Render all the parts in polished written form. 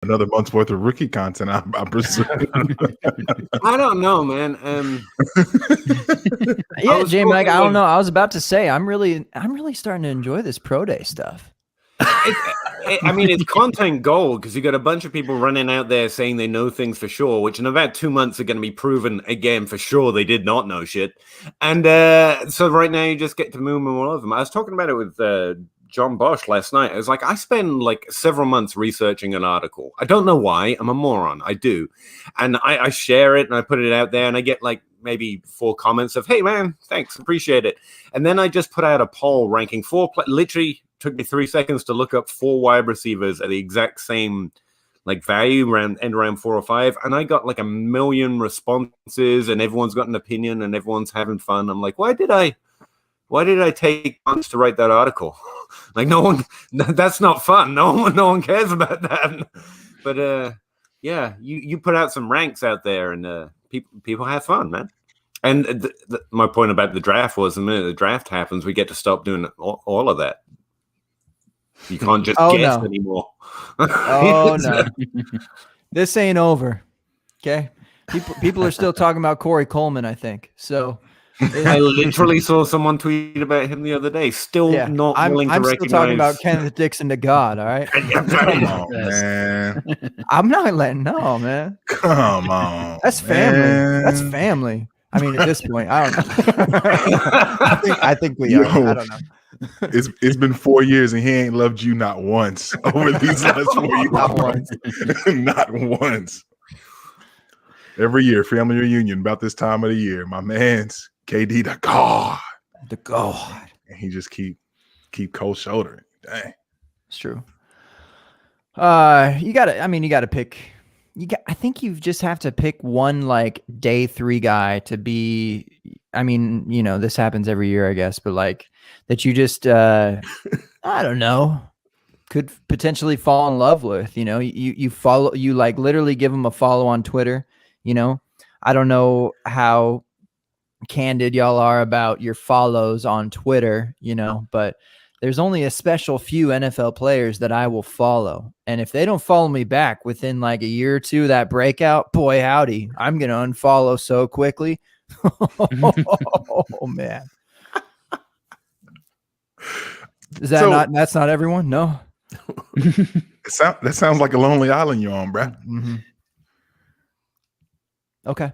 another month's worth of rookie content, I presume. I don't know, man. Yeah, J Mike, I don't know. I was about to say I'm really starting to enjoy this pro day stuff. I mean, it's content gold because you got a bunch of people running out there saying they know things for sure, which in about 2 months are going to be proven again for sure they did not know shit. And so right now you just get to move all of them. I was talking about it with John Bosch last night. I was like, I spend like several months researching an article. I don't know why. I'm a moron. I do. And I share it and I put it out there and I get like maybe 4 comments of, hey, man, thanks. Appreciate it. And then I just put out a poll ranking 4 literally took me 3 seconds to look up 4 wide receivers at the exact same like value around 4 or 5, and I got like 1 million responses, and everyone's got an opinion, and everyone's having fun. I'm like, why did I take months to write that article? Like, no one, that's not fun. No one cares about that. But yeah, you put out some ranks out there, and people have fun, man. And my point about the draft was the minute the draft happens, we get to stop doing all of that. You can't just guess anymore. Oh no, this ain't over. Okay, people are still talking about Corey Coleman. I think so. I literally saw someone tweet about him the other day. Still not willing to recognize. I'm still talking about Kenneth Dixon to God. All right. Come on, man. I'm not letting man. Come on. That's family. Man. That's family. I mean, at this point, I don't know. I think we are. I don't know. It's been 4 years and he ain't loved you not once over these last 4 years. Not once. Not once. Every year, family reunion about this time of the year. My man's KD the God. The God. And he just keep cold shouldering. Dang. It's true. You gotta pick. I think you just have to pick one like day 3 guy to be. I mean, this happens every year, I guess, but like that you just, I don't know, could potentially fall in love with. You follow, you like literally give them a follow on Twitter. I don't know how candid y'all are about your follows on Twitter, but there's only a special few NFL players that I will follow. And if they don't follow me back within like a year or two, that breakout, boy, howdy, I'm going to unfollow so quickly. Oh, man. Is that that's not everyone? No. That sounds like a lonely island you're on, bro. Mm-hmm. Okay.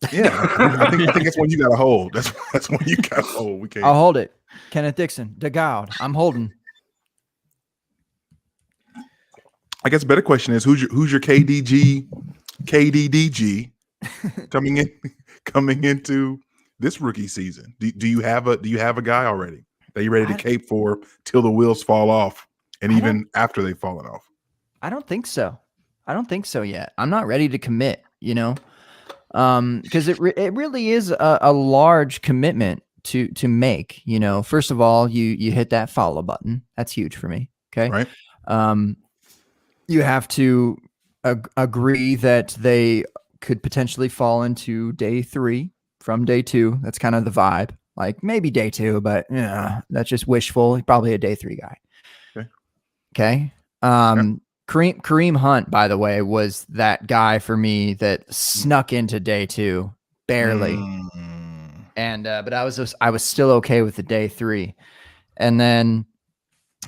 I think that's one you got to hold. That's one you got to hold. We can't. I'll hold it. Kenneth Dixon, DeGoud. I'm holding. I guess a better question is who's your KDDG coming into this rookie season? Do you have a guy already that you're ready to cape for till the wheels fall off, and even after they've fallen off? I don't think so. Yet. I'm not ready to commit. Because it really is a large commitment to make. First of all, you hit that follow button. That's huge for me. Okay, right. You have to agree that they could potentially fall into day 3 from day 2. That's kind of the vibe. Like maybe day 2, but that's just wishful. Probably a day 3 guy. Okay. Kareem Hunt, by the way, was that guy for me that snuck into day 2 barely. And but I was still okay with the day 3. And then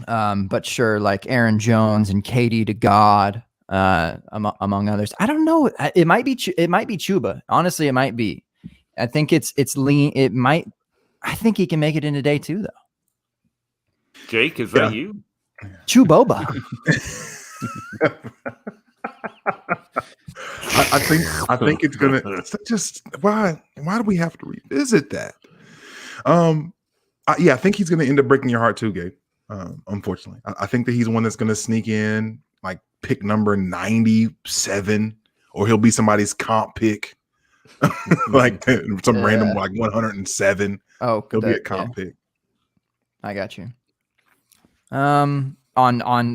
but sure, like Aaron Jones and KD to God, among others. I don't know. It might be Chuba. Honestly, it might be. I think it's lean. It might. I think he can make it into day 2 though. Jake, is that you? Chuboba. I think it's gonna just why do we have to revisit that? I think he's gonna end up breaking your heart too, Gabe. Unfortunately, I think that he's one that's gonna sneak in like pick number 97, or he'll be somebody's comp pick, like some random like 107. Oh, he'll be a comp pick. I got you. On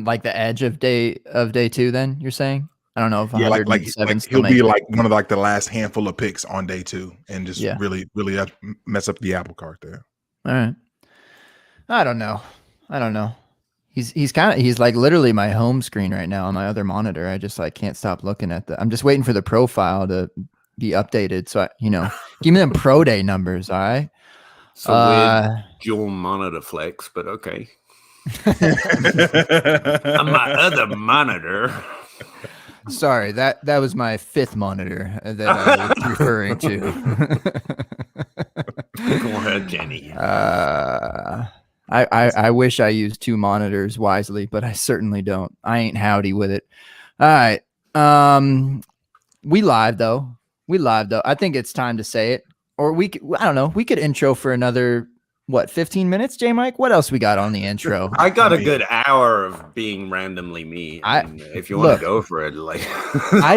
like the edge of day 2, then you're saying? I don't know if like he'll be like one of like the last handful of picks on day 2 and just really mess up the apple cart there. All right. I don't know. He's like literally my home screen right now on my other monitor. I just like can't stop looking at I'm just waiting for the profile to be updated. So give me them pro day numbers. All right. It's a weird dual monitor flex, but okay. On my other monitor. Sorry, that was my fifth monitor that I was referring to. Go ahead, Jenny. I wish I used two monitors wisely, but I certainly don't. I ain't howdy with it. All right. We live though. I think it's time to say it. Or I don't know. We could intro for another 15 minutes, J Mike? What else we got on the intro? I got a good hour of being randomly me. If you want to go for it, like I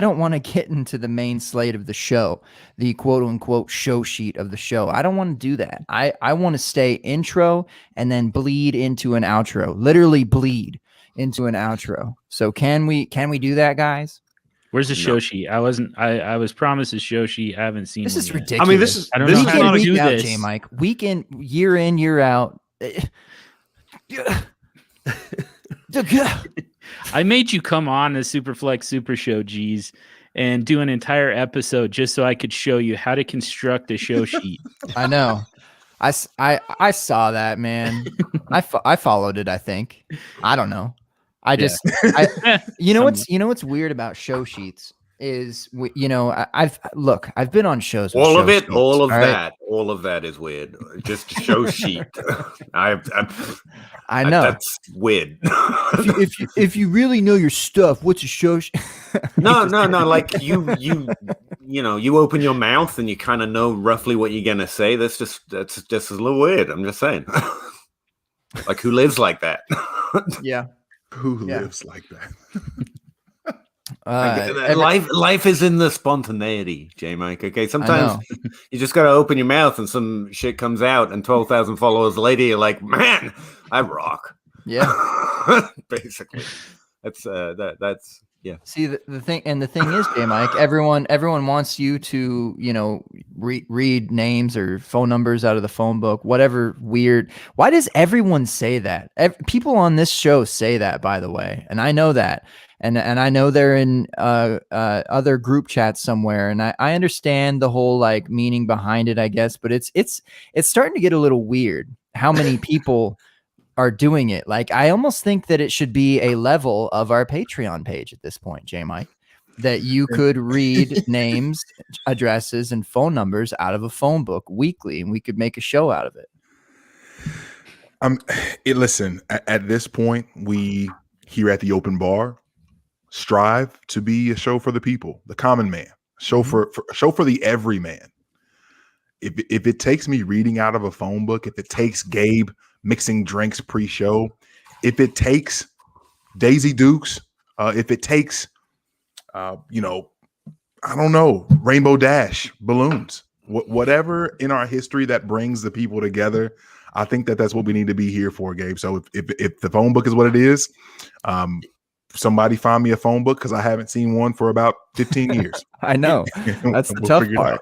don't want to get into the main slate of the show, the quote unquote show sheet of the show. I don't want to do that. I want to stay intro and then bleed into an outro. Literally bleed into an outro. So can we do that, guys? Where's the show sheet? I was promised a show sheet. I haven't seen. This is yet. ridiculous. I mean, this is. I don't know how to do this. J Mike, week in, year out. I made you come on a Superflex Super Show, G's, and do an entire episode just so I could show you how to construct a show sheet. I know. I saw that, man. I followed it. I think. I don't know. You know what's weird about show sheets is I've been on shows. With All of it, sheets, all of that, right? all of that is weird. Just a show sheet. I know that's weird. if you really know your stuff, what's a show sheet? No. Like you open your mouth and you kind of know roughly what you're gonna say. That's just a little weird. I'm just saying. Like who lives like that? Yeah. Who lives like that? Life is in the spontaneity, J Mike. Okay, sometimes you just gotta open your mouth and some shit comes out, and 12,000 followers later, you're like, man, I rock. Yeah, basically, that's yeah. See the thing is, J Mike, everyone wants you to read names or phone numbers out of the phone book, whatever weird. Why does everyone say that? People on this show say that, by the way, and I know that, and I know they're in other group chats somewhere, and I understand the whole like meaning behind it, I guess, but it's starting to get a little weird how many people are doing it. Like I almost think that it should be a level of our Patreon page at this point, J Mike, that you could read names, addresses, and phone numbers out of a phone book weekly, and we could make a show out of it. Listen, at this point, we here at the Open Bar strive to be a show for the people, the common man, show for the everyman. If it takes me reading out of a phone book, if it takes Gabe mixing drinks pre-show, if it takes Daisy Dukes, if it takes I don't know, Rainbow Dash balloons, whatever in our history that brings the people together, I think that's what we need to be here for, Gabe. So if the phone book is what it is, somebody find me a phone book, because I haven't seen one for about 15 years. I know. That's the tough part.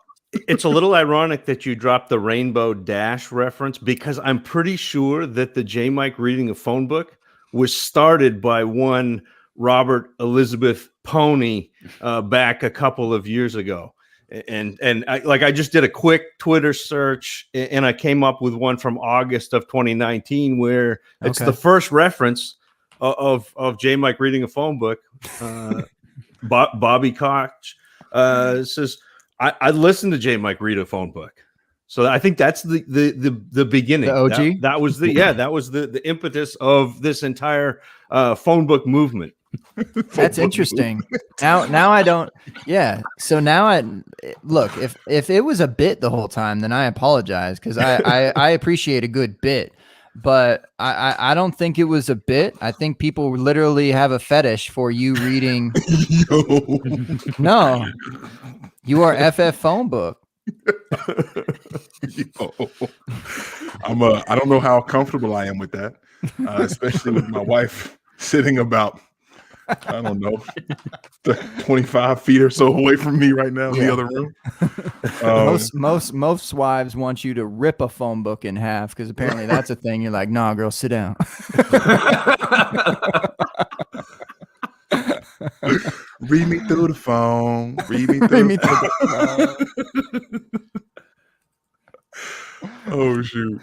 It's a little ironic that you dropped the Rainbow Dash reference, because I'm pretty sure that the J Mike reading a phone book was started by one Robert Elizabeth Pony back a couple of years ago. And I just did a quick Twitter search, and I came up with one from August of 2019 where it's the first reference of J Mike reading a phone book. Bobby Koch says, I listened to J Mike read a phone book. So I think that's the beginning. The OG? That was the impetus of this entire phone book movement. That's interesting. Now I don't. Yeah. So now I look, if it was a bit the whole time, then I apologize, because I appreciate a good bit, but I don't think it was a bit. I think people literally have a fetish for you reading. No, you are FF phone book. I don't know how comfortable I am with that, especially with my wife sitting about I don't know, 25 feet or so away from me right now in Yeah. the other room. Um, Most wives want you to rip a phone book in half because apparently that's a thing. You're like, nah, girl, sit down. read me through the phone. Read me Read through. me through the- Oh shoot.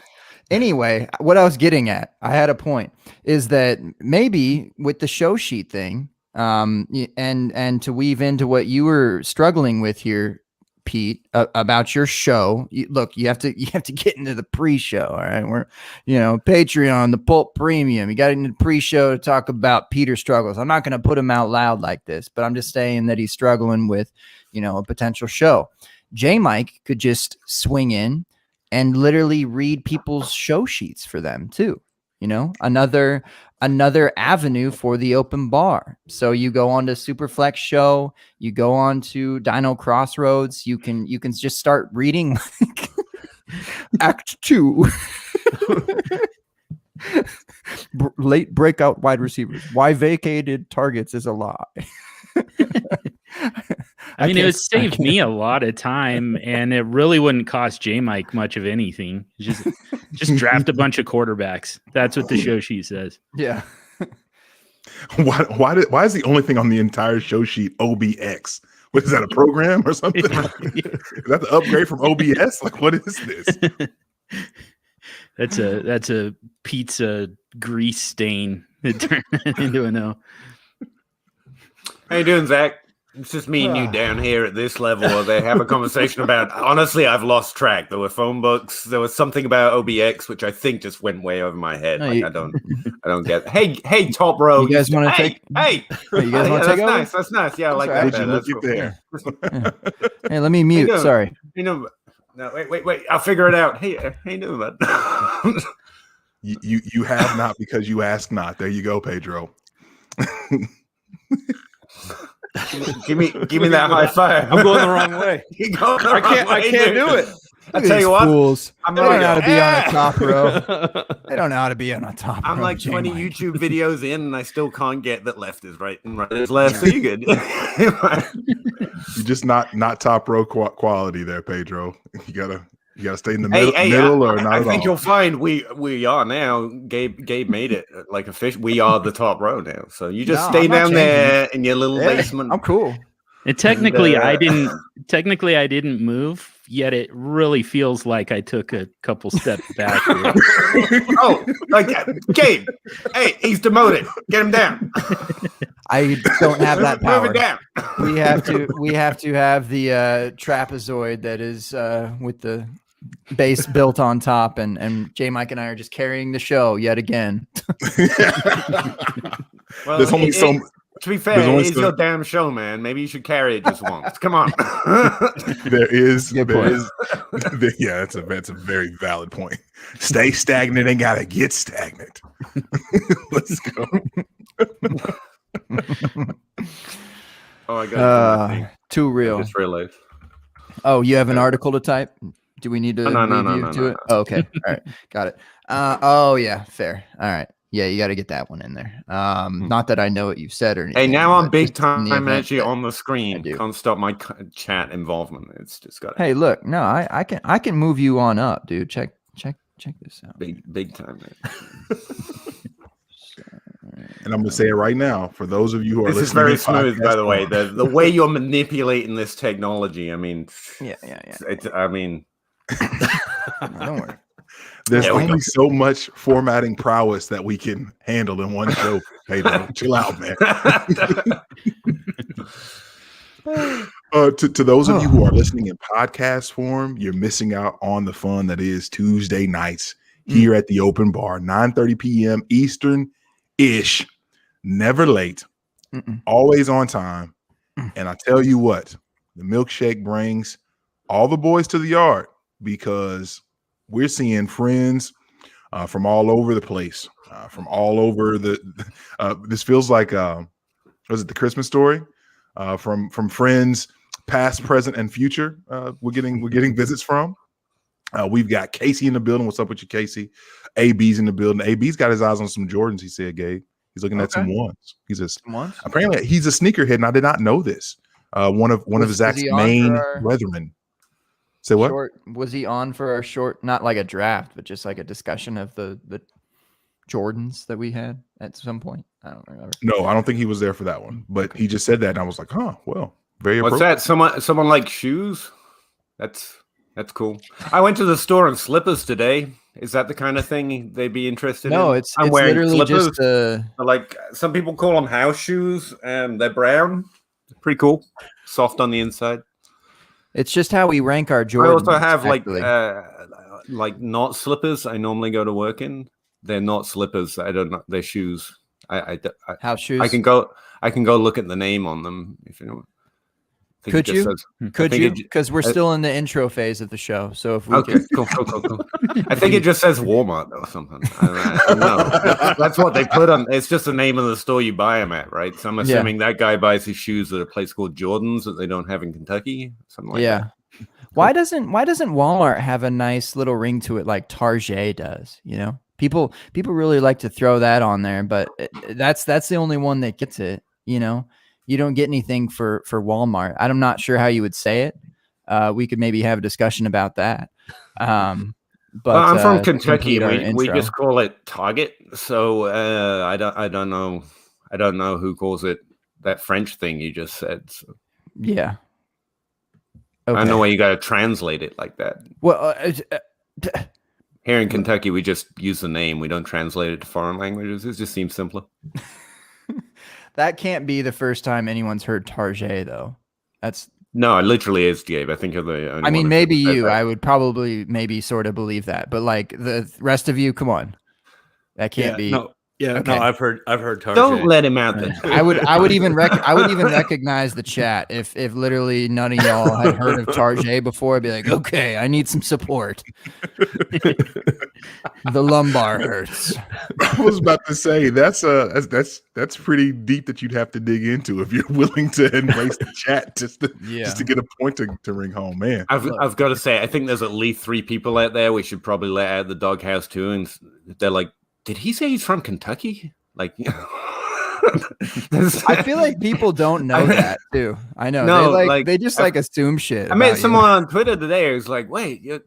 Anyway, what I was getting at, I had a point, is that maybe with the show sheet thing, and to weave into what you were struggling with here, Pete, about your show. Look, you have to get into the pre-show. All right, we're Patreon, the Pulp Premium. You got into the pre-show to talk about Peter's struggles. I'm not going to put him out loud like this, but I'm just saying that he's struggling with a potential show. J Mike could just swing in and literally read people's show sheets for them too. Another avenue for the open bar. So you go on to Superflex show, you go on to Dino Crossroads, you can just start reading like Act 2. Late breakout wide receivers. Why vacated targets is a lie. I mean, it would save me a lot of time, and it really wouldn't cost J Mike much of anything. Just draft a bunch of quarterbacks. That's what the show sheet says. Yeah. Why is the only thing on the entire show sheet OBX? What is that, a program or something? Is that the upgrade from OBS? Like, what is this? That's a pizza grease stain that turned it into an O. How you doing, Zach? It's just me and you down here at this level where they have a conversation about, honestly, I've lost track. There were phone books. There was something about OBX, which I think just went way over my head. No, I don't get. Hey, top row. You guys want to take? Hey, You guys want to take over? nice. That's nice. Yeah, I like that. Would you better. look That's at cool. there? Hey, let me mute. doing? Sorry. No, wait. I'll figure it out. Hey, how you doing, bud? You have not because you ask not. There you go, Pedro. give me that high five. I'm going the wrong way. You go the I can't wrong way, do dude. it. I tell you what, Fools. I'm They don't know how to be on Yeah. a top row. They don't know how to be on a top I'm row. like J 20 Mike. YouTube videos in, and I still can't get that left is right and right is left. So you good? You're just not top row quality there, Pedro. You gotta stay in the Hey, middle or not I at think all. you'll find we are now. Gabe made it like a fish. We are the top row now. So you just No, stay I'm not down there in your little Yeah, basement. I'm cool. And technically, And, I didn't move. Yet it really feels like I took a couple steps back here. Oh, like Gabe. Hey, he's demoted. Get him down. I don't have that Move power. it down. We have to have the trapezoid that is with the base built on top, and J Mike and I are just carrying the show yet again. Well, There's only so to be fair, there's only it's so- your damn show, man. Maybe you should carry it just once. Come on. there is Good point. yeah, that's a very valid point. Stay stagnant and gotta get stagnant. Let's go. Oh, I got Too I real. just realized. Oh, you have an article to type? Do we need to No, review to it? Oh, okay. All right. Got it. Oh yeah, fair. All right. Yeah, you got to get that one in there. Not that I know what you've said or anything. Hey, now I'm but big just in the time event actually that- on the I screen. do. Can't stop my chat involvement. It's just got Hey, look, no, I can move you on up, dude. Check this out. big time. Man. And I'm gonna say it right now for those of you who are This is listening very to smooth, by podcast the way. form. The way you're manipulating this technology. I mean, Yeah. I mean, Don't worry. There's Yeah, we only so much formatting prowess that we can handle in one show. Pedro, chill out, man. To those of you who are listening in podcast form, you're missing out on the fun that is Tuesday nights here at the Open Bar, 9:30 p.m. Eastern ish. Never late, always on time. And I tell you what, the milkshake brings all the boys to the yard because we're seeing friends from all over the place, from all over the. This feels like was it the Christmas Story? From friends past, present, and future. We're getting visits from. We've got Casey in the building. What's up with you, Casey? AB's in the building. AB's got his eyes on some Jordans. He said, Gabe. He's looking at some Okay. ones. Once. Apparently he's a sneakerhead, and I did not know this. One of Was Zach's he on for main our brethren. Say what? Short, was he on for our short, not like a draft, but just like a discussion of the Jordans that we had at some point? I don't remember. No, I don't think he was there for that one. But he just said that, and I was like, huh, well, very What's appropriate. that? Someone like shoes? That's cool. I went to the store in slippers today. Is that the kind of thing they'd be interested in? No, it's I'm wearing literally slippers. just Like some people call them house shoes, and they're brown. Pretty cool. Soft on the inside. it's just how we rank our I Jordans. also have actually. like not slippers. I normally go to work in. They're not slippers. I don't know. They're shoes. house shoes. I can go look at the name on them if you know. I think it Could just you? says- Could think you? it j- Because we're still in the intro phase of the show. So if we Okay, could, cool. I think it just says Walmart or something. I don't know. That's what they put on. It's just the name of the store you buy them at, right? So I'm assuming that guy buys his shoes at a place called Jordan's that they don't have in Kentucky. Something like yeah. Why doesn't Walmart have a nice little ring to it like Target does? You know, people really like to throw that on there, but that's the only one that gets it. You know, you don't get anything for Walmart. I'm not sure how you would say it. We could maybe have a discussion about that. But well, I'm from to Kentucky. complete our We intro. just call it Target. So I don't know. I don't know who calls it that French thing you just said. So Yeah. I Okay. don't know why you got to translate it like that. Well, Here in Kentucky, we just use the name. We don't translate it to foreign languages. It just seems simpler. that can't be the first time anyone's heard Target, though. That's. No, it literally is, Gabe. I think you're the only I mean, one maybe who says you. that. I would probably maybe sort of believe that, but like the rest of you, come on, that can't be. No, Okay. I've heard Target. Don't let him out there. I would even recognize the chat if literally none of y'all had heard of Target before. I'd be like, okay, I need some support. The lumbar hurts. I was about to say that's pretty deep that you'd have to dig into if you're willing to embrace the chat just to get a point to ring home, man. I've got to say, I think there's at least 3 people out there. We should probably let out the doghouse too. And they're like, did he say he's from Kentucky? Like, I feel like people don't know that too. I know. No, they just assume shit. I met about you. someone on Twitter today who's like, wait, you're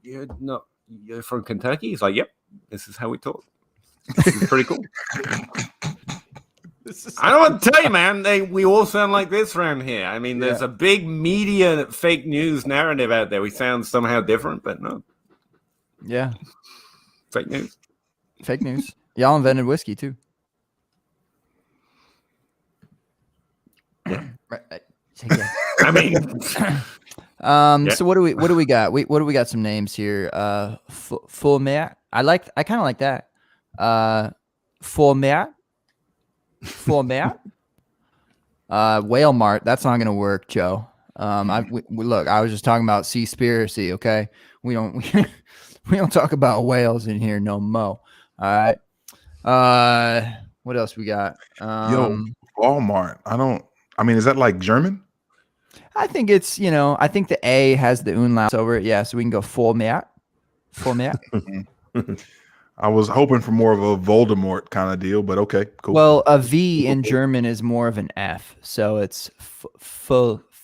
from Kentucky? He's like, yep, this is how we talk. This is pretty cool. I don't want to tell you, man. We all sound like this around here. I mean, there's a big media fake news narrative out there. We sound somehow different, but no, Yeah, fake news. fake news. Y'all invented whiskey too. Right. I mean, Yeah. So what do we got? What do we got? Some names here. Format. I kind of like that. Format. Whale Mart. That's not gonna work, Joe. Look, I was just talking about Seaspiracy. Okay, we don't talk about whales in here no mo. All right. What else we got? Walmart. I mean, is that like German? I think it's, I think the A has the umlaut over it. Yeah, so we can go Format. I was hoping for more of a Voldemort kind of deal, but okay, cool. Well, a V in German is more of an F, so it's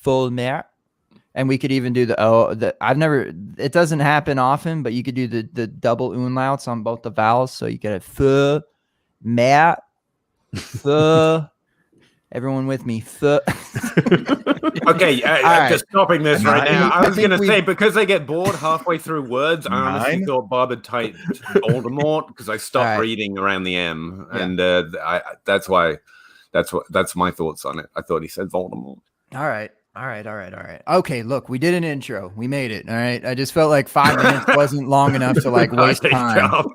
Vollmer. And we could even do the O. It doesn't happen often, but you could do the double umlauts on both the vowels. So you get a Vollmer. Everyone with me. okay, I'm just stopping this right now. I was going to think say, because I get bored halfway through words, I honestly 9? thought Bob had typed Voldemort because I stopped All right. reading around the M, Yeah. and that's my thoughts on it. I thought he said Voldemort. All right. Okay, look, we did an intro. We made it. All right. I just felt like 5 minutes wasn't long enough to waste Nice time. job.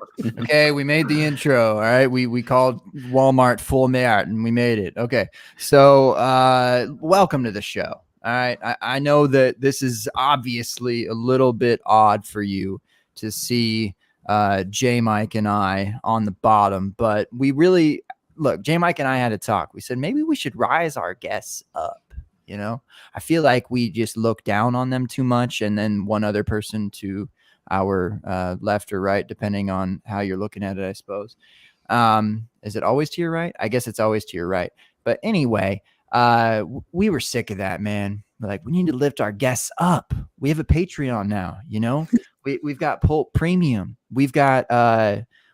Okay, we made the intro. All right. We called Walmart Full Mart and we made it. Okay. So welcome to the show. All right. I know that this is obviously a little bit odd for you to see J Mike and I on the bottom, but we really look, J Mike and I had a talk. We said maybe we should rise our guests up. I feel like we just look down on them too much, and then one other person to our left or right, depending on how you're looking at it, I suppose. Is it always to your right? I guess it's always to your right. But anyway, we were sick of that, man. We're like, we need to lift our guests up. We have a Patreon now, you know. We've got Pulp Premium. We've got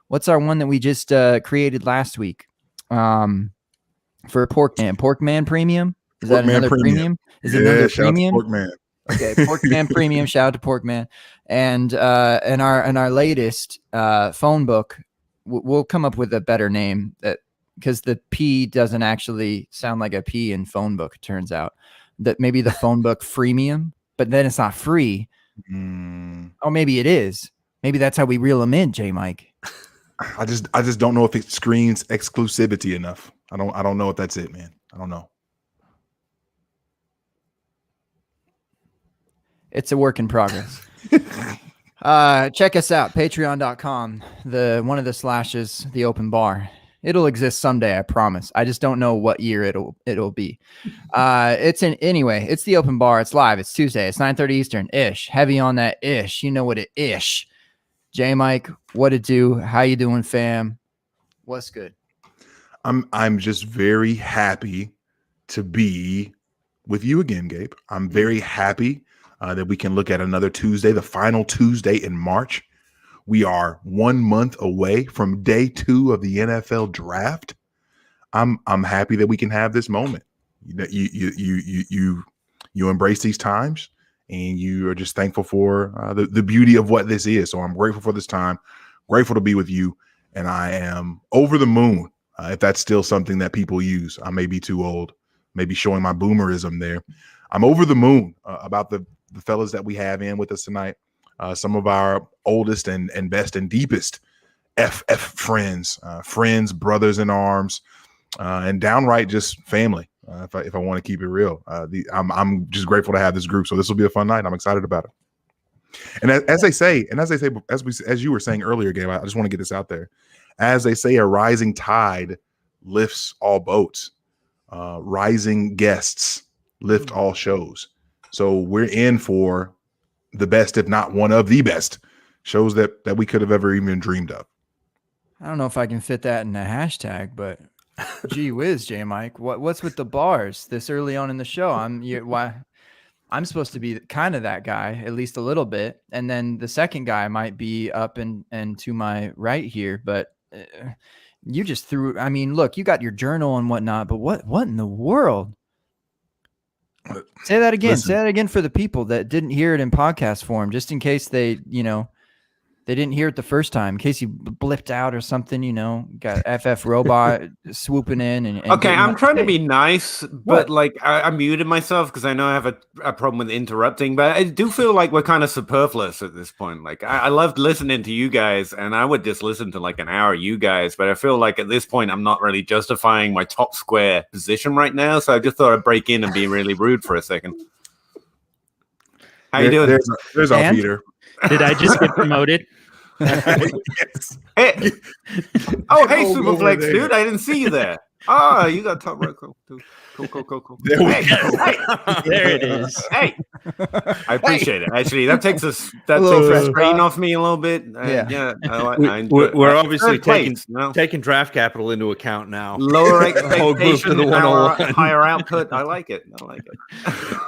what's our one that we just created last week? For Porkman Premium. Is that another premium? Is it another premium? Porkman. Okay, Porkman Premium. Shout out to Porkman. And our latest phone book. We'll come up with a better name that because the P doesn't actually sound like a P in phone book. It turns out that maybe the phone book freemium, but then it's not free. Oh, maybe it is. Maybe that's how we reel them in, J Mike. I just don't know if it screams exclusivity enough. I don't know if that's it, man. I don't know. It's a work in progress. Check us out, patreon.com. One of the slashes, the open bar. It'll exist someday, I promise. I just don't know what year it'll be. Anyway, it's the open bar. It's live. It's Tuesday. It's 9:30 Eastern ish. Heavy on that ish. You know what it ish. J Mike, what it do? How you doing, fam? What's good? I'm just very happy to be with you again, Gabe. I'm very happy that we can look at another Tuesday, the final Tuesday in March. We are 1 month away from day 2 of the NFL draft. I'm happy that we can have this moment. You embrace these times, and you are just thankful for the beauty of what this is. So I'm grateful for this time, grateful to be with you, and I am over the moon. If that's still something that people use, I may be too old, maybe showing my boomerism there. I'm over the moon about the fellas that we have in with us tonight. Some of our oldest and best and deepest FF friends, brothers in arms, and downright just family. If I want to keep it real, I'm just grateful to have this group. So this will be a fun night. I'm excited about it. And as you were saying earlier, Gabe, I just want to get this out there. As they say, a rising tide lifts all boats. Rising guests lift all shows. So we're in for the best, if not one of the best shows that we could have ever even dreamed of. I don't know if I can fit that in a hashtag, but gee whiz, J Mike, what's with the bars this early on in the show? I'm supposed to be kind of that guy, at least a little bit, and then the second guy might be up and to my right here, but you just threw. I mean, look, you got your journal and whatnot, but what in the world? Say that again. Listen. Say that again for the people that didn't hear it in podcast form, just in case they didn't hear it the first time, in case you blipped out or something, got FF Robot swooping in. And okay, I'm trying to be nice, but I muted myself because I know I have a problem with interrupting, but I do feel like we're kind of superfluous at this point. Like I loved listening to you guys, and I would just listen to like an hour of you guys, but I feel like at this point I'm not really justifying my top square position right now, so I just thought I'd break in and be really rude for a second. How you doing? There's our Peter. Did I just get promoted? Yes. Hey. Oh, hey, Superflex, dude. I didn't see you there. Oh, you got top right. Cool. Cool. There we go. Hey. There it is. Hey. I appreciate it. Actually, that takes the strain off me a little bit. We're obviously taking draft capital into account now. Lower expectations, higher output. I like it.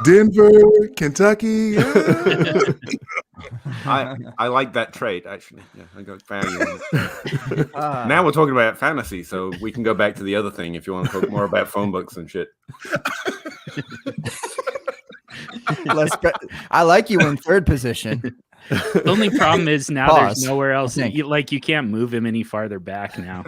Denver, Kentucky. Yeah. I like that trade, actually. Yeah, I got value in it. Now we're talking about fantasy, so we can go back to the other thing if you want to talk more about phone books and shit. I like you in third position. The only problem is now Pause. there's nowhere else. You can't move him any farther back now.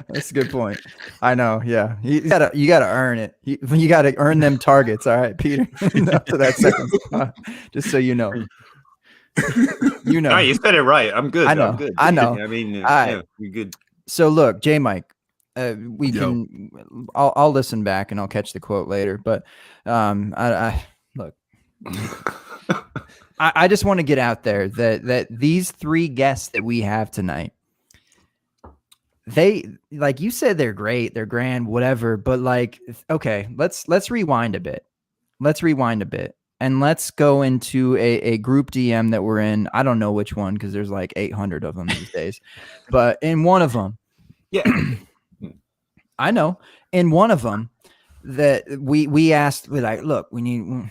That's a good point. I know. Yeah, you gotta earn it. You gotta earn them targets. All right, Peter. Up to that second spot, just so you know. No, you said it right. I'm good. I know. I'm good. I know. I mean, you're good. So look, J Mike, I'll listen back and I'll catch the quote later. But I look. I just want to get out there that these three guests that we have tonight, they, like you said, they're great, they're grand, whatever. But okay, let's rewind a bit. and let's go into a group DM that we're in. I don't know which one because there's like 800 of them these days, but in one of them, Yeah. I know in one of them that we asked, we're like, look, we need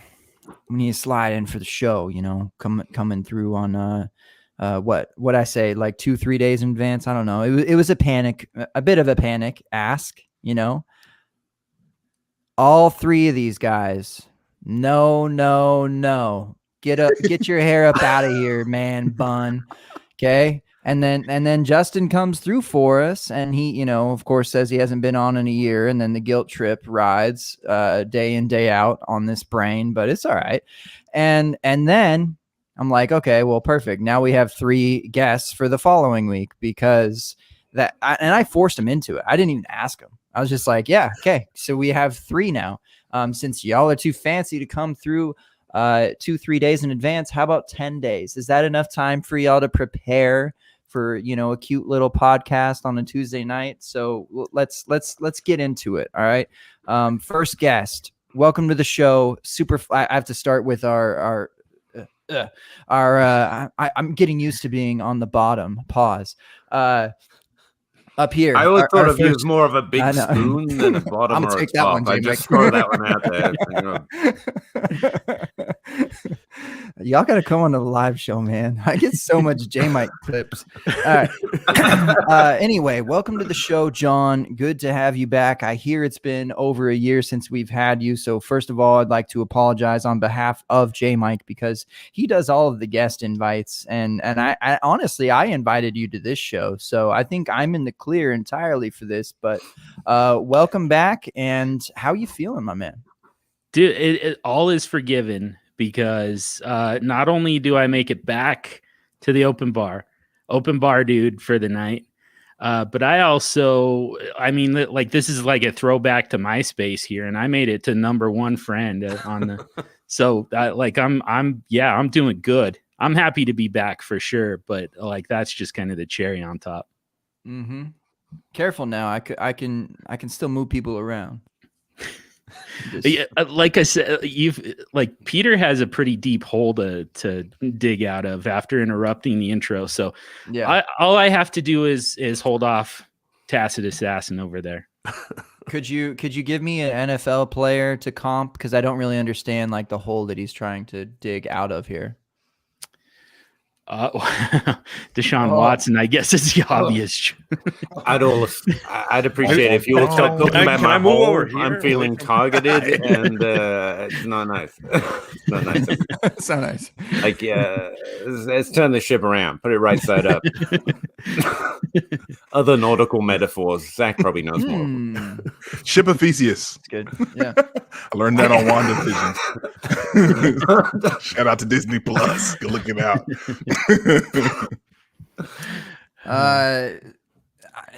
to slide in for the show, you know, coming through on what I say, like 2-3 days in advance. I don't know. It was a bit of a panic ask, you know. All three of these guys, no. Get your hair up out of here, man bun. Okay. And then Justin comes through for us, and he, you know, of course, says he hasn't been on in a year, and then the guilt trip rides day in, day out on this brain, but it's all right. And then I'm like, okay, well, perfect. Now we have 3 guests for the following week because I forced him into it. I didn't even ask him. I was just like, yeah, okay. So we have 3 now. Since y'all are too fancy to come through 2-3 days in advance, how about 10 days? Is that enough time for y'all to prepare for, you know, a cute little podcast on a Tuesday night? So let's get into it. All right. First guest, welcome to the show. I have to start with I'm getting used to being on the bottom. Pause. Up here. I always thought of you as more of a big spoon than a bottom or a top. I just throw that one out there. Y'all got to come on to the live show, man. I get so much J-Mike clips. All right. Anyway, welcome to the show, John. Good to have you back. I hear it's been over a year since we've had you. So first of all, I'd like to apologize on behalf of J-Mike because he does all of the guest invites. And I honestly, I invited you to this show. So I think I'm in the clear entirely for this. But welcome back. And how you feeling, my man? Dude, it all is forgiven. Because not only do I make it back to the open bar dude for the night, but I also, I mean, like this is like a throwback to MySpace here, and I made it to #1 friend on the. So I'm doing good. I'm happy to be back for sure, but like that's just kind of the cherry on top. Mm-hmm. Careful now. I can still move people around. Yeah, like I said, Peter has a pretty deep hole to dig out of after interrupting the intro. So yeah, all I have to do is hold off Tacit Assassin over there. Could you give me an NFL player to comp? Because I don't really understand like the hole that he's trying to dig out of here. Deshaun Watson, I guess, is the obvious. I'd appreciate it if you would stop talking about my hole. I'm feeling targeted, and it's not nice. It's not nice. It's not nice. Like, let's turn the ship around. Put it right side up. Other nautical metaphors. Zach probably knows more. Ship of Theseus. That's good. Yeah, I learned that on WandaVision. Shout out to Disney Plus. Go look it out.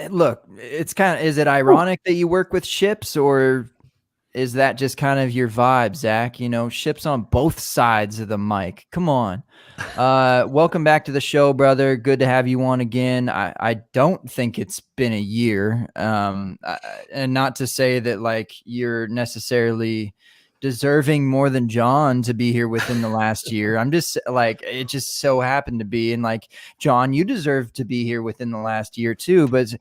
Look, it's kind of, is it ironic that you work with ships, or is that just kind of your vibe, Zach? You know, ships on both sides of the mic. Come on. Welcome back to the show, brother. Good to have you on again. I don't think it's been a year. And not to say that like you're necessarily deserving more than John to be here within the last year. I'm just like, it just so happened to be. And like, John, you deserve to be here within the last year too. But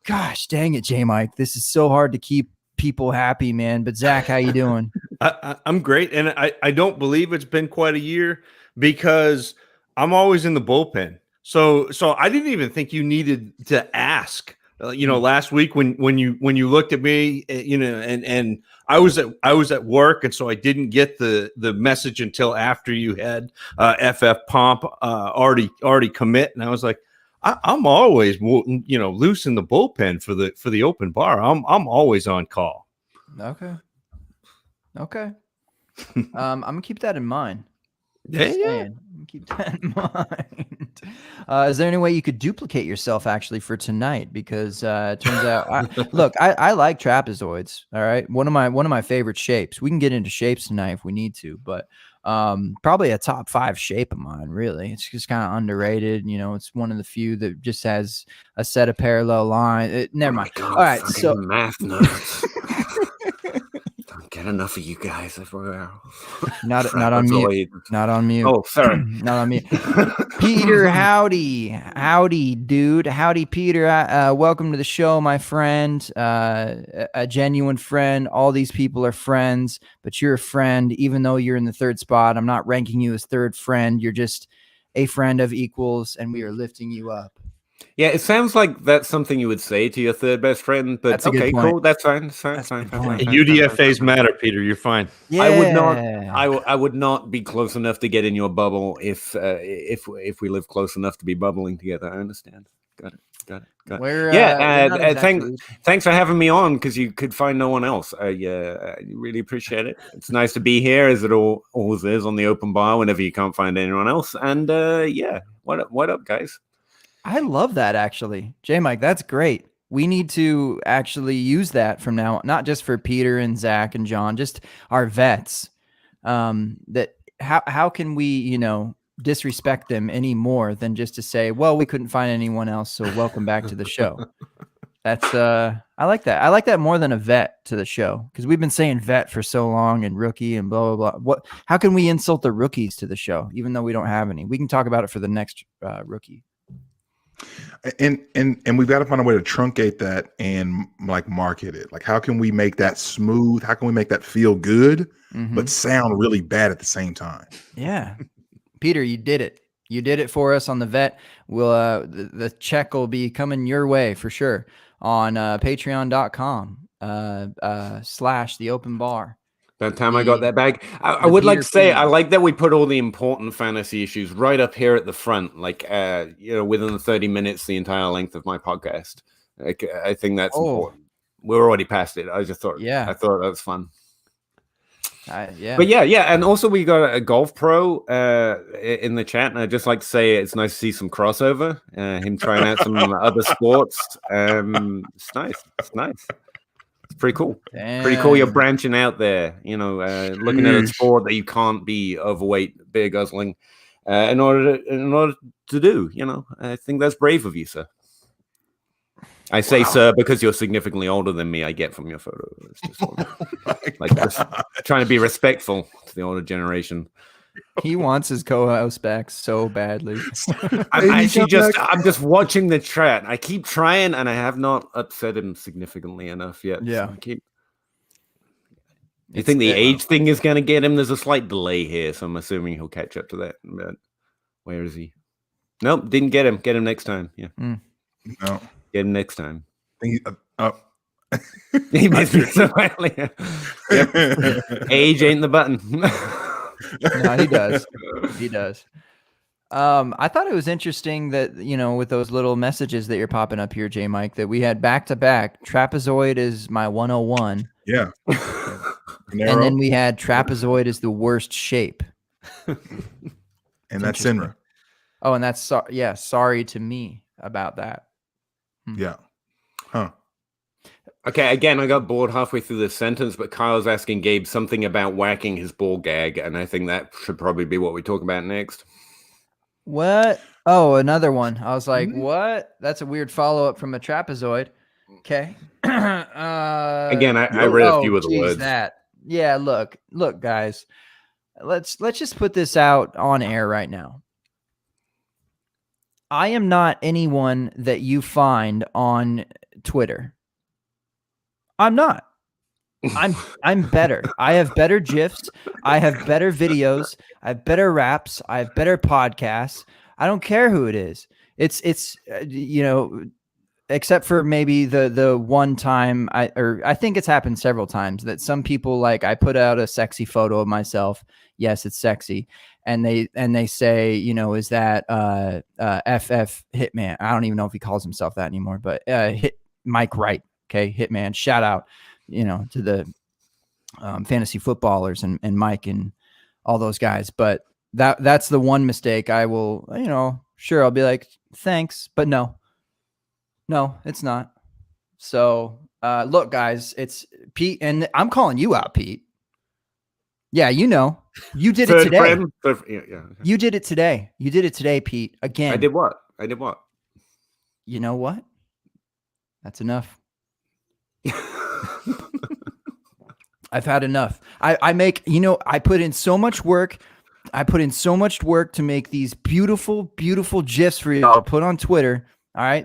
gosh, dang it, J-Mike, this is so hard to keep people happy, man. But Zach, how you doing? I'm great. And I don't believe it's been quite a year because I'm always in the bullpen. So I didn't even think you needed to ask. Last week when you looked at me, and I was at work, and so I didn't get the message until after you had FF Pomp already commit, and I was like, I'm always loose in the bullpen for the open bar. I'm always on call. Okay. I'm gonna keep that in mind. Yeah. Keep that in mind. Is there any way you could duplicate yourself actually for tonight? Because it turns out, I like trapezoids. All right, one of my favorite shapes. We can get into shapes tonight if we need to, but probably a top 5 shape of mine. Really, it's just kind of underrated. You know, it's one of the few that just has a set of parallel lines. Never mind. God, all right, so math nerds. Don't get had enough of you guys. Not on mute. Not on mute. Oh, sorry. Not on mute. Peter, howdy, dude. Howdy, Peter. Welcome to the show, my friend. A genuine friend. All these people are friends, but you're a friend, even though you're in the third spot. I'm not ranking you as third friend. You're just a friend of equals, and we are lifting you up. Yeah, it sounds like that's something you would say to your third best friend, but That's a good okay, point. cool. That's fine. That's a good point. UDFAs matter, Peter. You're fine. Yeah. I would not be close enough to get in your bubble if we live close enough to be bubbling together. I understand. Got it. We're, Yeah, we're not exactly- thanks for having me on because you could find no one else. I really appreciate it. It's nice to be here, as it always is on the open bar whenever you can't find anyone else. And yeah, what up, guys? I love that, actually. J-Mike, that's great. We need to actually use that from now on, not just for Peter and Zach and John, just our vets. That how can we, disrespect them any more than just to say, well, we couldn't find anyone else, so welcome back to the show. That's I like that. I like that more than a vet to the show, because we've been saying vet for so long and rookie and blah blah blah. How can we insult the rookies to the show, even though we don't have any? We can talk about it for the next rookie. And we've got to find a way to truncate that and like market it. Like, how can we make that smooth? How can we make that feel good, but sound really bad at the same time? Yeah. Peter, you did it. You did it for us on the vet. We'll the check will be coming your way for sure on patreon.com / the open bar. That time I got that bag. I would like to say I like that we put all the important fantasy issues right up here at the front, like within the 30 minutes, the entire length of my podcast. I think that's important. We're already past it. I just thought, I thought that was fun. Yeah. But yeah, and also we got a golf pro in the chat, and I'd just like to say it's nice to see some crossover. Him trying out some other sports. It's nice. It's pretty cool. Damn. Pretty cool. You're branching out there, looking at a sport that you can't be overweight, beer guzzling, in order to do. I think that's brave of you, sir. I say, sir, because you're significantly older than me. I get from your photo. It's just trying to be respectful to the older generation. He wants his co-host back so badly. I'm just watching the chat. I keep trying, and I have not upset him significantly enough yet. Yeah. So you think the age thing is going to get him? There's a slight delay here, so I'm assuming he'll catch up to that. But where is he? Nope, didn't get him. Get him next time. Yeah. No. Get him next time. He missed me so badly. Yep. Age ain't the button. No, he does. He does. I thought it was interesting that, with those little messages that you're popping up here, J-Mike, that we had back-to-back. Trapezoid is my 101. Yeah. And then we had trapezoid is the worst shape. And that's Sinra. Oh, and that's, sorry to me about that. Yeah. Huh. Okay, again, I got bored halfway through the sentence, but Kyle's asking Gabe something about whacking his ball gag, and I think that should probably be what we talk about next. What? Oh, another one. I was like, what? That's a weird follow-up from a trapezoid. Okay. Again, I read a few of the words. Yeah, look, guys. Let's just put this out on air right now. I am not anyone that you find on Twitter. I'm not. I'm better. I have better GIFs. I have better videos. I have better raps. I have better podcasts. I don't care who it is. It's except for maybe the one time I think it's happened several times that some people, like, I put out a sexy photo of myself. Yes, it's sexy. And they say, is that FF Hitman? I don't even know if he calls himself that anymore, but hit Mike Wright. Okay, Hitman. Shout out, to the fantasy footballers and Mike and all those guys. But that's the one mistake I will, sure, I'll be like, thanks, but no, it's not. So look, guys, it's Pete, and I'm calling you out, Pete. Yeah, you did it today. Yeah. You did it today. You did it today, Pete. Again. I did what? You know what? That's enough. I've had enough. I make, I put in so much work. I put in so much work to make these beautiful, beautiful GIFs for y'all to put on Twitter. All right.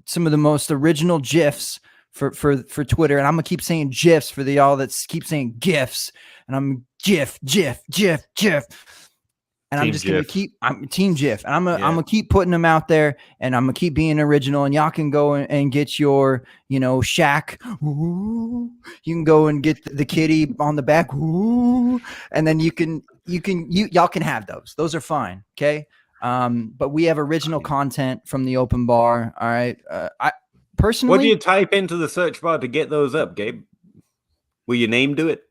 Some of the most original GIFs for Twitter. And I'm going to keep saying GIFs for the y'all that keep saying GIFs. And I'm GIF. And I'm just going to keep, I'm Team GIF. And I'm going to keep putting them out there, and I'm going to keep being original, and y'all can go and get your, Shaq. Ooh, you can go and get the kitty on the back. Ooh, and then y'all can have those. Those are fine. Okay. But we have original content from the open bar. All right. I personally, what do you type into the search bar to get those up, Gabe? Will your name do it?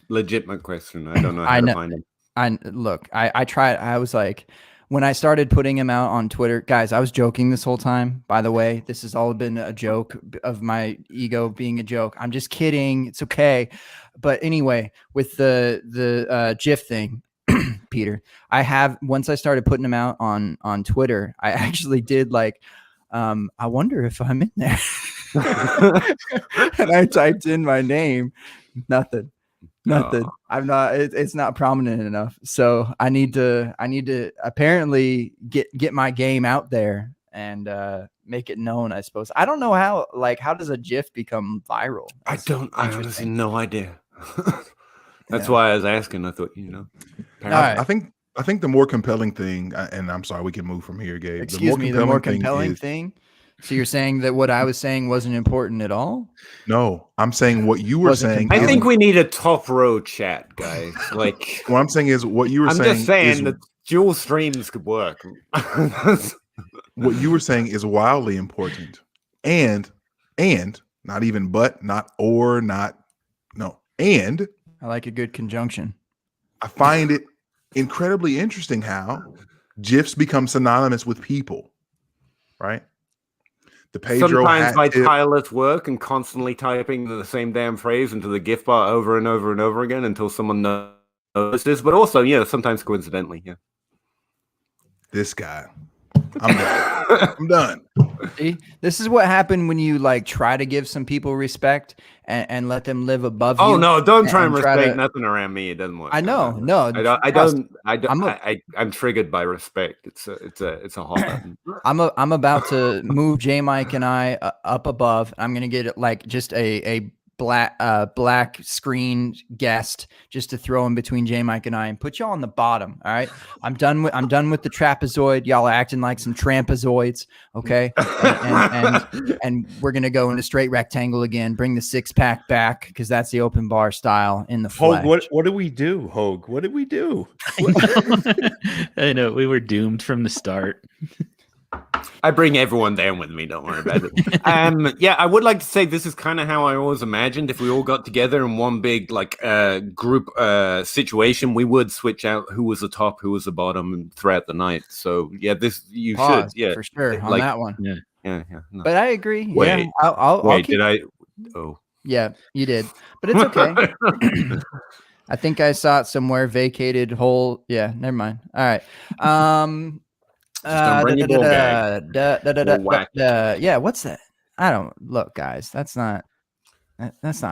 Legitimate question. I don't know how to find them. I tried. I was like, when I started putting him out on Twitter, guys, I was joking this whole time. By the way, this has all been a joke of my ego being a joke. I'm just kidding. It's okay. But anyway, with the GIF thing, Peter, once I started putting them out on Twitter, I actually did like, I wonder if I'm in there. And I typed in my name, nothing. I'm not. It's not prominent enough. So I need to apparently get my game out there and make it known. I suppose. I don't know how. Like, how does a GIF become viral? I honestly no idea. That's why I was asking. I thought I think the more compelling thing, and I'm sorry, we can move from here, Gabe. Excuse me. The more compelling thing. So you're saying that what I was saying wasn't important at all? No, I'm saying what you were saying. I think we need a top row chat, guys. Like, what I'm saying is what you were saying. I'm just saying that dual streams could work. What you were saying is wildly important, and not even but, not or, not no, and I like a good conjunction. I find it incredibly interesting how GIFs become synonymous with people, right? The Pedro sometimes by tireless work and constantly typing the same damn phrase into the GIF bar over and over and over again until someone notices, but also, sometimes coincidentally, This guy. I'm done. I'm done. See, this is what happened when you like try to give some people respect and let them live above you. Oh no, don't try and respect nothing around me. It doesn't work. I know, no. I'm triggered by respect. It's a hot button. I'm about to move J Mike and I up above. I'm gonna get like just a black screen guest just to throw in between J Mike and I and put y'all on the bottom. All right. I'm done with the trapezoid. Y'all are acting like some trampazoids. Okay. And we're going to go into straight rectangle again, bring the 6-pack back, because that's the open bar style in the flesh. Hogue, what do we do, Hogue? What did we do? I know we were doomed from the start. I bring everyone down with me. Don't worry about it. I would like to say this is kind of how I always imagined if we all got together in one big group situation, we would switch out who was the top, who was the bottom throughout the night. So Pause, should for sure on that one. Yeah. No. But I agree. Wait, yeah, I'll did I? Oh, yeah, you did. But it's okay. I think I saw it somewhere. Vacated whole. Yeah, never mind. All right. Yeah, what's that? I don't look, guys. That's not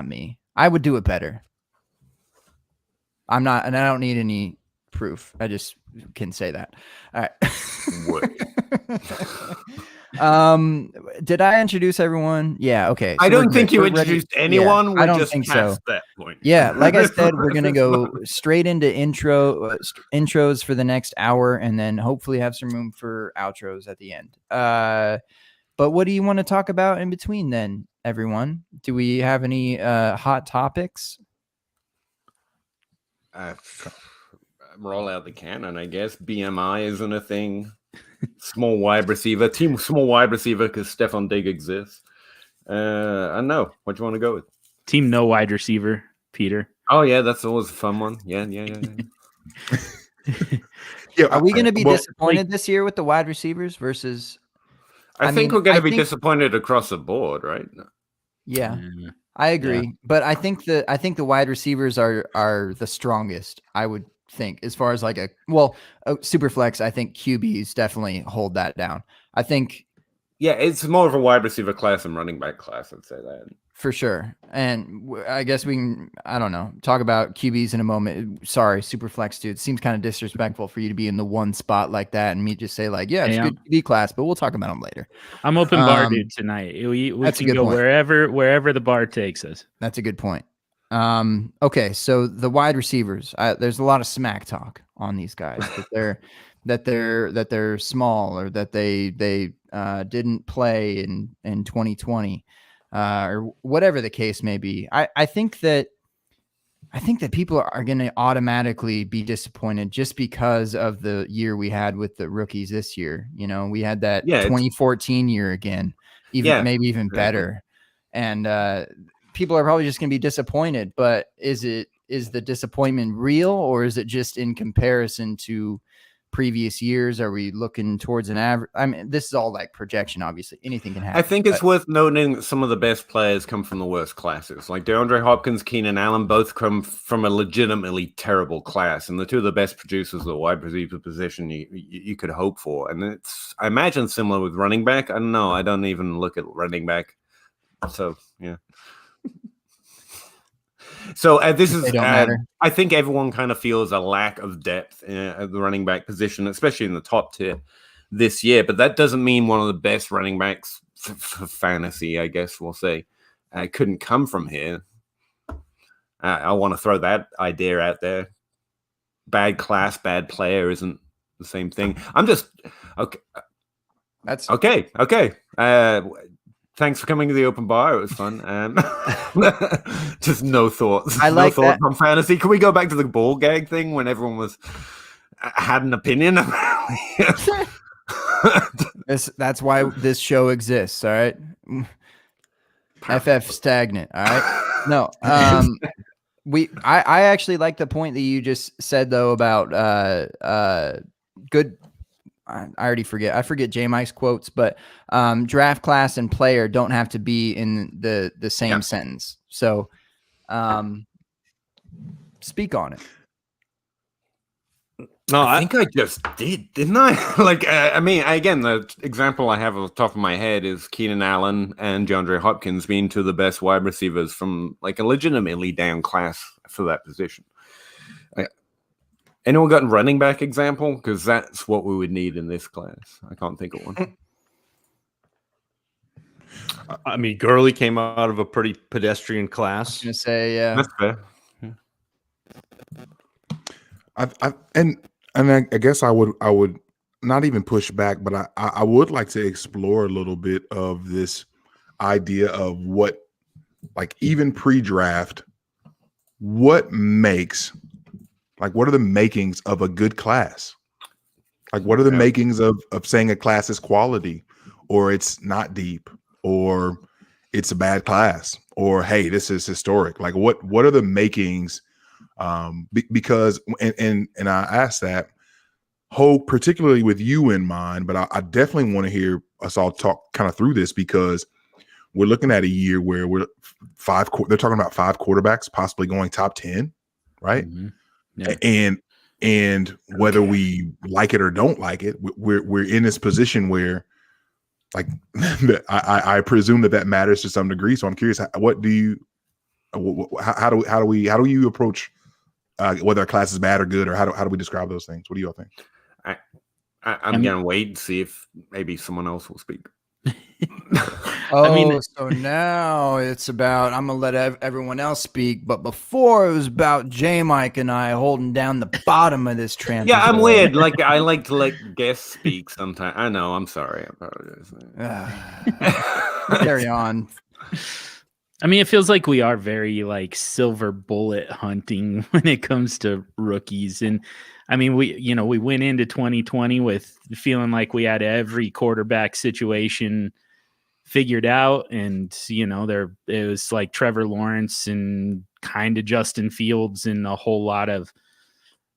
me. I would do it better. I'm not, and I don't need any proof. I just can say that. All right. Did I introduce everyone? Yeah. Okay. So I don't think you introduced anyone. Yeah, I don't think so. That point. Yeah. Like I said, we're going to go straight into intros for the next hour, and then hopefully have some room for outros at the end. But what do you want to talk about in between then, everyone? Do we have any hot topics? Roll out the cannon, I guess. BMI isn't a thing. Small wide receiver, team small wide receiver because Stefon Diggs exists. I know what do you want to go with. Team no wide receiver, Peter. Oh yeah, that's always a fun one. Yeah. Yeah. Are we going to be disappointed this year with the wide receivers versus? I think we're going to be disappointed across the board, right? Yeah, I agree. Yeah. But I think the wide receivers are the strongest. I would think, as far as like a super flex. I think QBs definitely hold that down. I think. Yeah, it's more of a wide receiver class and running back class. I'd say that. For sure. And I guess we can, I don't know, talk about QBs in a moment. Sorry, super flex dude. It seems kind of disrespectful for you to be in the one spot like that and me just say like, yeah, it's Hey, a good QB class, but we'll talk about them later. I'm open bar dude tonight. We that's a can good go point. wherever the bar takes us. That's a good point. Okay, so the wide receivers, there's a lot of smack talk on these guys that they're small or that they didn't play in 2020. Or whatever the case may be. I think that people are going to automatically be disappointed just because of the year we had with the rookies this year. You know, we had that 2014 year again, maybe even better. And people are probably just going to be disappointed, but is the disappointment real, or is it just in comparison to previous years? Are we looking towards an average? I mean, this is all like projection, obviously. Anything can happen. I think it's worth noting that some of the best players come from the worst classes. Like DeAndre Hopkins, Keenan Allen, both come from a legitimately terrible class, and the two of the best producers at the wide receiver position you could hope for. And it's, I imagine, similar with running back. I don't know. I don't even look at running back. So, yeah. So this is, I think everyone kind of feels a lack of depth at the running back position, especially in the top tier this year. But that doesn't mean one of the best running backs for fantasy, I guess we'll say, couldn't come from here. I want to throw that idea out there. Bad class, bad player isn't the same thing. I'm just okay. That's okay. Thanks for coming to the open bar. It was fun. Just no thoughts. I like no thoughts that. on fantasy. Can we go back to the ball gag thing when everyone had an opinion? That's why this show exists. All right. FF stagnant. All right. No. I actually like the point that you just said though about good. I already forget. I forget J Mike's quotes, but draft class and player don't have to be in the same sentence. So speak on it. No, I think I just did, didn't I? Like, I mean, again, the example I have off the top of my head is Keenan Allen and DeAndre Hopkins being two of the best wide receivers from like a legitimately down class for that position. Anyone got a running back example? Because that's what we would need in this class. I can't think of one. I mean, Gurley came out of a pretty pedestrian class. I was gonna say, yeah, That's fair. I guess I would not even push back, but I would like to explore a little bit of this idea of what, like, even pre-draft, what makes, like, what are the makings of a good class? Like, what are the makings of saying a class is quality, or it's not deep, or it's a bad class, or hey, this is historic? Like, what are the makings? Because and I asked that Hope, particularly with you in mind, but I definitely want to hear us all talk kind of through this, because we're looking at a year where they're talking about 5 quarterbacks possibly going top 10, right? Mm-hmm. Yeah. And whether we like it or don't like it, we're in this position where, like, I presume that matters to some degree. So I'm curious, how do you approach whether a class is bad or good, or how do we describe those things? What do you all think? I'm gonna wait and see if maybe someone else will speak. So now it's about, I'm gonna let everyone else speak, but before it was about J Mike and I holding down the bottom of this trampoline. Yeah, I'm weird. Like, I like to let guests speak sometimes. I know. I'm sorry. I apologize. Carry on. I mean, it feels like we are very like silver bullet hunting when it comes to rookies. And I mean, we went into 2020 with feeling like we had every quarterback situation figured out. And, it was like Trevor Lawrence and kind of Justin Fields and a whole lot of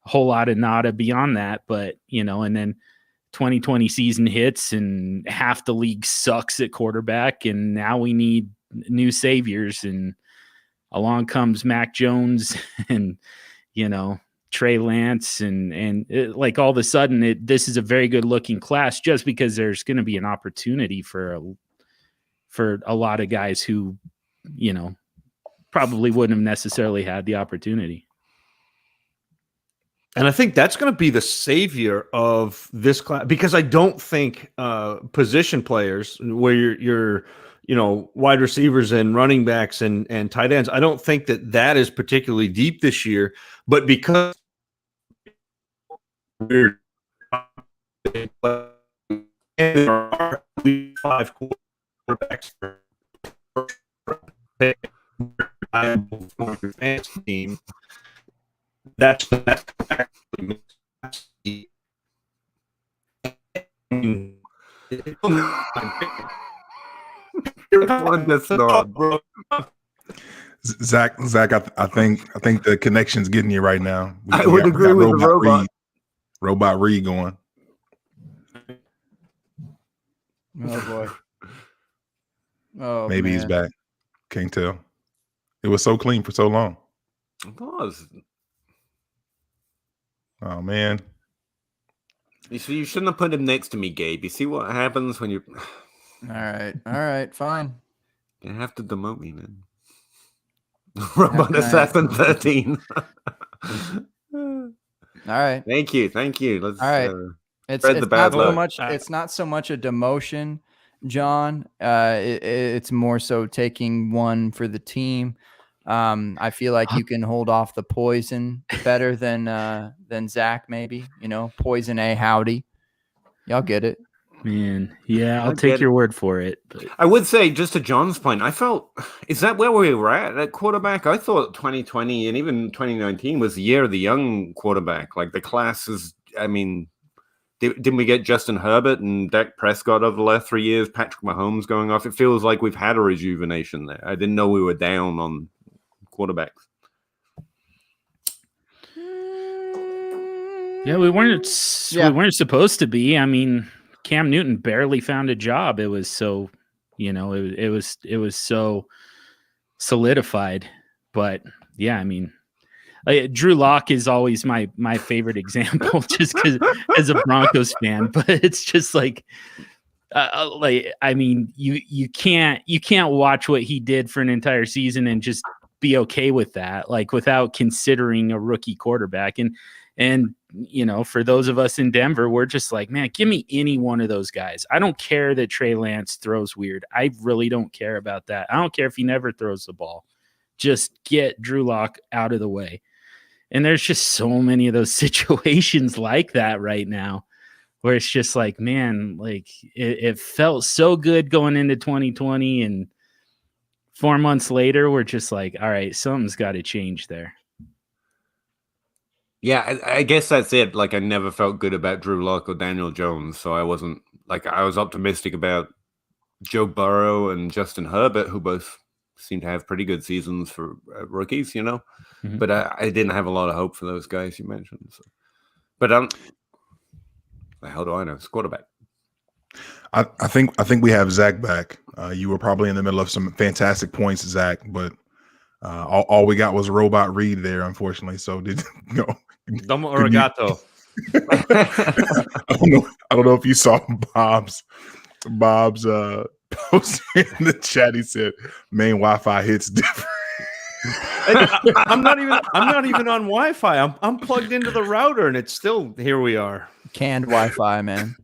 nada beyond that. But, and then 2020 season hits and half the league sucks at quarterback. And now we need new saviors, and along comes Mac Jones and Trey Lance and like all of a sudden this is a very good looking class, just because there's going to be an opportunity for a lot of guys who probably wouldn't have necessarily had the opportunity. And I think that's going to be the savior of this class, because I don't think position players where you're wide receivers and running backs and tight ends, I don't think that is particularly deep this year. But because we're and there are 5 quarterbacks for your fantasy team, that's actually Zach, I think the connection's getting you right now. I would agree with the robot. Robot Reed going. Oh boy. Oh, maybe he's man. back. Can't tell. It was so clean for so long. It was. Oh man. You see, you shouldn't have put him next to me, Gabe. You see what happens when you All right, fine. you have to demote me, man. Robot Assassin 13. All right. Thank you. Let's All right. It's spread the bad not so luck. much. It's not so much a demotion, John. It's more so taking one for the team. I feel like you can hold off the poison better than Zach. Maybe poison a howdy. Y'all get it, man. Yeah, I'll I take get your word for it. But I would say, just to John's point, I felt, is that where we were at quarterback? I thought 2020 and even 2019 was the year of the young quarterback. Like the classes, I mean, didn't we get Justin Herbert and Dak Prescott over the last 3 years? Patrick Mahomes going off. It feels like we've had a rejuvenation there. I didn't know we were down on quarterbacks. yeah, we weren't supposed to be. I mean, Cam Newton barely found a job. It was so, it was so solidified. But yeah, I mean, Drew Lock is always my favorite example, just because as a Broncos fan. But it's just like I mean, you can't watch what he did for an entire season and just be okay with that, like without considering a rookie quarterback. And for those of us in Denver, we're just like, man, give me any one of those guys. I don't care that Trey Lance throws weird. I really don't care about that. I don't care if he never throws the ball. Just get Drew Lock out of the way. And there's just so many of those situations like that right now, where it's just like, man, like it felt so good going into 2020, and 4 months later, we're just like, all right, something's got to change there. Yeah, I guess that's it. Like, I never felt good about Drew Lock or Daniel Jones, so I wasn't like, I was optimistic about Joe Burrow and Justin Herbert, who both seem to have pretty good seasons for rookies, Mm-hmm. But I didn't have a lot of hope for those guys you mentioned. So. But the hell do I know? It's quarterback. I think we have Zach back. You were probably in the middle of some fantastic points, Zach, but all we got was Robot Reed there, unfortunately. So Domo arigato. I don't know if you saw Bob's post in the chat. He said, "Main Wi-Fi hits different." I'm not even on Wi-Fi. I'm plugged into the router, and it's still here. We are canned Wi-Fi, man.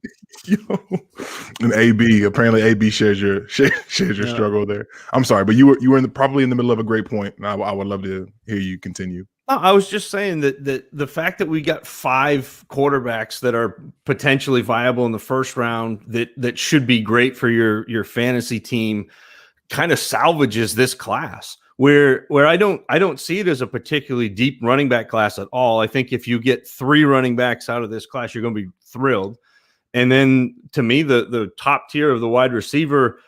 And apparently AB shares your struggle there. I'm sorry, but you were probably in the middle of a great point, and I would love to hear you continue. I was just saying that the fact that we got 5 quarterbacks that are potentially viable in the first round that should be great for your fantasy team kind of salvages this class. Where I don't see it as a particularly deep running back class at all. I think if you get 3 running backs out of this class, you're going to be thrilled. And then to me, the top tier of the wide receiver,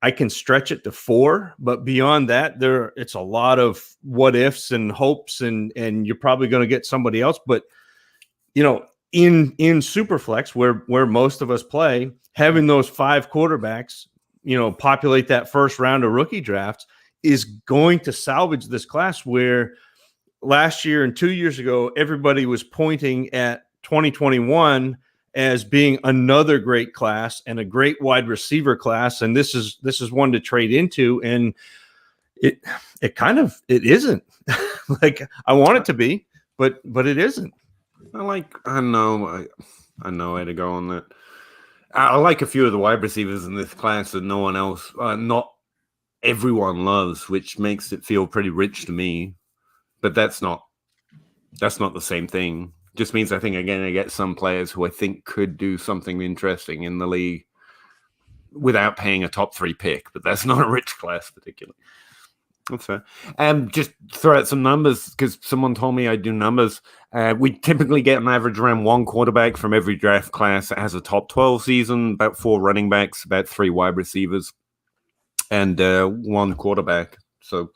I can stretch it to 4, but beyond that, it's a lot of what ifs and hopes, and you're probably going to get somebody else. But in Superflex, where most of us play, having those 5 quarterbacks, populate that first round of rookie drafts is going to salvage this class, where last year and 2 years ago, everybody was pointing at 2021 as being another great class and a great wide receiver class. And this is one to trade into. And, It isn't. Like I want it to be, but it isn't. I know where to go on that. I like a few of the wide receivers in this class that no one else, not everyone loves, which makes it feel pretty rich to me. But that's not the same thing. Just means I think I'm going to get some players who I think could do something interesting in the league without paying a top 3 pick. But that's not a rich class particularly. That's fair. Just throw out some numbers because someone told me I do numbers. We typically get an average around 1 quarterback from every draft class that has a top 12 season, about 4 running backs, about 3 wide receivers, and 1 quarterback. So,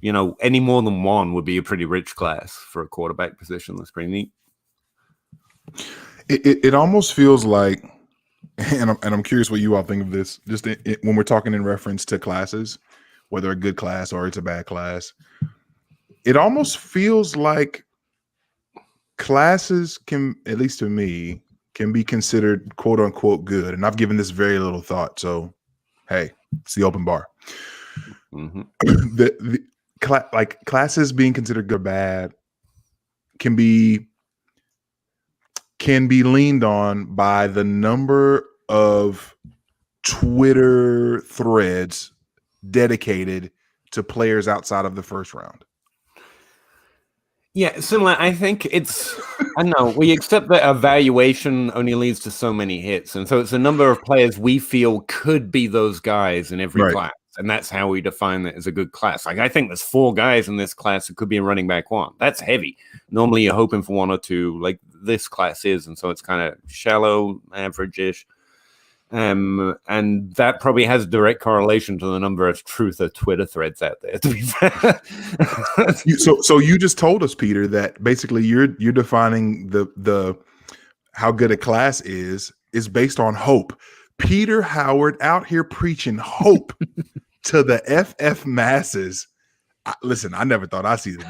any more than 1 would be a pretty rich class for a quarterback position. That's pretty neat. It almost feels like, and I'm curious what you all think of this, just when we're talking in reference to classes, whether a good class or it's a bad class, it almost feels like classes can, at least to me, can be considered quote unquote good. And I've given this very little thought. So, hey, it's the open bar. Mm-hmm. Classes being considered good or bad can be leaned on by the number of Twitter threads dedicated to players outside of the first round. Yeah, similar. I think I know, we accept that evaluation only leads to so many hits. And so it's a number of players we feel could be those guys in every class. And that's how we define that as a good class. Like, I think there's 4 guys in this class who could be a running back 1. That's heavy. Normally you're hoping for 1 or 2, like this class is. And so it's kind of shallow, average-ish. And that probably has direct correlation to the number of truther Twitter threads out there, to be fair. So you just told us, Peter, that basically you're defining the how good a class is based on hope. Peter Howard out here preaching hope to the FF masses. Listen, I never thought I'd see the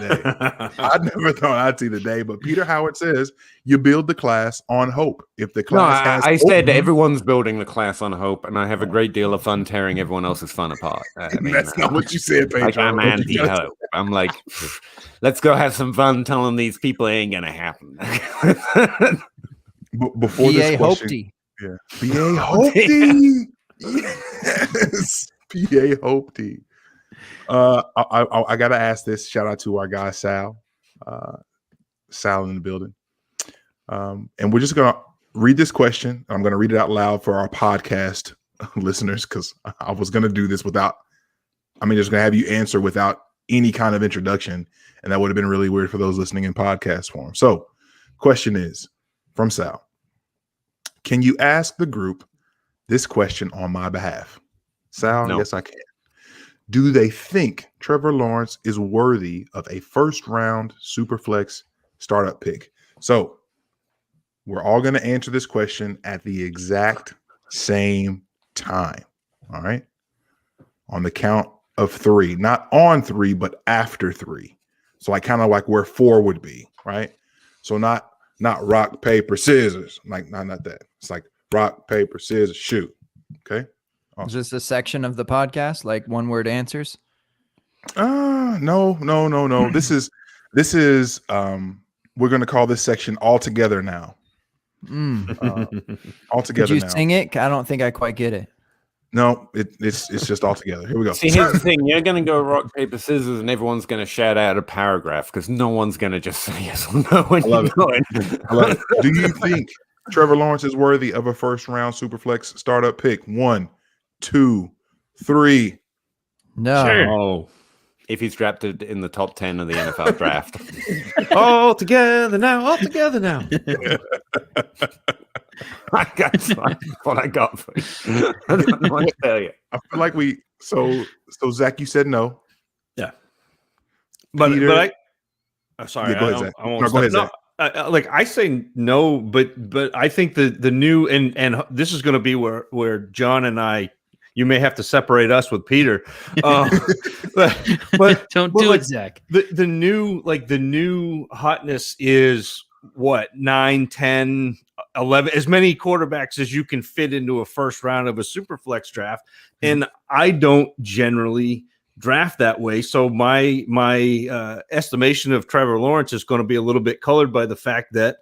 day. But Peter Howard says you build the class on hope. If the class I said everyone's building the class on hope, and I have a great deal of fun tearing everyone else's fun apart. That's not what you said, Pedro. Like, I'm anti-hope. I'm like, let's go have some fun telling these people it ain't gonna happen. Before this question, yeah, P.A. Hope-D. Yes, P.A. Hope-D. I gotta ask this. Shout out to our guy Sal in the building. And we're just gonna read this question. I'm gonna read it out loud for our podcast listeners because I was gonna do this just gonna have you answer without any kind of introduction, and that would have been really weird for those listening in podcast form. So, question is from Sal: can you ask the group this question on my behalf? Sal, no. Yes, I can. Do they think Trevor Lawrence is worthy of a first-round Superflex startup pick? So we're all going to answer this question at the exact same time. All right? On the count of 3. Not on 3, but after 3. So like kind of like where 4 would be, right? So not rock, paper, scissors. Like not that. It's like rock, paper, scissors, shoot. Okay? Awesome. Is this a section of the podcast, like 1-word answers? No. This is we're going to call this section All Together Now. All Together Did you now. Sing it? I don't think I quite get it. No, it's just All Together. Here we go. See, here's the thing. You're going to go rock, paper, scissors, and everyone's going to shout out a paragraph because no one's going to just say yes or no when you're going. I love it. Do you think Trevor Lawrence is worthy of a first-round Superflex startup pick? 1, 2, 3. No. Sure. Oh, if he's drafted in the top 10 of the NFL draft. All together now. That's what I got for you. I don't know what to tell you. I feel like so Zach, you said no. Yeah. But I'm sorry. Yeah, go ahead, Zach. I won't no, go ahead, Zach. Like I say no, but I think the new and this is going to be where John and I, you may have to separate us with Peter, but don't do it, Zach. The new hotness is what 9, 10, 11, as many quarterbacks as you can fit into a first round of a super flex draft, and I don't generally draft that way. So my estimation of Trevor Lawrence is going to be a little bit colored by the fact that,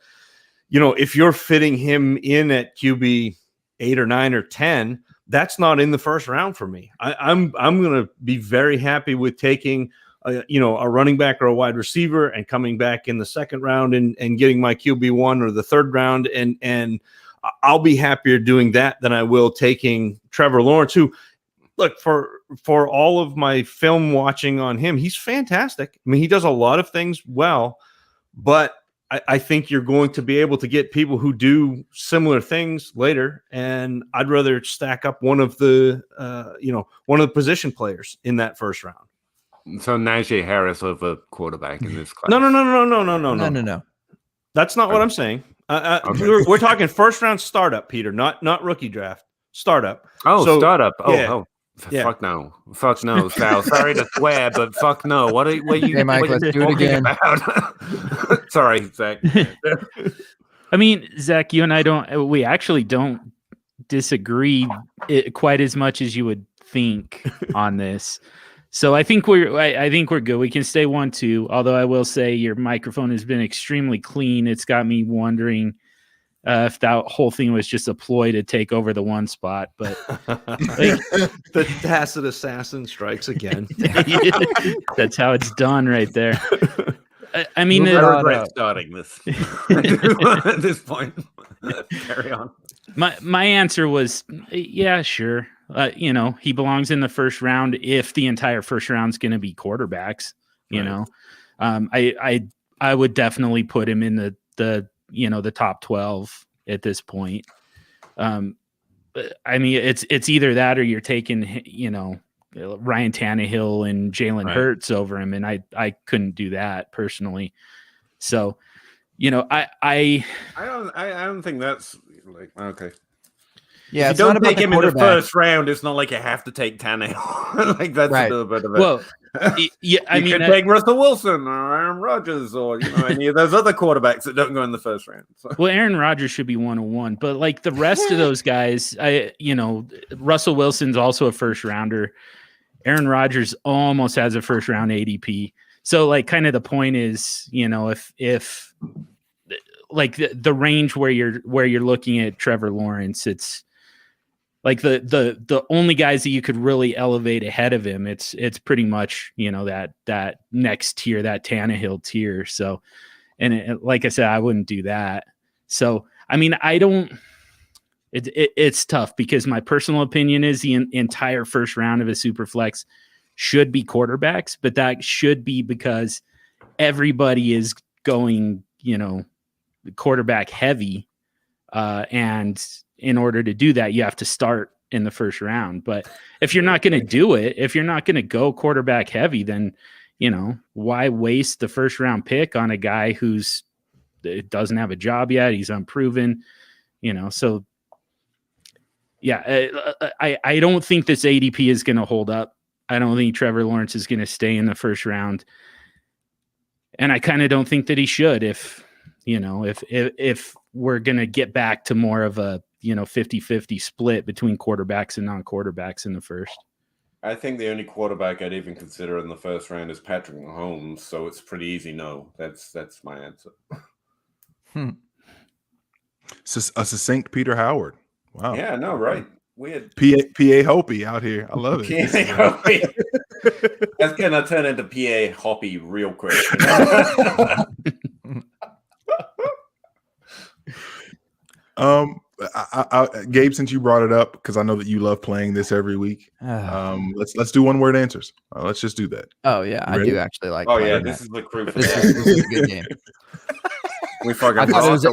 if you're fitting him in at QB 8 or 9 or 10, that's not in the first round for me. I'm going to be very happy with taking a running back or a wide receiver and coming back in the second round and getting my QB1 or the third round. And I'll be happier doing that than I will taking Trevor Lawrence, who, look, for all of my film watching on him, he's fantastic. I mean, he does a lot of things well, but I think you're going to be able to get people who do similar things later, and I'd rather stack up one of the position players in that first round. So Najee Harris over quarterback in this class. No. That's not what I'm saying. Okay. We're talking first round startup, Peter, not rookie draft. Startup. Oh, So, startup. Oh, yeah. Yeah. Fuck no, Sal. Sorry to swear, but fuck no. What are you? Hey, Mike, what are let's you do it talking again. about? Sorry, Zach. I mean, Zach, you and we actually don't disagree quite as much as you would think on this. So I think we're good. We can stay 1-2. Although I will say your microphone has been extremely clean. It's got me wondering if that whole thing was just a ploy to take over the one spot. But the tacit assassin strikes again. That's how it's done right there. I mean, I regret starting this at this point. Carry on. My answer was, yeah, sure. He belongs in the first round if the entire first round's going to be quarterbacks. I would definitely put him in the top 12 at this point. I mean, it's either that or you're taking Ryan Tannehill and Jalen Hurts over him, and I couldn't do that personally. So, I don't think that's like okay. Yeah, if you don't take him in the first round, it's not like you have to take Tannehill. Like that's a little bit of it. Well, yeah, I mean, you could take Russell Wilson or Aaron Rodgers or any of those other quarterbacks that don't go in the first round. So. Well, Aaron Rodgers should be 101, but like the rest of those guys, Russell Wilson's also a first rounder. Aaron Rodgers almost has a first round ADP. So like kind of the point is, if like the range where you're looking at Trevor Lawrence, it's like the only guys that you could really elevate ahead of him, it's pretty much, that next tier, that Tannehill tier. So, and like I said, I wouldn't do that. So, I mean, it's tough because my personal opinion is the entire first round of a super flex should be quarterbacks, but that should be because everybody is going, quarterback heavy. And in order to do that, you have to start in the first round. But if you're not going to do it, if you're not going to go quarterback heavy, then, why waste the first round pick on a guy who's doesn't have a job yet? He's unproven, so yeah, I don't think this ADP is going to hold up. I don't think Trevor Lawrence is going to stay in the first round. And I kind of don't think that he should if we're going to get back to more of a, 50-50 split between quarterbacks and non-quarterbacks in the first. I think the only quarterback I'd even consider in the first round is Patrick Mahomes. So it's pretty easy. No, that's my answer. A succinct Peter Howard. Wow. Yeah, no, right. Weird. PA Hopi out here. I love it. PA Hopi. That's going to turn into PA Hoppy real quick. Gabe, since you brought it up, because I know that you love playing this every week, let's do one word answers. Let's just do that. Oh yeah, I do actually like. Oh yeah, that. this is the crew. This is a good game. We fucking I thought it was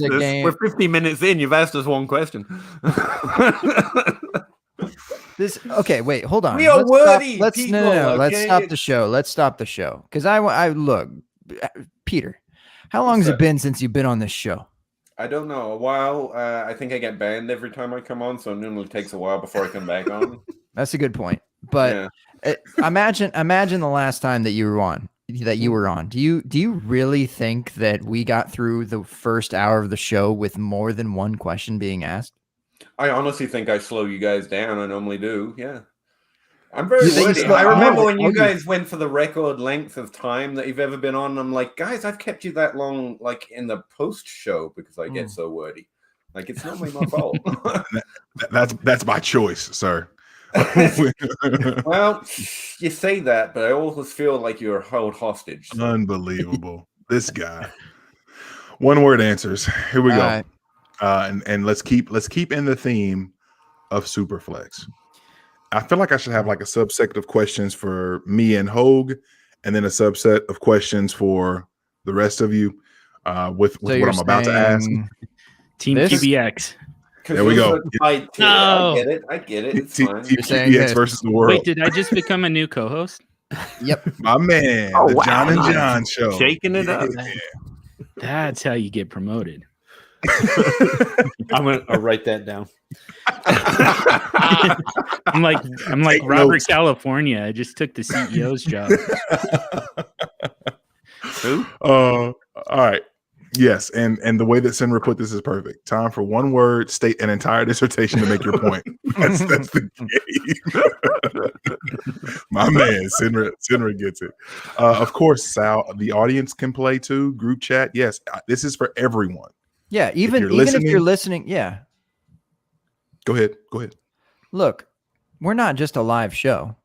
a game. We're 50 minutes in. You've asked us one question. Okay, wait, hold on. We are worthy. Let's people, Let's stop the show. Let's stop the show because I look, Peter. How long has it been since you've been on this show? I don't know. A while. I think I get banned every time I come on, so it normally takes a while before I come back on. That's a good point. But imagine the last time that you were on. Do you really think that we got through the first hour of the show with more than one question being asked? I honestly think I slow you guys down. I normally do. Yeah. I'm very You think wordy. so? I remember No, when you argue. guys went for the record length of time that you've ever been on. And I'm like, guys, I've kept you that long, like in the post show, because I get so wordy. Like, it's normally my fault. That's my choice, sir. Well, you say that, but I always feel like you're held hostage. So. Unbelievable. This guy. One word answers. Here we All go. right. And let's keep in the theme of Superflex. I feel like I should have like a subset of questions for me and Hogue, and then a subset of questions for the rest of you with So what you're I'm about to ask. saying Team This- QBX. There we go. I No. get it. I get it. It's Team fine. You're saying QBX this. versus the world. Wait, did I just become a new co-host? Yep. My man, Oh, the wow. John and John show. Shaking it up. That's how you get promoted. I'm gonna write that down. I'm like Take Robert notes. California. I just took the CEO's job. Who? All right. Yes, and the way that Sinra put this is perfect. Time for one word, state an entire dissertation to make your point. That's the game. My man, Sinra gets it. Of course, Sal, the audience can play too. Group chat. Yes, this is for everyone. Yeah. Even you're if you're listening, yeah. Go ahead. Look, we're not just a live show.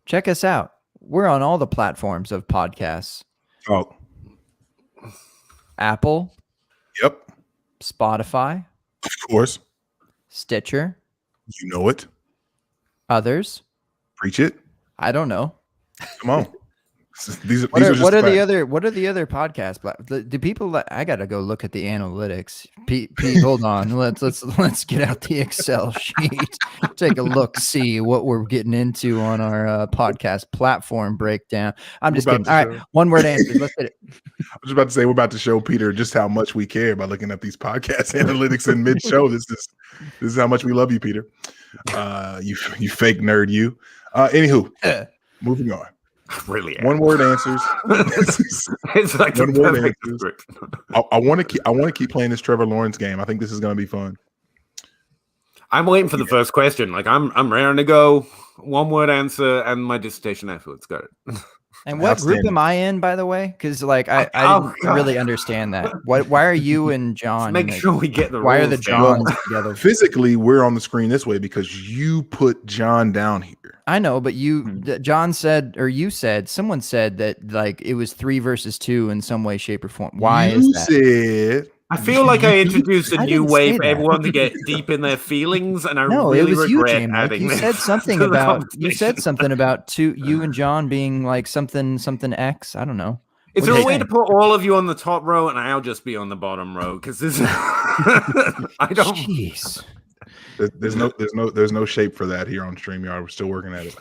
Check us out. We're on all the platforms of podcasts. Oh, Apple, yep. Spotify, Of course, Stitcher, you know it. others. Preach it. I don't know. Come on. These are What just are the facts. other podcasts? Do people? I gotta go look at the analytics. Pete, hold on. Let's get out the Excel sheet. Take a look, see what we're getting into on our podcast platform breakdown. I'm just We're kidding. about All to right, show- one word answers. Let's get it. I was about to say we're about to show Peter just how much we care by looking at these podcast analytics in mid-show. This is how much we love you, Peter. You fake nerd, you. Anywho, moving on. Really? One word answers. It's like the One word perfect answers. script. I want to keep playing this Trevor Lawrence game. I think this is going to be fun. I'm waiting for the first question. Like I'm raring to go. One word answer and my dissertation afterwards. Got it. And what group Outstanding. am I in, by the way? Because like I Oh, didn't God. really understand that. Why are you and Just John? make like, sure we get the why are rules the down. Johns together? Physically, we're on the screen this way because you put John down here. I know, but John said, or you said, someone said that like it was 3 versus 2 in some way, shape, or form. Why you is that? said I feel like I introduced a I new didn't way say for that. everyone to get deep in their feelings, and I No, really it was you, regret J-Mike. adding You this said something to the about conversation. you and John being like something X. I don't know. Is What there do a you way say? to put all of you on the top row and I'll just be on the bottom row? Because this is I don't. Jeez. there's no shape for that here on StreamYard. We're still working at it.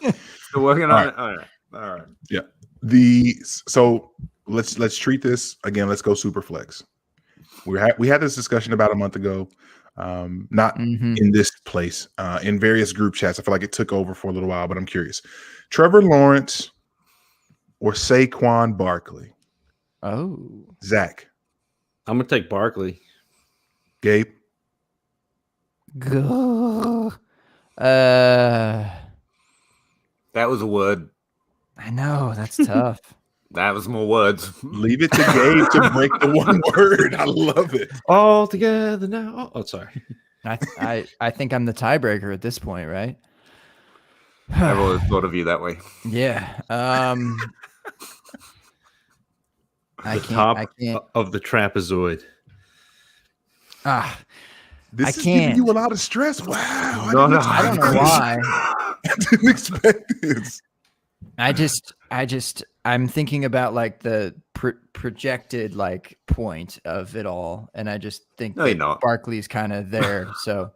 Still working on All it. All right. So let's treat this again. Let's go super flex. We had this discussion about a month ago, not Mhm. in this place, in various group chats. I feel like it took over for a little while, but I'm curious. Trevor Lawrence or Saquon Barkley? Oh. Zach, I'm gonna take Barkley. Gabe, Go. That was a word. I know that's tough. That was more words. leave it to Gabe to break the one word. I love it. All together now. Oh, sorry. I think I'm the tiebreaker at this point, right? I've always thought of you that way. Yeah. I The can't. top I can't. of the trapezoid. Ah, This I is giving can't. you a lot of stress. Wow. No, no, I don't know why. I didn't expect this. I'm thinking about like the projected like point of it all, and I just think No, you're not. Barkley's kind of there. So,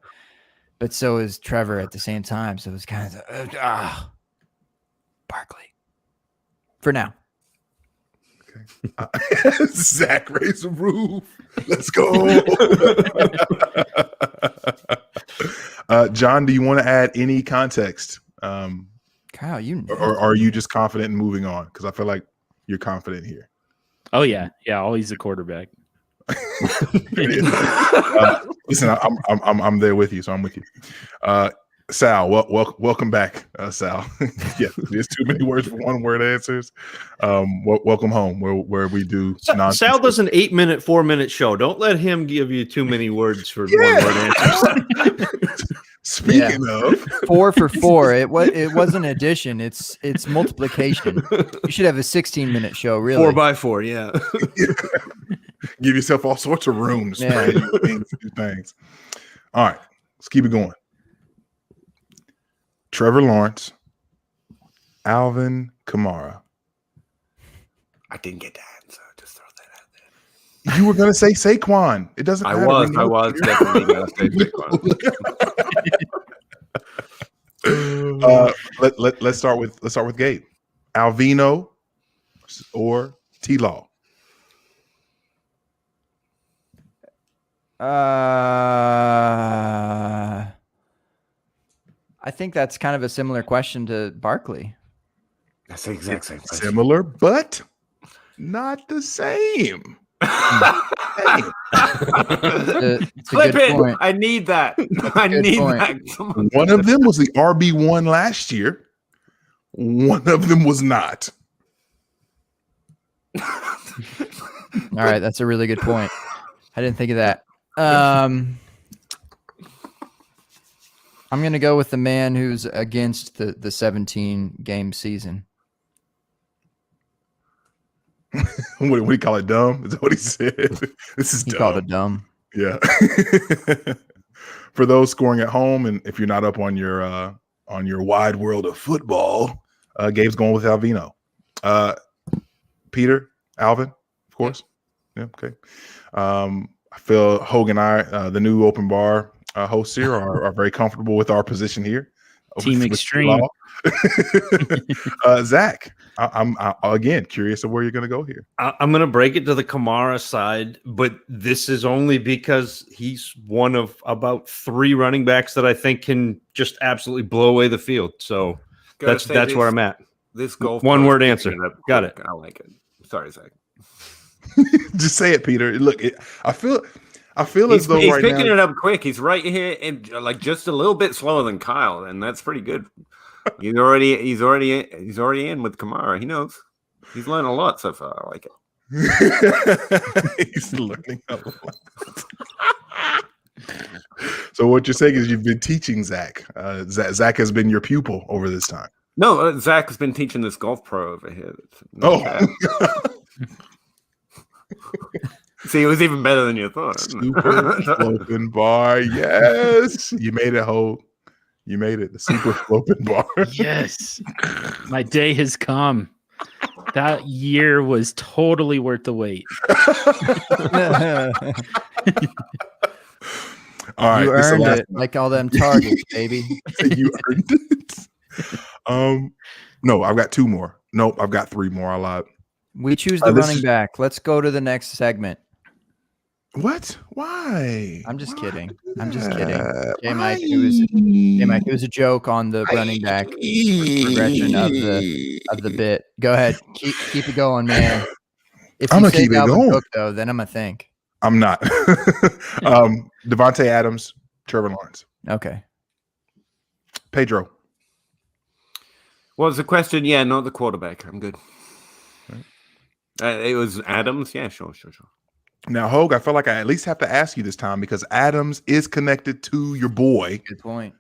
but so is Trevor at the same time. So it's kind of Barkley for now. Zach, raise the roof. Let's go. John, do you want to add any context? Kyle, you know. Or are you just confident in moving on? Because I feel like you're confident here. Oh yeah, always the quarterback. Listen, I'm there with you, so I'm with you. Sal, welcome back, Sal. Yeah, there's too many words for one word answers. Welcome home, where we do nonsense. Sal does an 8-minute, 4-minute show. Don't let him give you too many words for one word answers. Speaking of 4 for 4, it wasn't addition. It's multiplication. You should have a 16-minute show. Really, 4x4, yeah. give yourself all sorts of room to Yeah. spread these things. All right, let's keep it going. Trevor Lawrence, Alvin Kamara. I didn't get that answer. Just throw that out there. You were gonna say Saquon. It doesn't I matter. was We know. definitely going to say Saquon. Let's start with Gabe. Alvino or T-Law. I think that's kind of a similar question to Barkley. That's the exact same question. Similar, but not the same. It's a Flip good it. point. I need that. I good need point. that. Someone- One of them was the RB1 last year. One of them was not. All right, that's a really good point. I didn't think of that. I'm going to go with the man who's against the 17 game season. What do you call it? Dumb? Is that what he said? This is He dumb. called it dumb. Yeah. For those scoring at home, and if you're not up on your wide world of football, Gabe's going with Alvino. Peter, Alvin, of course. Yeah. Okay. I feel Hogan and I, the new open bar hosts here, are very comfortable with our position here. Team Extreme. Zach, I'm again curious of where you're going to go here. I'm going to break it to the Kamara side, but this is only because he's one of about 3 running backs that I think can just absolutely blow away the field. So Gotta that's say where I'm at. This golf. One post word is answer. gonna- Got it. I like it. Sorry, Zach. Just say it, Peter. Look, I feel He's as though he's right picking now. it up quick. He's right here, and like just a little bit slower than Kyle, and that's pretty good. He's already in with Kamara. He knows. He's learned a lot so far. I like it. He's learning a lot. So what you're saying is you've been teaching Zach. Zach has been your pupil over this time. No, Zach has been teaching this golf pro over here. Oh, See, it was even better than you thought. isn't it? super sloping bar. Yes, you made it, Ho. You made it. The super sloping bar. Yes. My day has come. That year was totally worth the wait. All right, You this is the earned last it, like all them targets, baby. one. You earned it. No, I've got 2 more. Nope, I've got 3 more. I lied. We choose the This running is- back. Let's go to the next segment. What? Why? I'm just Why kidding. do I'm just that? kidding. Why? It was a joke on the running back progression of the bit. Go ahead, keep it going, man. If I'm you gonna say keep it Dalvin going. Cook, though, then I'm gonna think. I'm not. Devontae Adams, Trevor Lawrence, Okay. Pedro. What was the question? Yeah, not the quarterback. I'm good. It was Adams. Yeah, sure. Now, Hogue, I feel like I at least have to ask you this time because Adams is connected to your boy, Good point.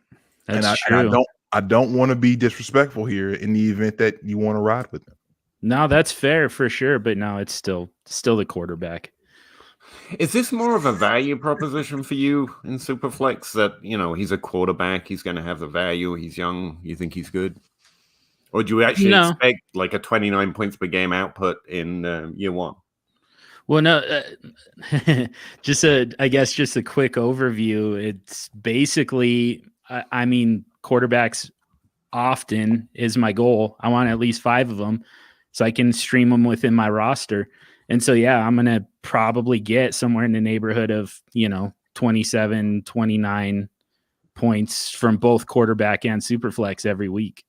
That's and true. I don't want to be disrespectful here in the event that you want to ride with him. No, that's fair for sure, but no, it's still the quarterback. Is this more of a value proposition for you in Superflex that, he's a quarterback, he's going to have the value, he's young, you think he's good? Or do you actually No. expect like a 29 points per game output in year 1? Well, no, just a quick overview. It's basically, I mean, quarterbacks often is my goal. I want at least 5 of them so I can stream them within my roster. And so, yeah, I'm going to probably get somewhere in the neighborhood of, 27, 29 points from both quarterback and Superflex every week.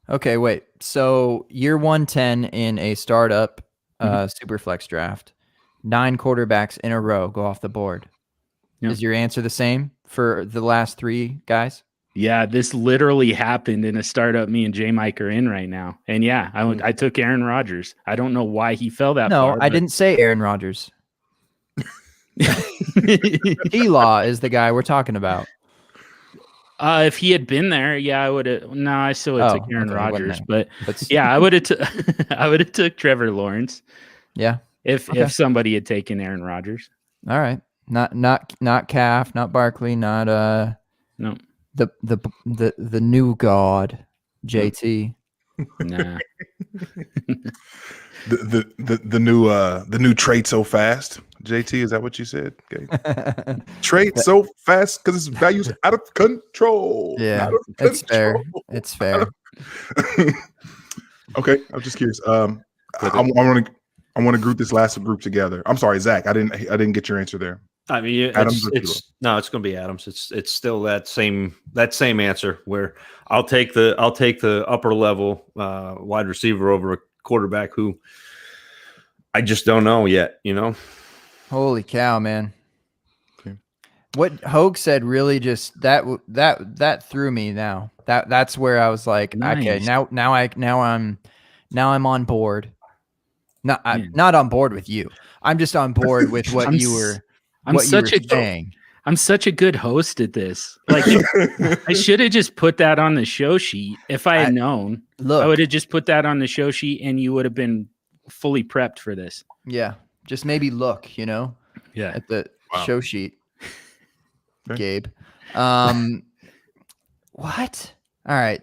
Okay, wait. So year 110 in a startup Superflex draft, 9 quarterbacks in a row go off the board. Yeah. Is your answer the same for the last 3 guys? Yeah, this literally happened in a startup me and J Mike are in right now. And yeah, I took Aaron Rodgers. I don't know why he fell that No, far. I didn't say Aaron Rodgers. T-Law is the guy we're talking about. If he had been there, yeah, I would have. No, I still would have took Aaron okay, he wasn't Rodgers. there. But yeah, I would have. I would have took Trevor Lawrence Yeah. if somebody had taken Aaron Rodgers. All right. Not Calf, not Barkley, not No, the new god, JT. nah. The new trade so fast. JT, is that what you said? Okay. Trade so fast because its value's out of control. Yeah, Out of it's fair. control. It's fair. Okay, I'm just curious. I want to group this last group together. I'm sorry, Zach. I didn't get your answer there. I mean, Adams or it's going to be Adams. It's still that same answer where I'll take the upper level wide receiver over a quarterback who I just don't know yet. Holy cow, man. Okay. What Hogue said really just that threw me now. That's where I was like, okay, Nice. now I'm on board. Not on board with you. I'm just on board with what you were saying. I'm such a good host at this. Like, I should have just put that on the show sheet. If I had known, I would have just put that on the show sheet, and you would have been fully prepped for this. Yeah, just maybe look, Yeah. at the Wow. show sheet, Okay. Gabe. What? All right,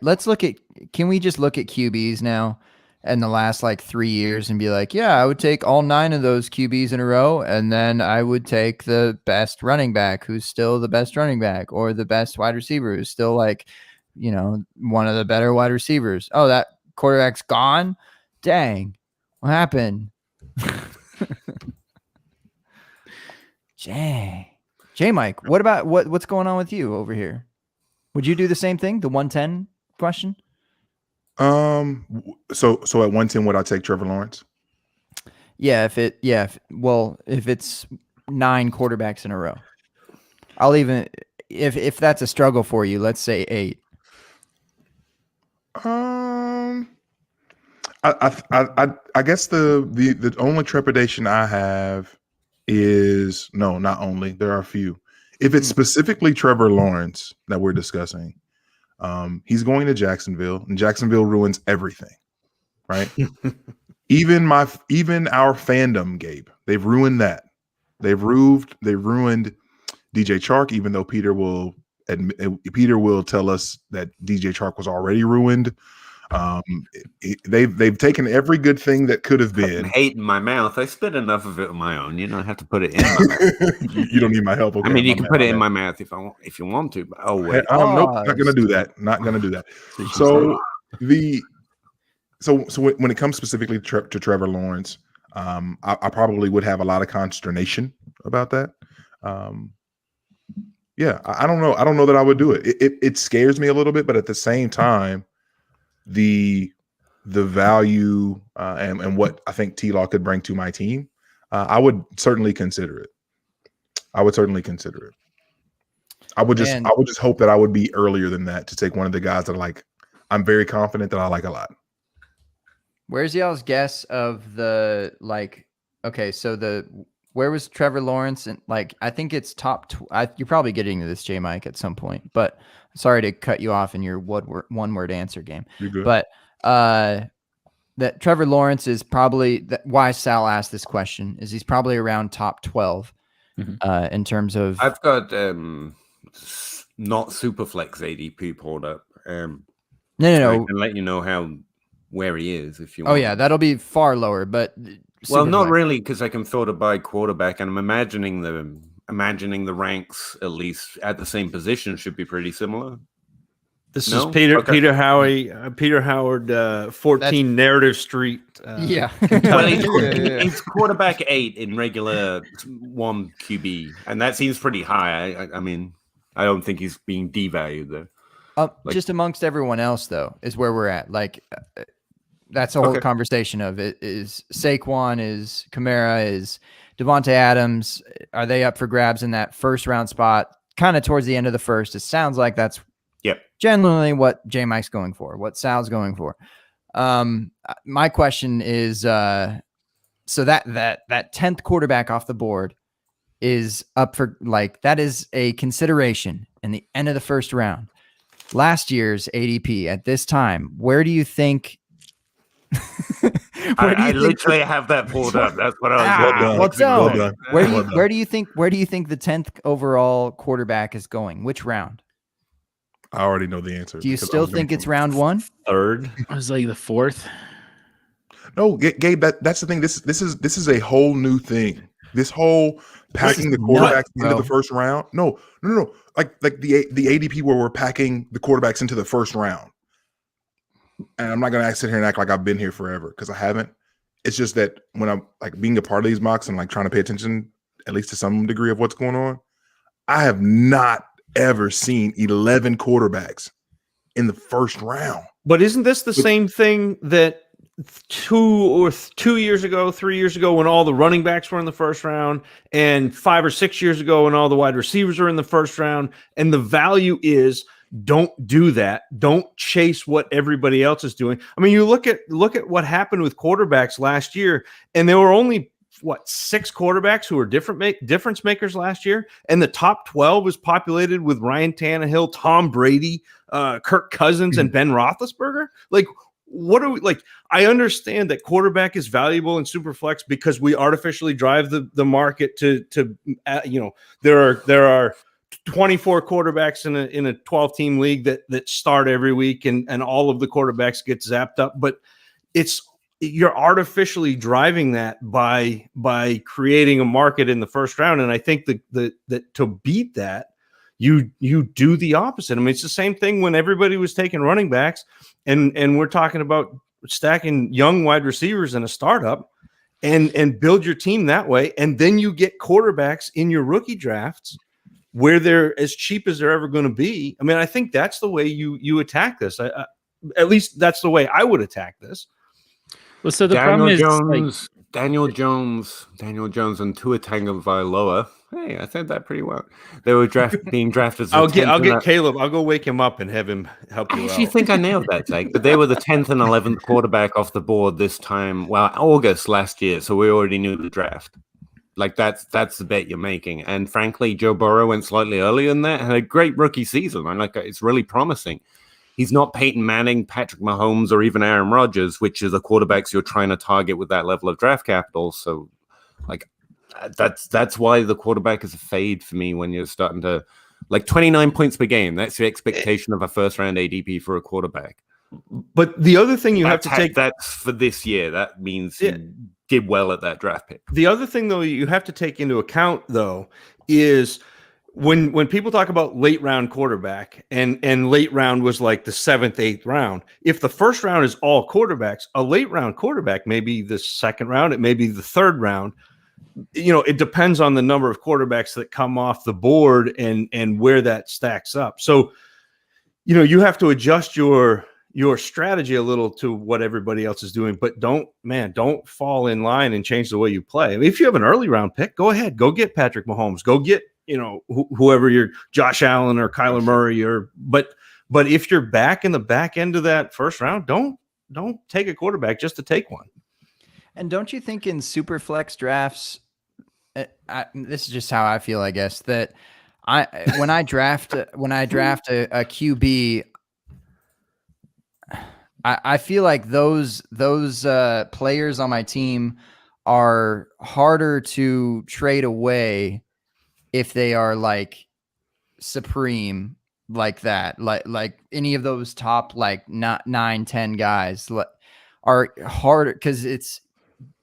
can we just look at QBs now in the last like 3 years and be like, yeah, I would take all 9 of those QBs in a row, and then I would take the best running back who's still the best running back, or the best wide receiver who's still like, one of the better wide receivers. Oh, that quarterback's gone? Dang. What happened? J Mike, what about what's going on with you over here? Would you do the same thing? The 110 question? So at 110, would I take Trevor Lawrence? Yeah, if it's 9 quarterbacks in a row. I'll even if that's a struggle for you, let's say 8. I guess the only trepidation I have is not only, there are a few. If it's specifically Trevor Lawrence that we're discussing, he's going to Jacksonville, and Jacksonville ruins everything, right? even our fandom, Gabe, they've ruined that. They've ruined DJ Chark, even though Peter will tell us that DJ Chark was already ruined. They've taken every good thing that could have been. Hate in my mouth. I spit enough of it on my own. You don't have to put it in my mouth. You don't need my help. Okay, I mean, you can put it in my mouth if you want to. But wait. Nope, not gonna do that. Not gonna do that. So when it comes specifically to Trevor Lawrence, I probably would have a lot of consternation about that. Yeah, I don't know. I don't know that I would do it. It scares me a little bit, but at the same time, the value and what I think T-Law could bring to my team, I would certainly consider it. I would just hope that I would be earlier than that to take one of the guys that I'm very confident that I like a lot. Where's y'all's guess of the where was Trevor Lawrence? And I think it's top. You're probably getting to this, J Mike, at some point. But sorry to cut you off in your one word answer game. You're good. But that Trevor Lawrence is probably why Sal asked this question is he's probably around top 12 in terms of. I've got not Superflex ADP pulled up. No. I can let you know where he is if you want. Oh yeah, that'll be far lower, but. Well, not really, because I can filter by quarterback, and I'm imagining the ranks at least at the same position should be pretty similar. This is Peter Howard, 14 Narrative Street. Yeah. Well, it's quarterback 8 in regular 1 QB, and that seems pretty high. I mean, I don't think he's being devalued there. Just amongst everyone else, though, is where we're at. That's the whole conversation of it. Is Saquon, is Kamara, is Devontae Adams. Are they up for grabs in that first round spot? Kind of towards the end of the first. It sounds like that's generally what J Mike's going for, what Sal's going for. My question is, so that 10th quarterback off the board is up for that is a consideration in the end of the first round. Last year's ADP at this time, where do you think? I literally have that pulled up. That's what I was Well done. Where do you think the 10th overall quarterback is going? Which round? I already know the answer. Do you still think it's round 1? Third. It was like the 4th. No, Gabe. That's the thing. This is a whole new thing. This whole packing the quarterbacks into the first round. No. Like the ADP where we're packing the quarterbacks into the first round. And I'm not going to sit here and act like I've been here forever because I haven't. It's just that when I'm like being a part of these mocks and like trying to pay attention at least to some degree of what's going on, I have not ever seen 11 quarterbacks in the first round. But isn't this the same thing that 2 years ago, 3 years ago, when all the running backs were in the first round, and 5 or 6 years ago when all the wide receivers were in the first round? And the value is, don't do that. Don't chase what everybody else is doing. I mean, you look at what happened with quarterbacks last year, and there were only 6 quarterbacks who were difference makers last year, and the top 12 was populated with Ryan Tannehill, Tom Brady, Kirk Cousins, and Ben Roethlisberger. Like, what are we like? I understand that quarterback is valuable in Superflex because we artificially drive the market to there are 24 quarterbacks in a 12-team league that start every week, and all of the quarterbacks get zapped up. But you're artificially driving that by creating a market in the first round. And I think that to beat that, you do the opposite. I mean, it's the same thing when everybody was taking running backs, and we're talking about stacking young wide receivers in a startup and build your team that way. And then you get quarterbacks in your rookie drafts where they're as cheap as they're ever going to be. I mean, I think that's the way you attack this. At least that's the way I would attack this. Well, so the problem is Daniel Jones and Tua Tagovailoa. Hey, I said that pretty well. They were being drafted. As I'll get Caleb. I'll go wake him up and have him help you out. I actually think I nailed that, Zach. But they were the 10th and 11th quarterback off the board this time. Well, August last year, so we already knew the draft. Like that's the bet you're making. And frankly, Joe Burrow went slightly earlier than that. Had a great rookie season. It's really promising. He's not Peyton Manning, Patrick Mahomes, or even Aaron Rodgers, which are the quarterbacks you're trying to target with that level of draft capital. So, that's why the quarterback is a fade for me when you're starting to 29 points per game. That's the expectation of a first round ADP for a quarterback. But the other thing you have to take, that's for this year. That means you did well at that draft pick. The other thing though you have to take into account though is when people talk about late round quarterback and late round was like the 7th, 8th round. If the first round is all quarterbacks, a late round quarterback may be the 2nd round. It may be the 3rd round. It depends on the number of quarterbacks that come off the board and where that stacks up. So, you have to adjust your strategy a little to what everybody else is doing, but don't fall in line and change the way you play. I mean, if you have an early round pick, go ahead, go get Patrick Mahomes, go get, whoever you're, Josh Allen or Kyler Murray, but if you're back in the back end of that first round, don't take a quarterback just to take one. And don't you think in super flex drafts, this is just how I feel, I guess, that when I draft a QB, I feel like those players on my team are harder to trade away if they are supreme like that, like any of those top 9, 10 guys are harder because it's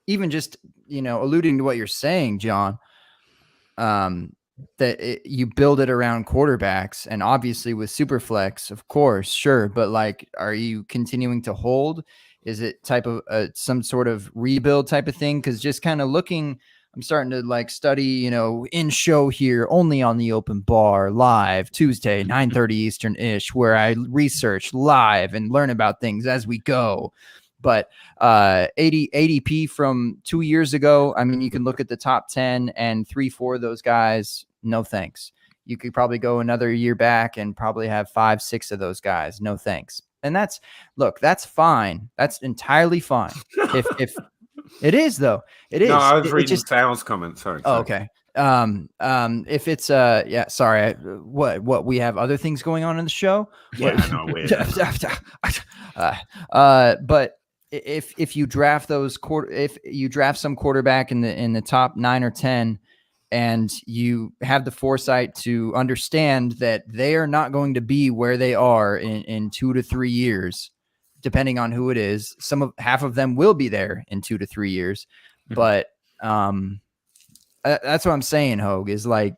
even just alluding to what you're saying, John. That you build it around quarterbacks, and obviously with Superflex, of course, sure. But are you continuing to hold? Is it type of some sort of rebuild type of thing? Because just kind of looking, I'm starting to study, in show here only on the Open Bar live Tuesday, 9:30 Eastern ish, where I research live and learn about things as we go. But ADP from 2 years ago, I mean, you can look at the top 10 and 3-4 of those guys. No thanks. you could probably go another year back and probably have 5, 6 of those guys. No thanks. And that's fine. That's entirely fine. If it is though, it is. No, I was It reading just, Sal's comments. Sorry. oh, okay. If it's yeah, sorry. What we have other things going on in the show. Yeah, no, weird. But if you draft some quarterback in the top 9 or 10, and you have the foresight to understand that they are not going to be where they are in 2 to 3 years, depending on who it is. Half of them will be there in 2 to 3 years, but that's what I'm saying. Hogue is like,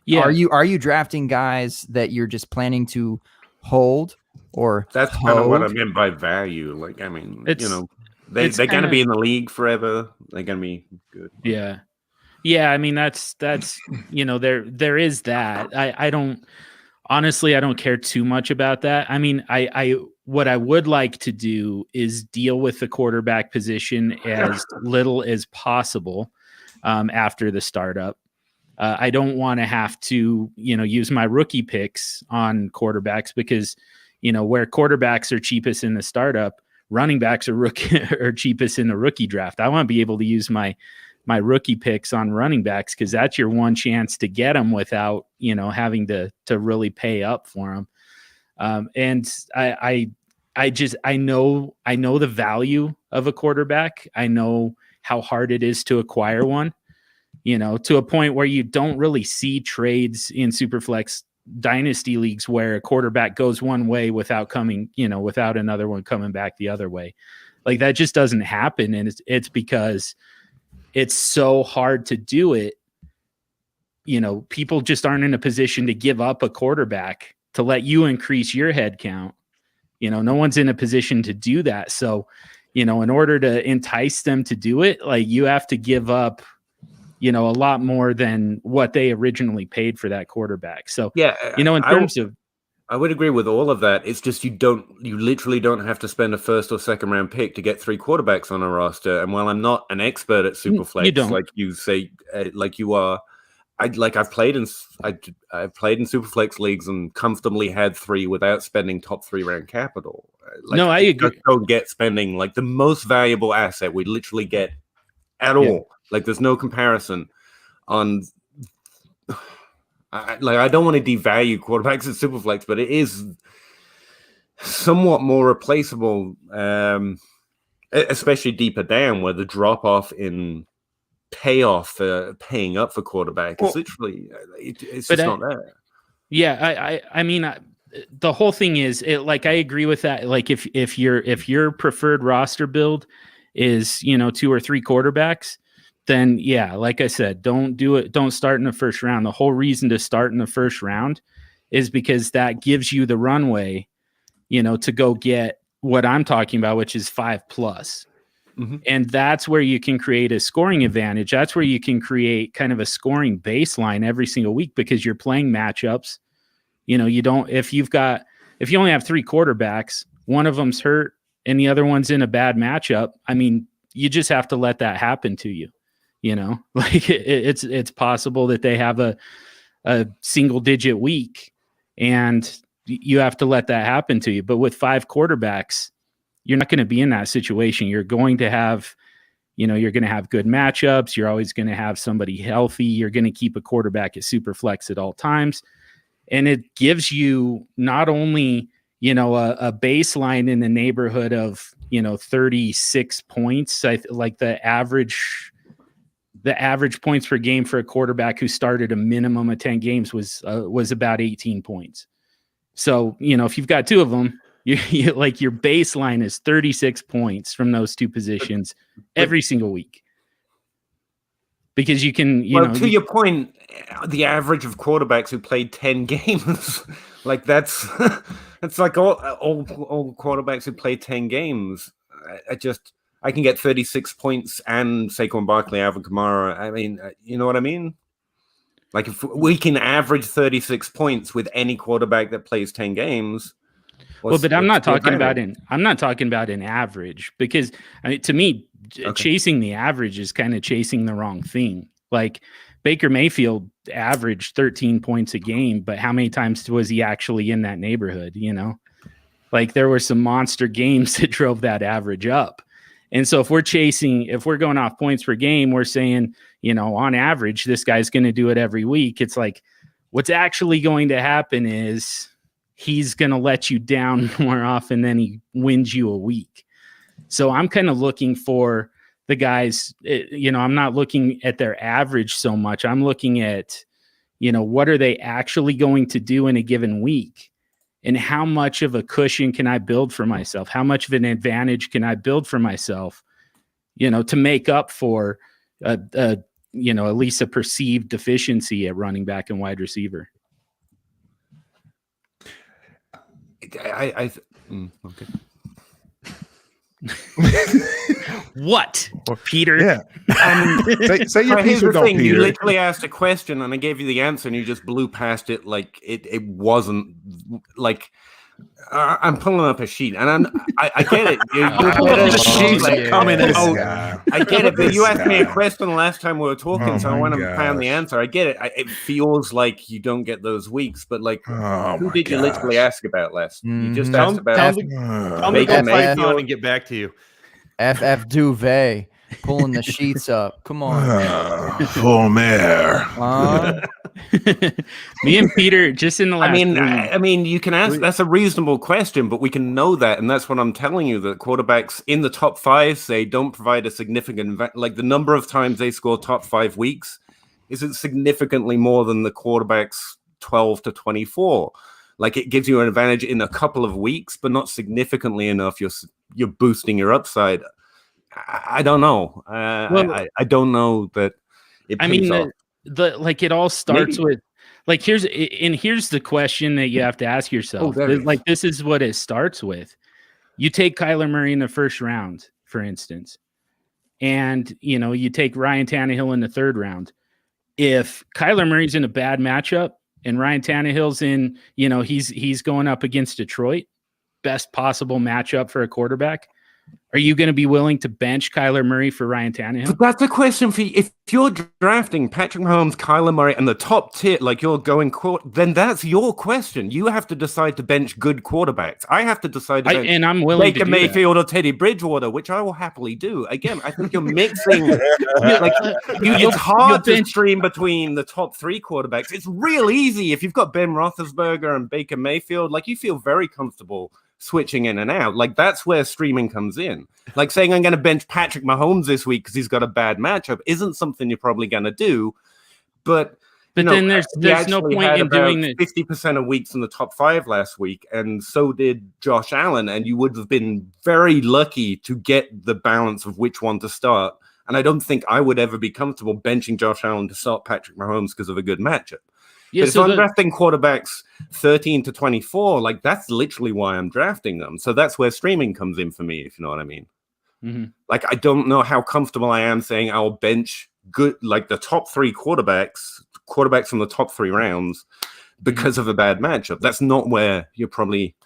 Yeah. Are you drafting guys that you're just planning to hold, or That's kind of what I hold? mean by value. Like, I mean, It's- you know, they're it's going to kinda- be in the league forever. They're going to be good. Yeah. Yeah. I mean, that's, you know, there is that. I don't care too much about that. I mean, what I would like to do is deal with the quarterback position as little as possible after the startup. I don't want to have to, you know, use my rookie picks on quarterbacks because, you know, where quarterbacks are cheapest in the startup, running backs are cheapest in the rookie draft. I want to be able to use my rookie picks on running backs because that's your one chance to get them without, you know, having to really pay up for them. And I know the value of a quarterback. I know how hard it is to acquire one, you know, to a point where you don't really see trades in Superflex dynasty leagues where a quarterback goes one way without another one coming back the other way. Like that just doesn't happen. And it's because it's so hard to do it. You know, people just aren't in a position to give up a quarterback to let you increase your head count. You know, no one's in a position to do that. So, you know, in order to entice them to do it, like you have to give up, you know, a lot more than what they originally paid for that quarterback. So, Yeah. you know, in terms of, I would agree with all of that. It's just you literally don't have to spend a first or second round pick to get 3 quarterbacks on a roster. And while I'm not an expert at Superflex, don't. like you say, like you are, I've played in Superflex leagues and comfortably had 3 without spending top 3 round capital. Like, No, I you agree. just don't get spending like the most valuable asset we literally get at all. Like there's no comparison on. I don't want to devalue quarterbacks at Superflex, but it is somewhat more replaceable, especially deeper down where the drop off in payoff paying up for quarterback is literally it's just not there. Yeah, I mean, the whole thing is like I agree with that. Like if your preferred roster build is, you know, 2 or 3 quarterbacks, then yeah, like I said, don't do it. Don't start in the first round. The whole reason to start in the first round is because that gives you the runway, you know, to go get what I'm talking about, which is 5+. Mm-hmm. And that's where you can create a scoring advantage. That's where you can create kind of a scoring baseline every single week because you're playing matchups. You know, if you only have 3 quarterbacks, one of them's hurt and the other one's in a bad matchup. I mean, you just have to let that happen to you. You know, like it's possible that they have a single digit week and you have to let that happen to you. But with 5 quarterbacks, you're not going to be in that situation. You're going to have, you know, you're going to have good matchups. You're always going to have somebody healthy. You're going to keep a quarterback at Superflex at all times. And it gives you not only, you know, a baseline in the neighborhood of, you know, 36 points. Like the average points per game for a quarterback who started a minimum of 10 games was about 18 points. So, you know, if you've got 2 of them, you like your baseline is 36 points from those 2 positions every single week. Because you can, to your point, the average of quarterbacks who played 10 games, like that's like all quarterbacks who play 10 games. I can get 36 points and Saquon Barkley, Alvin Kamara. I mean, you know what I mean? Like if we can average 36 points with any quarterback that plays 10 games. But I'm not talking about an average because I mean, to me, chasing the average is kind of chasing the wrong thing. Like Baker Mayfield averaged 13 points a game, but how many times was he actually in that neighborhood? You know, like there were some monster games that drove that average up. And so if we're going off points per game, we're saying, you know, on average, this guy's going to do it every week. It's like, what's actually going to happen is he's going to let you down more often than he wins you a week. So I'm kind of looking for the guys, you know, I'm not looking at their average so much. I'm looking at, you know, what are they actually going to do in a given week? And how much of a cushion can I build for myself? How much of an advantage can I build for myself, you know, to make up for, you know, at least a perceived deficiency at running back and wide receiver? Okay. What, Peter? Yeah. Say your But piece here's or the don't, thing: you Peter. literally asked a question, and I gave you the answer, and you just blew past it like it wasn't like. I'm pulling up a sheet, and I get it. You pulling up the sheet, like, communist. I get it, but you asked me a question the last time we were talking, so I my went and found the gosh. answer. I get it. It feels like you don't get those weeks, but like, Oh who my did you literally gosh. ask about last? You just Mhm. asked about. Tell me Baker go Python Mayfield. and get back to you. FF Duvet pulling the sheets up. Come on. Homer. Me and Peter just in the last I mean, you can ask. That's a reasonable question, but we can know that, and that's what I'm telling you. That quarterbacks in the top five, they don't provide a significant, like the number of times they score top 5 weeks, isn't significantly more than the quarterbacks 12 to 24. Like it gives you an advantage in a couple of weeks, but not significantly enough. You're boosting your upside. I don't know. I don't know that. It pays off. Like it all starts Maybe. with like here's the question that you have to ask yourself. there it is. Like this is what it starts with. You take Kyler Murray in the first round, for instance, and you know you take Ryan Tannehill in the third round. If Kyler Murray's in a bad matchup and Ryan Tannehill's in, you know, he's going up against Detroit, best possible matchup for a quarterback. Are you going to be willing to bench Kyler Murray for Ryan Tannehill? But that's a question for you. If you're drafting Patrick Mahomes, Kyler Murray, and the top tier, like you're going, then that's your question. You have to decide to bench good quarterbacks. I have to decide to bench and I'm willing Baker to do Mayfield or Teddy Bridgewater, which I will happily do. Again, I think you're mixing. It's hard to stream between the top 3 quarterbacks. It's real easy if you've got Ben Roethlisberger and Baker Mayfield. Like you feel very comfortable switching in and out. Like that's where streaming comes in. Like saying I'm going to bench Patrick Mahomes this week because he's got a bad matchup isn't something you're probably going to do. But then there's no point in doing that. 50% of weeks in the top 5 last week, and so did Josh Allen. And you would have been very lucky to get the balance of which one to start. And I don't think I would ever be comfortable benching Josh Allen to start Patrick Mahomes because of a good matchup. Yeah, but if I'm drafting quarterbacks 13 to 24, like that's literally why I'm drafting them. So that's where streaming comes in for me, if you know what I mean. Mm-hmm. Like I don't know how comfortable I am saying I'll bench good, like the top 3 quarterbacks from the top 3 rounds because of a bad matchup. That's not where you're probably.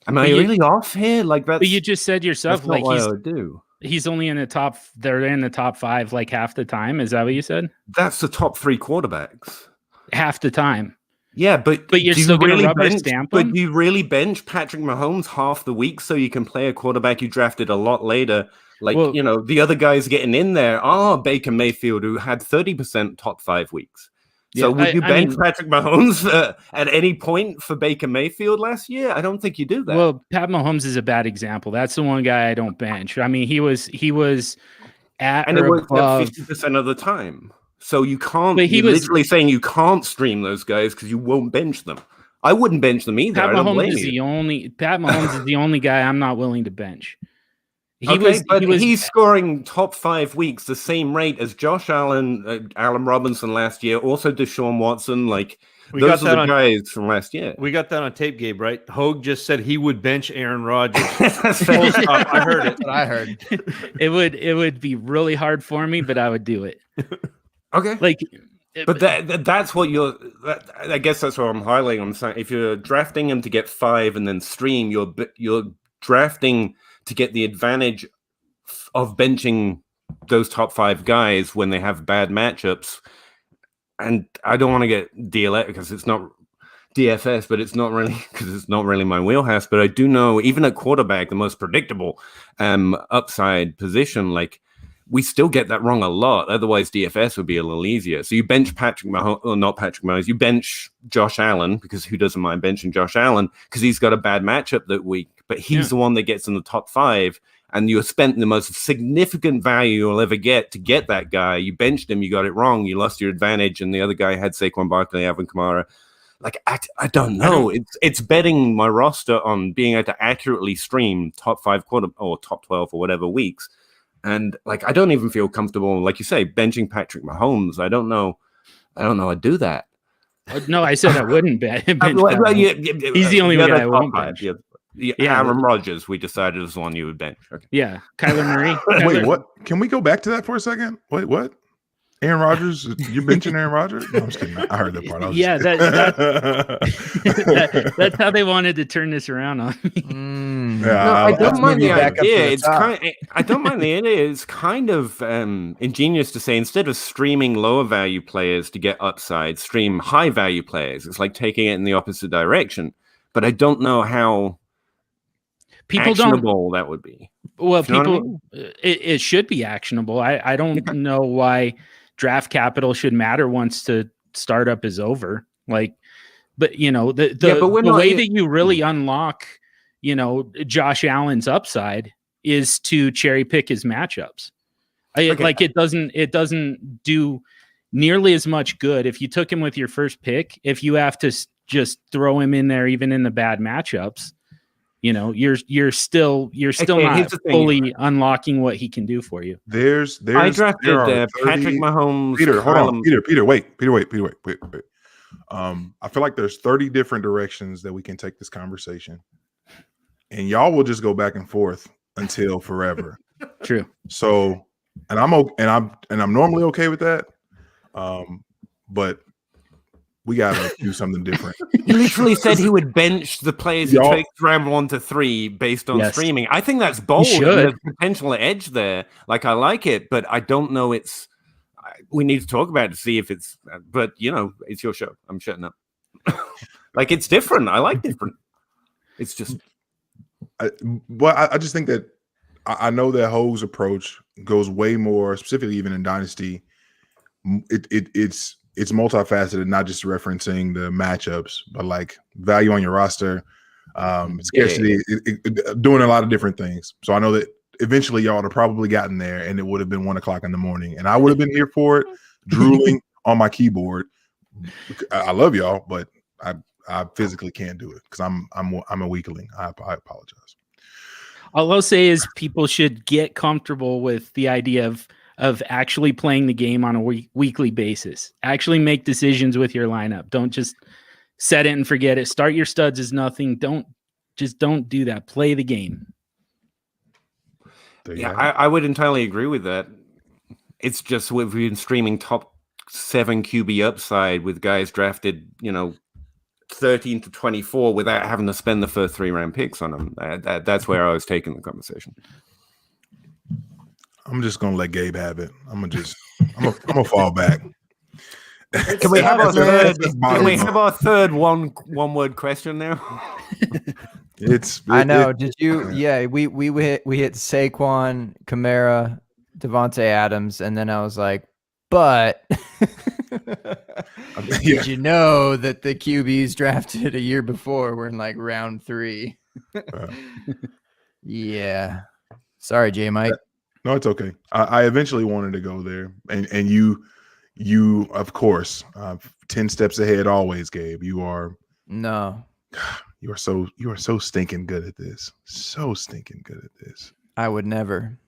Am I really off here? Like that. But you just said yourself, like what I would do. He's only in the top. They're in the top 5 like half the time. Is that what you said? That's the top 3 quarterbacks. Half the time. Yeah, but you're still going to rubber stamp him? But you really bench Patrick Mahomes half the week so you can play a quarterback you drafted a lot later. Like, you know, the other guys getting in there are Baker Mayfield, who had 30% top 5 weeks. So would you bench Patrick Mahomes at any point for Baker Mayfield last year? I don't think you do that. Well, Pat Mahomes is a bad example. That's the one guy I don't bench. I mean, he was at and or it was above 50% of the time. So you can't. But you're literally saying you can't stream those guys because you won't bench them. I wouldn't bench them either. Pat Mahomes is the only guy I'm not willing to bench. He's scoring top 5 weeks the same rate as Josh Allen, Allen Robinson last year. Also, Deshaun Watson. Like those are the guys from last year. We got that on tape, Gabe. Right? Hogue just said he would bench Aaron Rodgers. I heard it. I heard it would be really hard for me, but I would do it. Okay, like, but that's what you're. I guess that's what I'm highlighting. I'm saying if you're drafting him to get 5 and then stream, you're drafting to get the advantage of benching those top 5 guys when they have bad matchups. and I don't want to get DLF because it's not DFS, but it's not really because it's not really my wheelhouse. But I do know, even at quarterback, the most predictable upside position, like we still get that wrong a lot. Otherwise, DFS would be a little easier. So you bench Patrick Mahomes, or not Patrick Mahomes, you bench Josh Allen, because who doesn't mind benching Josh Allen because he's got a bad matchup that week, but he's the one that gets in the top 5. And you spent the most significant value you'll ever get to get that guy. You benched him, you got it wrong, you lost your advantage, and the other guy had Saquon Barkley, Alvin Kamara. Like, I don't know. It's betting my roster on being able to accurately stream top 5 quarter or top 12 or whatever weeks. And like, I don't even feel comfortable, like you say, benching Patrick Mahomes. I don't know I'd do that. No, I said I wouldn't bench. He's the only guy I won't bench. Aaron Rodgers, we decided was the one you would bench. Okay. Yeah, Kyler Murray. Wait, what? Can we go back to that for a second? Wait, what? Aaron Rodgers? You're benching Aaron Rodgers? No, I'm just kidding. I heard that part. That's how they wanted to turn this around on me. Yeah, no, I don't mind the idea. I don't mind the idea. It's kind of ingenious to say, instead of streaming lower value players to get upside, stream high value players. It's like taking it in the opposite direction. But I don't know how actionable that would be. Well, people, it should be actionable. I don't know why draft capital should matter once the startup is over. Like, but you know, the way that you really unlock, you know, Josh Allen's upside is to cherry pick his matchups. Like it doesn't do nearly as much good if you took him with your first pick. If you have to just throw him in there, even in the bad matchups, you know, you're still not fully unlocking what he can do for you. I drafted Patrick Mahomes. Peter, hold on. Peter, wait. I feel like there's 30 different directions that we can take this conversation, and y'all will just go back and forth until forever. True. So, and I'm normally okay with that, but we gotta do something different. He literally said he would bench the players he takes round 1 to 3 based on streaming. I think that's bold. There's potential edge there. Like, I like it, but I don't know. We need to talk about it to see if it's. But you know, it's your show. I'm shutting up. Like, it's different. I like different. It's just. I just think that I know that Ho's approach goes way more, specifically even in Dynasty. It's multifaceted, not just referencing the matchups, but like value on your roster, scarcity, doing a lot of different things. So I know that eventually y'all would have probably gotten there, and it would have been 1 o'clock in the morning, and I would have been here for it, drooling on my keyboard. I love y'all, but I physically can't do it because I'm a weakling. I apologize. All I'll say is people should get comfortable with the idea of actually playing the game on a weekly basis. Actually make decisions with your lineup. Don't just set it and forget it. Start your studs as nothing. Don't do that. Play the game. Yeah, I would entirely agree with that. It's just we've been streaming top 7 QB upside with guys drafted, 13 to 24 without having to spend the first 3-round picks on them. That's where I was taking the conversation. I'm just gonna let Gabe have it. I'm gonna fall back. Can we have our third one-word question now? I know. Did you? Yeah, we hit Saquon, Kamara, Devontae Adams, and then I was like, but did you know that the QBs drafted a year before were in like round 3? Yeah. Sorry, J Mike. No, it's okay. I eventually wanted to go there, and you of course 10 steps ahead always, Gabe. You are so stinking good at this. So stinking good at this. I would never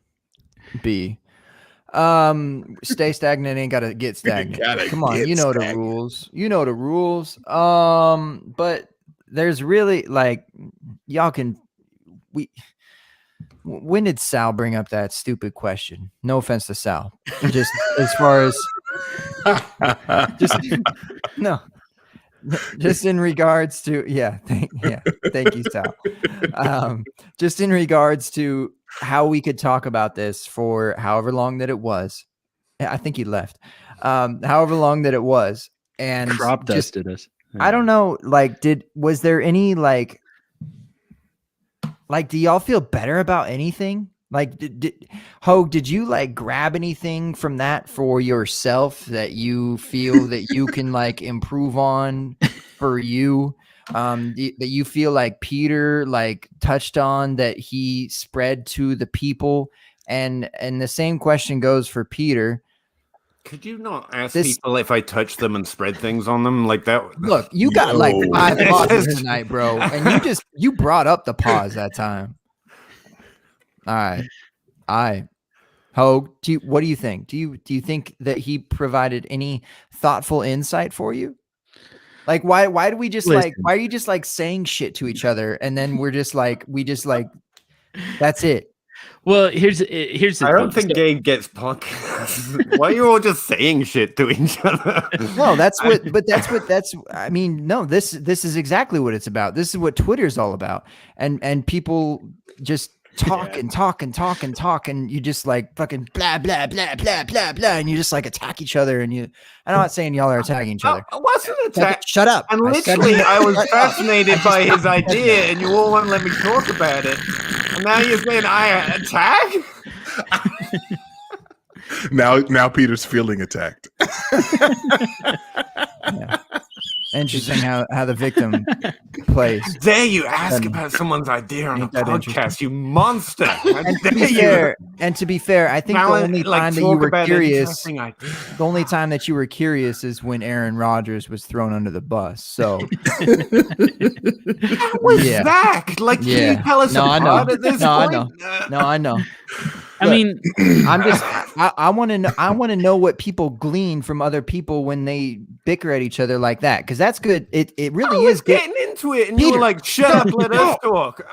be. Stay stagnant, ain't gotta get stagnant. Come on, you know the rules. You know the rules. But there's really like when did Sal bring up that stupid question? No offense to Sal. Just as far as just in regards to thank you, Sal. Just in regards to how we could talk about this for however long that it was. I think he left. however long that it was. And Crop just, dusted us. I don't know, like, was there any like, do y'all feel better about anything? Like, Hogue, did you like grab anything from that for yourself that you feel that you can like improve on for you? That you feel like Peter like touched on that he spread to the people, and the same question goes for Peter. Could you not ask people if I touch them and spread things on them like that? Look, you got like 5 pauses tonight, bro, and you brought up the pause that time. All right, Hogue, what do you think? Do you think that he provided any thoughtful insight for you? Like, why do we just Listen. why are you just like saying shit to each other and then we just like that's it? Well, here's the I don't thing. think Gabe gets podcasts. Why are you all just saying shit to each other? No, I mean, no, this is exactly what it's about. This is what Twitter's all about. And people just talk and talk and talk and talk, and you just like fucking blah blah blah blah blah blah, and you just like attack each other. And I'm not saying y'all are attacking each other. I wasn't attack. Shut up. And literally, I was fascinated by his idea, and you all won't let me talk about it. And now you're saying I attack? Now Peter's feeling attacked. Yeah. Interesting how the victim plays. Dare you ask about someone's idea on a podcast, you monster? And to be fair, I think the only time that you were curious, the only time that you were curious is when Aaron Rodgers was thrown under the bus. So that was Zach. Like, can you tell us about at this point? I know. I mean, I want to know what people glean from other people when they bicker at each other like that, because that's good. It really is good. Getting into it, and you were like, "Shut up, let us talk."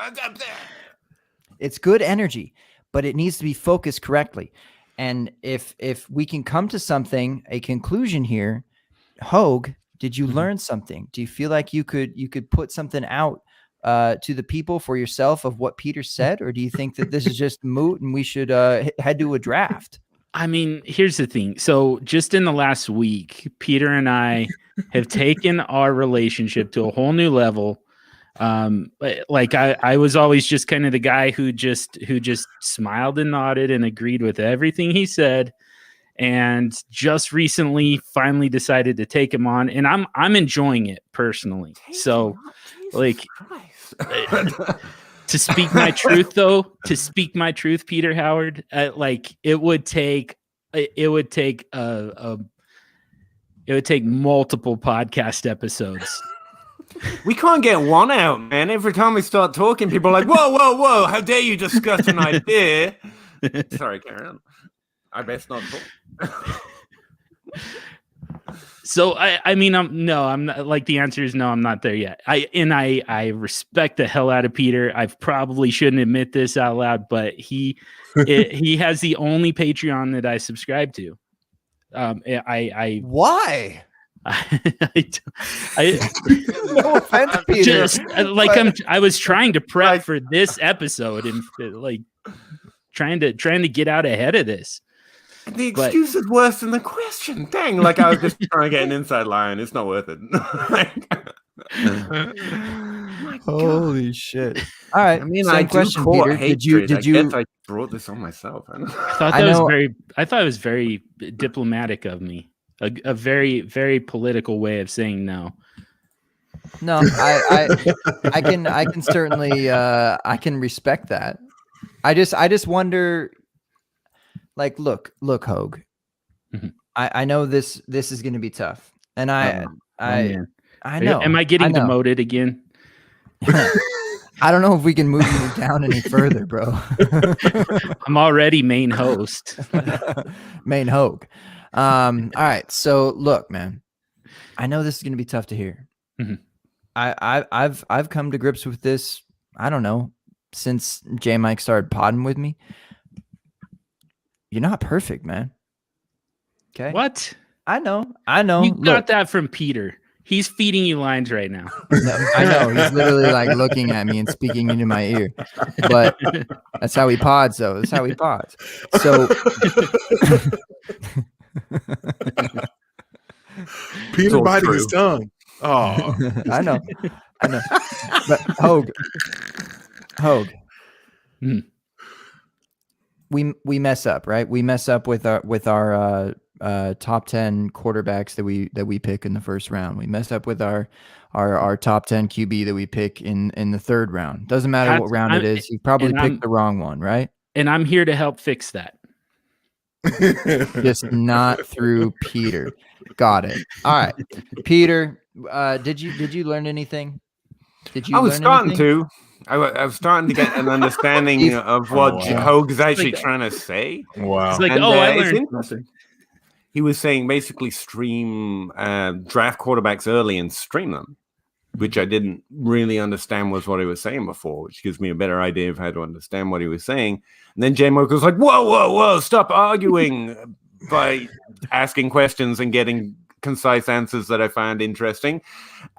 It's good energy, but it needs to be focused correctly. And if we can come to a conclusion here, Hogue, did you learn something? Do you feel like you could put something out to the people for yourself of what Peter said, or do you think that this is just moot and we should head to a draft? I mean, here's the thing. So just in the last week, Peter and I have taken our relationship to a whole new level. Like I was always just kind of the guy who just smiled and nodded and agreed with everything he said, and just recently finally decided to take him on, and I'm enjoying it personally. So like to speak my truth, Peter Howard, like it would take multiple podcast episodes. We can't get one out, man. Every time we start talking, people are like, whoa, how dare you discuss an idea? Sorry, Karen. I best not talk. So I mean, I'm not, like, the answer is no, I'm not there yet. I respect the hell out of Peter. I probably shouldn't admit this out loud, but he has the only Patreon that I subscribe to. Why? No offense, Peter. I was trying to prep for this episode and like trying to get out ahead of this. The excuse is worse than the question. Dang, like I was just trying to get an inside line. It's not worth it. Holy shit! All right, I mean, same question, Peter. Did you? I brought this on myself. I thought it was very diplomatic of me. A very, very political way of saying no. No, I can certainly I can respect that. I just wonder, like, look, Hogue. Mm-hmm. I know this is going to be tough, and I know. Am I getting demoted again? I don't know if we can move you down any further, bro. I'm already main host. Main Hogue. All right. So look, man, I know this is going to be tough to hear. Mm-hmm. I've come to grips with this. I don't know, since J Mike started podding with me. You're not perfect, man. Okay. What? I know. You got that from Peter. He's feeding you lines right now. No, I know. He's literally like looking at me and speaking into my ear. But that's how he pods, though. That's how he pods. So Peter all biting true. his tongue. Oh, I know. But Hogue. Hmm. We mess up, right? We mess up with our top 10 quarterbacks that we pick in the first round. We mess up with our top 10 QB that we pick in the third round. Doesn't matter what round it is. You probably picked the wrong one, right? And I'm here to help fix that. Just not through Peter. Got it. All right, Peter. Did you learn anything? Did you? I was learn starting anything? to. I was starting to get an understanding of what wow. Hogue is actually Like- trying to say. wow. It's like, And, I it's learned interesting. something. He was saying basically stream draft quarterbacks early and stream them, which I didn't really understand was what he was saying before, which gives me a better idea of how to understand what he was saying. And then J-Moke was like, whoa, stop arguing by asking questions and getting concise answers that I found interesting.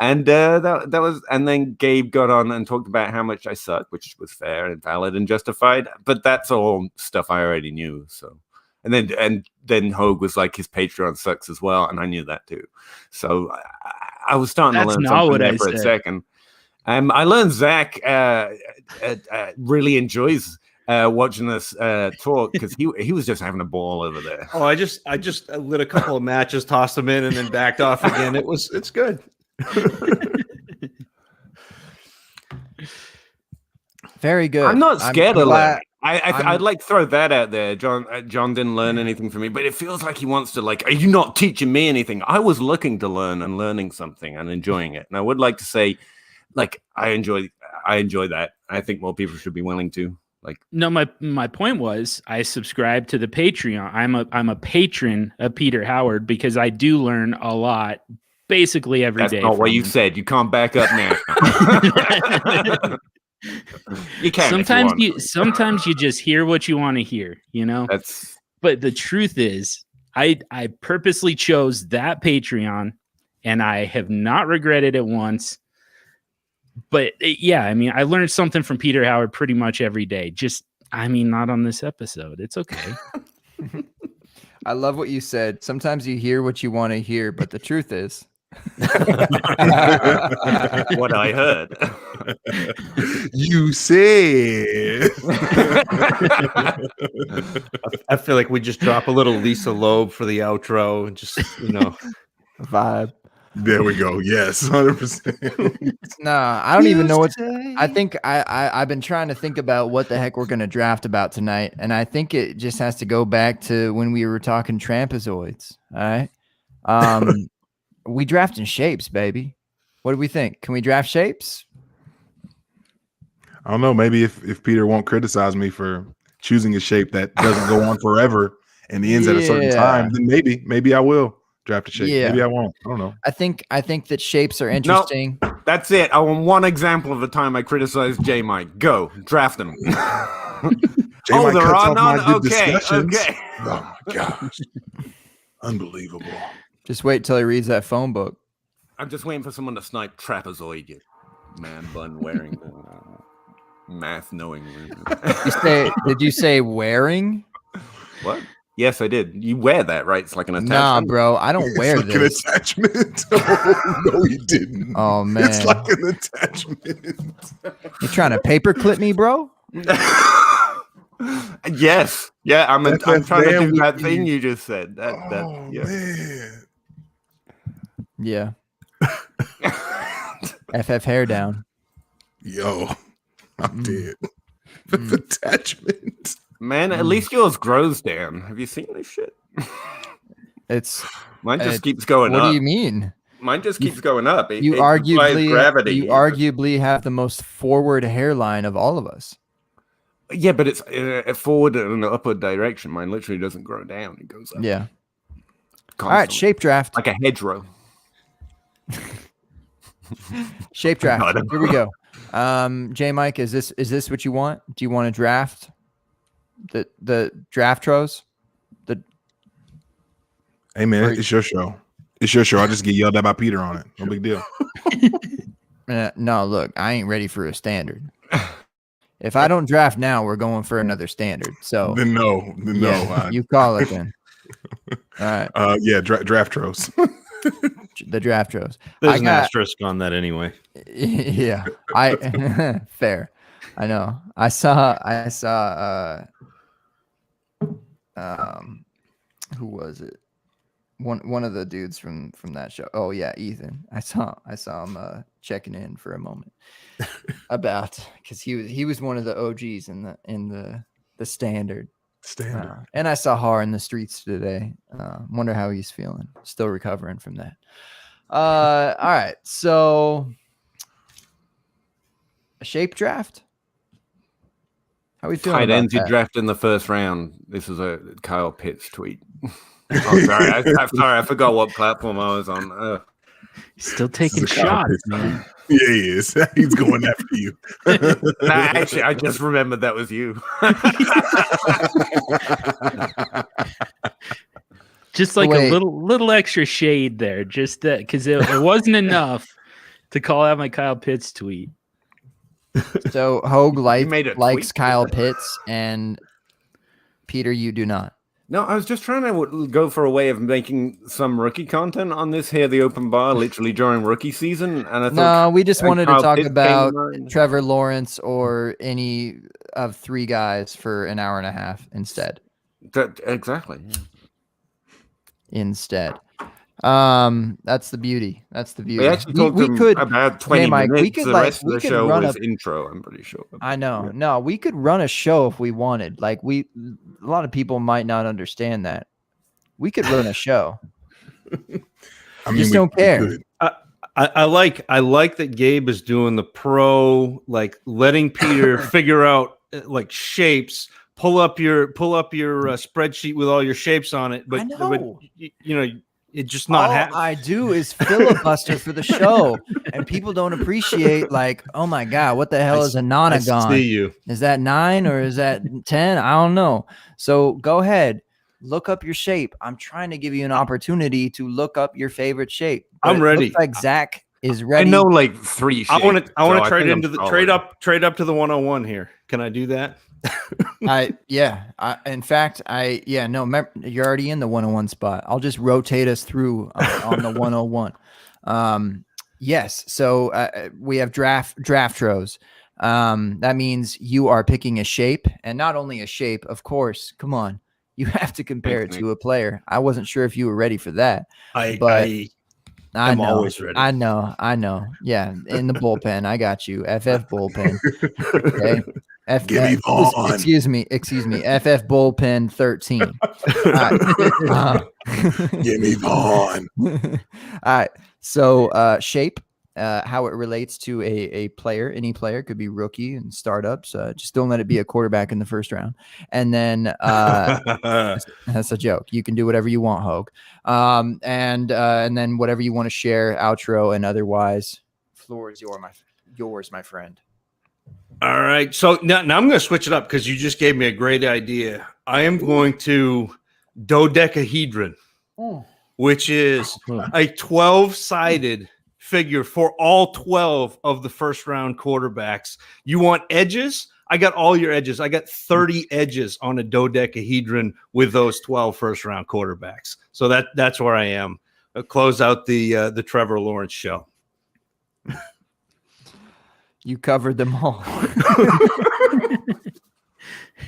And that was, and then Gabe got on and talked about how much I suck, which was fair and valid and justified. But that's all stuff I already knew. So, and then Hogue was like, his Patreon sucks as well, and I knew that too. So I was starting That's to learn not something what there I for a said. second. I learned Zach really enjoys watching us talk because he was just having a ball over there. Oh, I just lit a couple of matches, tossed them in, and then backed off again. It's good. Very good. I'm not scared of glad- learning. I'd like to throw that out there. John didn't learn anything from me, but it feels like he wants to. Like, are you not teaching me anything? I was looking to learn and learning something and enjoying it. And I would like to say, like, I enjoy that. I think more people should be willing to. Like, No, my point was I subscribe to the Patreon. I'm a patron of Peter Howard because I do learn a lot basically every day. that's not what from you him. said. You can't back up now. You can. Sometimes you just hear what you want to hear, you know? That's But the truth is, I purposely chose that Patreon and I have not regretted it once. But yeah, I mean, I learned something from Peter Howard pretty much every day. Just, I mean, not on this episode. It's okay. I love what you said. Sometimes you hear what you want to hear, but the truth is, what I heard. You said. I feel like we just drop a little Lisa Loeb for the outro and just, vibe. There we go. Yes, 100%. Nah, I don't even know what. I think I've been trying to think about what the heck we're gonna draft about tonight, and I think it just has to go back to when we were talking trampozoids. All right, we drafting shapes, baby. What do we think? Can we draft shapes? I don't know. Maybe if Peter won't criticize me for choosing a shape that doesn't go on forever and ends at a certain time, then maybe I will draft a shape. Yeah. Maybe I won't. I don't know. I think that shapes are interesting. That's it. I want one example of the time I criticized J Mike. Go draft him. J Oh, Mike there cuts are off my none? good Okay, discussions. okay. Oh my gosh. Unbelievable. Just wait till he reads that phone book. I'm just waiting for someone to snipe trapezoid, you man bun wearing math knowing. Did you say wearing? What? Yes, I did. You wear that, right? It's like an attachment. Nah, bro, I don't wear It's like this. an attachment. Oh, no, he didn't. Oh man, It's like an attachment. you trying to paperclip me, bro? Yes. Yeah, I'm That's trying to damn do that with thing you. you just said. That Oh yeah. man. Yeah. FF hair down. Yo, I'm dead. The attachment. Man, at least yours grows down. Have you seen this shit? It's Mine just Uh, keeps going what up. do you mean? Mine just keeps going up. It You defies arguably gravity. arguably have the most forward hairline of all of us. Yeah, but it's forward in an upward direction. Mine literally doesn't grow down; it goes up. Yeah. All right, constantly. shape draft. like a hedgerow. Shape draft. God. Here we go. J Mike, is this what you want? Do you want to draft the draftros? Hey man, it's your show. It's your show. I just get yelled at by Peter on it. No big deal. No, look, I ain't ready for a standard. If I don't draft now, we're going for another standard. So Then no. yeah, you call it then. All right. Yeah, draft tros. The draft throws. There's I an got- asterisk on that anyway. Yeah. I fair. I know. I saw who was it? One of the dudes from that show. Oh yeah, Ethan. I saw him checking in for a moment about because he was one of the OGs in the standard. And I saw Har in the streets today. Wonder how he's feeling. Still recovering from that. All right. So a shape draft. How we feeling Tight about ends you that? draft in the first round. This is a Kyle Pitts tweet. Oh, sorry. I'm sorry. I forgot what platform I was on. Still taking This is a Kyle shots, Pitts man. Yeah, he is. He's going after you. Nah, actually, I just remembered that was you. Just like Wait. a little extra shade there, just because it wasn't enough to call out my Kyle Pitts tweet. So Hogue made a likes tweet? Kyle Pitts and Peter, you do not. No, I was just trying to go for a way of making some rookie content on this here, the open bar, literally during rookie season. And I thought, No, we just wanted to Kyle talk Pitts came about to mind. Trevor Lawrence or any of three guys for an hour and a half instead. Exactly. Yeah. That's the beauty. That's the beauty. We actually talked we to him could about 20 Mike, we minutes. could, The like, rest of we the could show run was a- intro, I'm pretty sure. I know. Yeah. No, we could run a show if we wanted. Like a lot of people might not understand that. We could run a show. I mean, Just we don't care. could. I like that Gabe is doing the pro, like letting Peter figure out like shapes. Pull up your spreadsheet with all your shapes on it. But, I know. it's just not All happening. I do is filibuster for the show, and people don't appreciate. Like, oh my god, what the hell is a I nonagon? see you. Is that 9 or is that 10? I don't know. So go ahead, look up your shape. I'm trying to give you an opportunity to look up your favorite shape. But I'm it ready. looks like Zach is I ready. know like 3 I want to shapes, so trade think I'm into the solid. trade up to the 101 here. Can I do that? In fact, you're already in the 101 spot. I'll just rotate us through on the 101. Yes. So we have draft rows. That means you are picking a shape, and not only a shape, of course. Come on, you have to compare Thanks, it to a player. I wasn't sure if you were ready for that. I'm I know, always ready. I know. Yeah, in the bullpen, I got you. FF bullpen. Okay. Give me Vaughn. Excuse me. FF bullpen 13. Give me Vaughn. All right. So shape, how it relates to a player, any player, could be rookie and startups. Just don't let it be a quarterback in the first round. And then that's a joke. You can do whatever you want, Hogue. And then whatever you want to share, outro and otherwise. Floor is yours, my friend. All right. So now I'm going to switch it up because you just gave me a great idea. I am going to dodecahedron, which is a 12-sided figure for all 12 of the first round quarterbacks. You want edges? I got all your edges. I got 30 edges on a dodecahedron with those 12 first round quarterbacks. So that's where I am. I'll close out the Trevor Lawrence show. You covered them all.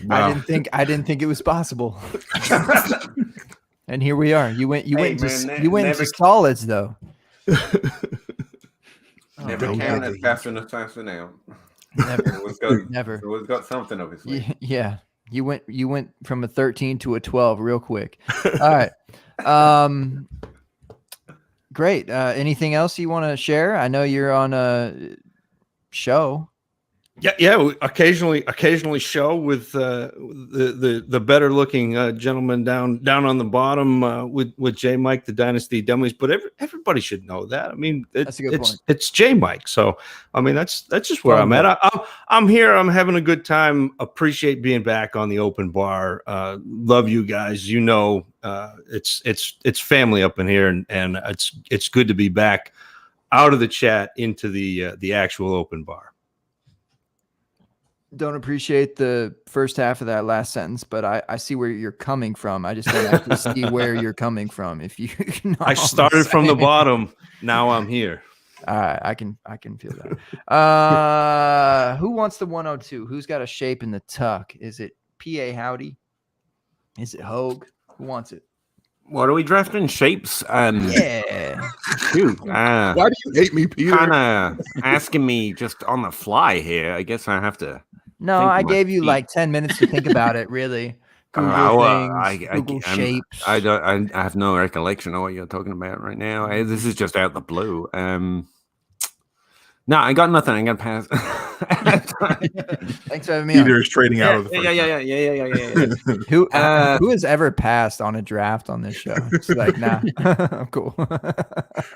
Wow. I didn't think it was possible. And here we are. You went into solids though. Never Oh, count yeah. as fast and assassin out. Never. Never. Always got something of his way. Yeah. You went from a 13 to a 12 real quick. All right. Great. Anything else you want to share? I know you're on a show. Yeah. We occasionally show with the better looking gentleman down on the bottom with J Mike, the Dynasty Dummies. But everybody should know that. I mean, That's a good point. It's J Mike. So I mean, that's just where I'm at. I'm here. I'm having a good time. Appreciate being back on the open bar. Love you guys. It's family up in here, and it's good to be back out of the chat into the actual open bar. don't appreciate the first half of that last sentence, but I see where you're coming from. I just don't actually see where you're coming from. If you, know I what I'm started from the saying. bottom. Now I'm here. All right, I can feel that. Who wants the 102? Who's got a shape in the tuck? Is it PA Howdy? Is it Hogue? Who wants it? What are we drafting? Shapes? Yeah. Shoot. Why do you hate me, Peter? Kind of asking me just on the fly here. I guess I have to. No, Think I my gave you feet. like 10 minutes to think about it, really. Google things, Google shapes. I have no recollection of what you're talking about right now. This is just out the blue. No, I got nothing. I'm gonna pass. Thanks for having me on. Peter is trading out of the first yeah. Who has ever passed on a draft on this show? It's like, nah, I'm cool.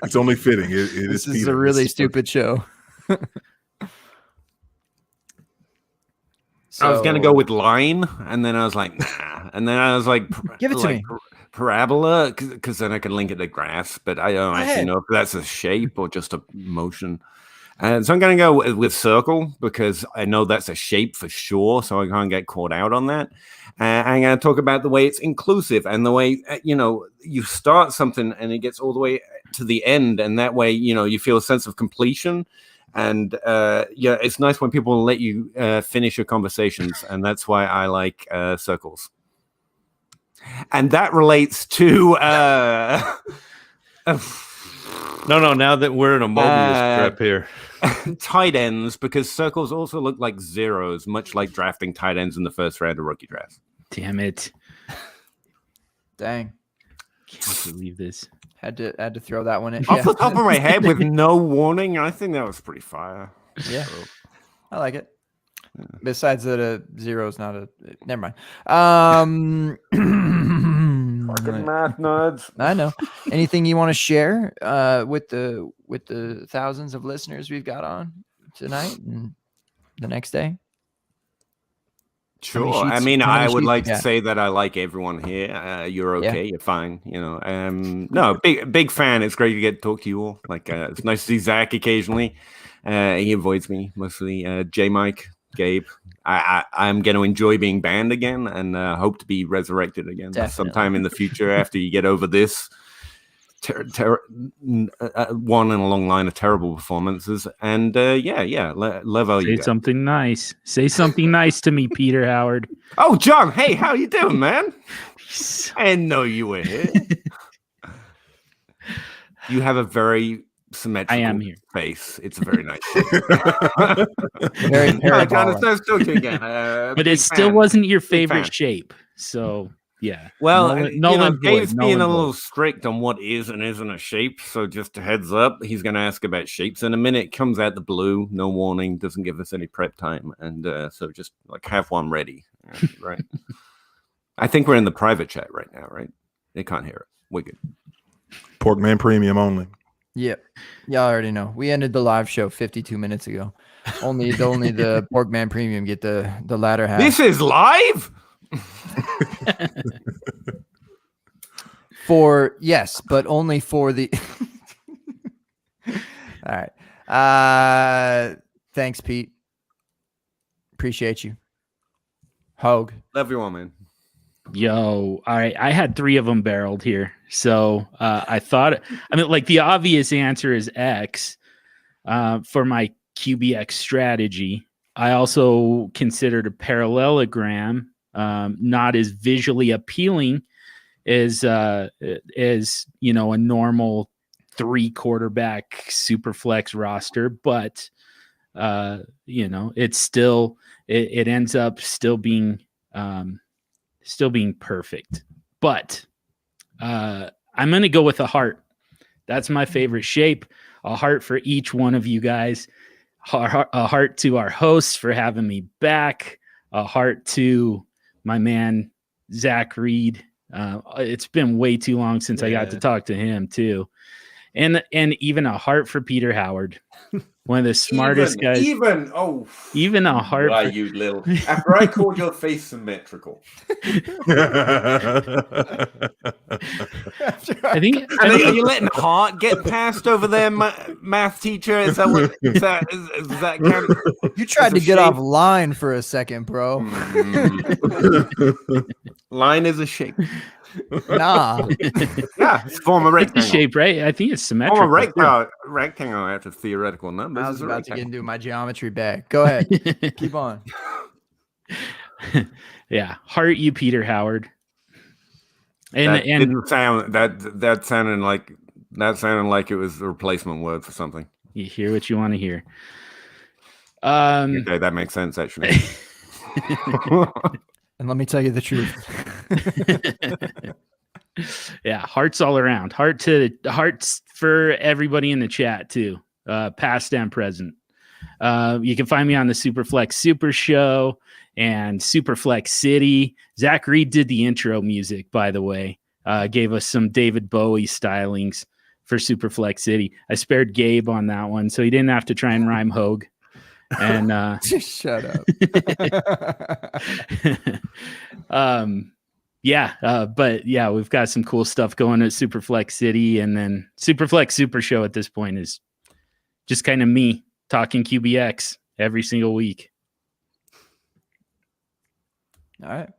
It's only fitting. It This is is Peter. a really This is stupid show. I was gonna go with line, and then I was like, nah. And then I was like, Give it to me. Parabola, because then I can link it to grass. But I don't actually ahead. know if that's a shape or just a motion. And so I'm going to go with circle because I know that's a shape for sure. So I can't get caught out on that. I'm going to talk about the way it's inclusive and the way, you start something and it gets all the way to the end. And that way, you feel a sense of completion. And it's nice when people let you finish your conversations. And that's why I like circles. And that relates to... No, now that we're in a Mobius strip here. tight ends, because circles also look like zeros, much like drafting tight ends in the first round of rookie drafts. Damn it. Dang. Can't believe this. Had to throw that one in. Off the top of my head with no warning, I think that was pretty fire. Yeah. I like it. Besides that, a zero is not a. Never mind. Fucking math nerds. I know. Anything you want to share with the thousands of listeners we've got on tonight and the next day? Sure. sheets- I mean, how many I would sheets like you to got? say that I like everyone here. You're okay. You're fine. No, big fan. It's great to get to talk to you all. Like, it's nice to see Zach occasionally. He avoids me mostly. J Mike, Gabe. I'm going to enjoy being banned again and hope to be resurrected again sometime in the future after you get over this one in a long line of terrible performances. And Levo, Say something nice. Say something nice to me, Peter Howard. Oh, John. Hey, how you doing, man? I didn't know you were here. You have a very symmetrical I am here. face. It's a very nice. Very I kind parabolic. of starts talking again. But it still wasn't your favorite shape. So, yeah. Well, Nolan Dave's Boyd, being Nolan a little Boyd. strict on what is and isn't a shape. So just a heads up, he's going to ask about shapes in a minute. Comes out the blue, no warning, doesn't give us any prep time. And so just like have one ready. Right. I think we're in the private chat right now, right? They can't hear it. We're good. Porkman Premium only. Yep. Y'all already know. We ended the live show 52 minutes ago. Only the Porkman Premium get the latter half. This is live? Yes, but only for the All right. Thanks, Pete. Appreciate you. Hogue. Love you all, man. Yo, all right. I had 3 of them barreled here. So I thought, like the obvious answer is X for my QBX strategy. I also considered a parallelogram not as visually appealing as a normal 3 quarterback super flex roster, but it's still it ends up still being perfect. But I'm going to go with a heart. That's my favorite shape. A heart for each one of you guys. A heart to our hosts for having me back. A heart to my man, Zach Reed. It's been way too long since I got to talk to him too. And even a heart for Peter Howard. one of the smartest guys. Even a heart. Why, you little. After I called your face symmetrical. I think. And are you letting heart get past over there, math teacher? Is that what? Is that count? You tried to get offline for a second, bro. Line is a shape. Nah. Yeah, it's form a It's the rectangle. shape, right? I think it's symmetrical. Form a rectangle after theoretical numbers. I was is a about to get rectangle. into my geometry bag. Go ahead. Keep on. Yeah, heart you, Peter Howard. And That and didn't sound that sounded like it was a replacement word for something. you hear what you want to hear. Okay, that makes sense actually. And let me tell you the truth. Yeah, hearts all around. Hearts for everybody in the chat too, past and present. You can find me on the Superflex Super Show and Superflex City. Zach Reed did the intro music, by the way. Gave us some David Bowie stylings for Superflex City. I spared Gabe on that one, so he didn't have to try and rhyme Hogue. And Shut up. But yeah, we've got some cool stuff going at Superflex City, and then Superflex Super Show at this point is just kind of me talking QBX every single week. All right.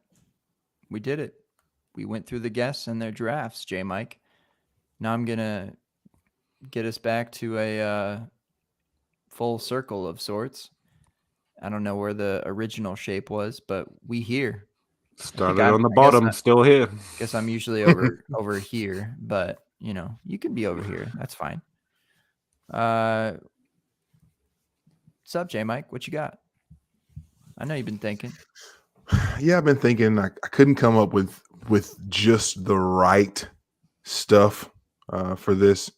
We did it. We went through the guests and their drafts, J Mike. Now I'm going to get us back to a full circle of sorts. I don't know where the original shape was, but we here. Started on the bottom, still here. Guess I'm usually over here, but you can be over here. That's fine. What's up, J Mike? What you got? I know you've been thinking. Yeah, I've been thinking. I couldn't come up with just the right stuff for this.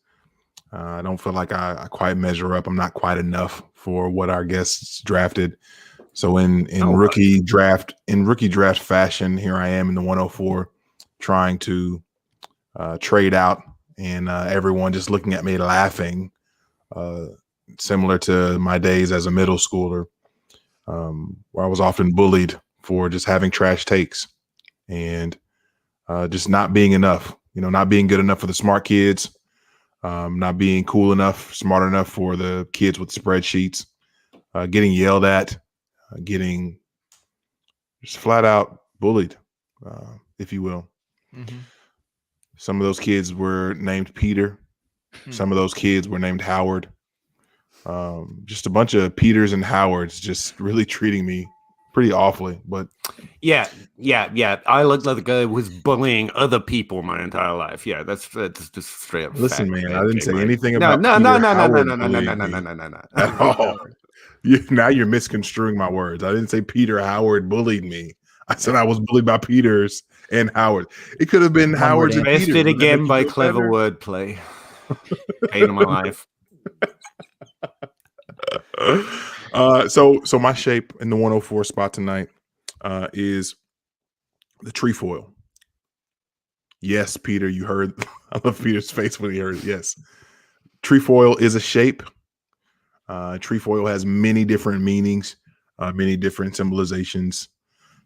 I don't feel like I quite measure up. I'm not quite enough for what our guests drafted. So in rookie draft fashion, here I am in the 104 trying to trade out, and everyone just looking at me laughing, similar to my days as a middle schooler, where I was often bullied for just having trash takes and just not being enough, not being good enough for the smart kids, not being cool enough, smart enough for the kids with spreadsheets, getting yelled at, getting just flat out bullied, if you will. Mm-hmm. Some of those kids were named Peter. Some of those kids were named Howard. Just a bunch of Peters and Howards just really treating me pretty awfully. But yeah. I looked like the guy who was bullying other people my entire life. Yeah, that's just straight up. Listen, man, I didn't say anything no. about No. Oh, now you're misconstruing my words. I didn't say Peter Howard bullied me. I said I was bullied by Peters and Howard. It could have been Howard's and Peters. Bested again by clever wordplay. Pain of my life. So my shape in the 104 spot tonight is the trefoil. Yes, Peter, you heard. I love Peter's face when he heard it. Yes, trefoil is a shape. Trefoil has many different meanings, many different symbolizations.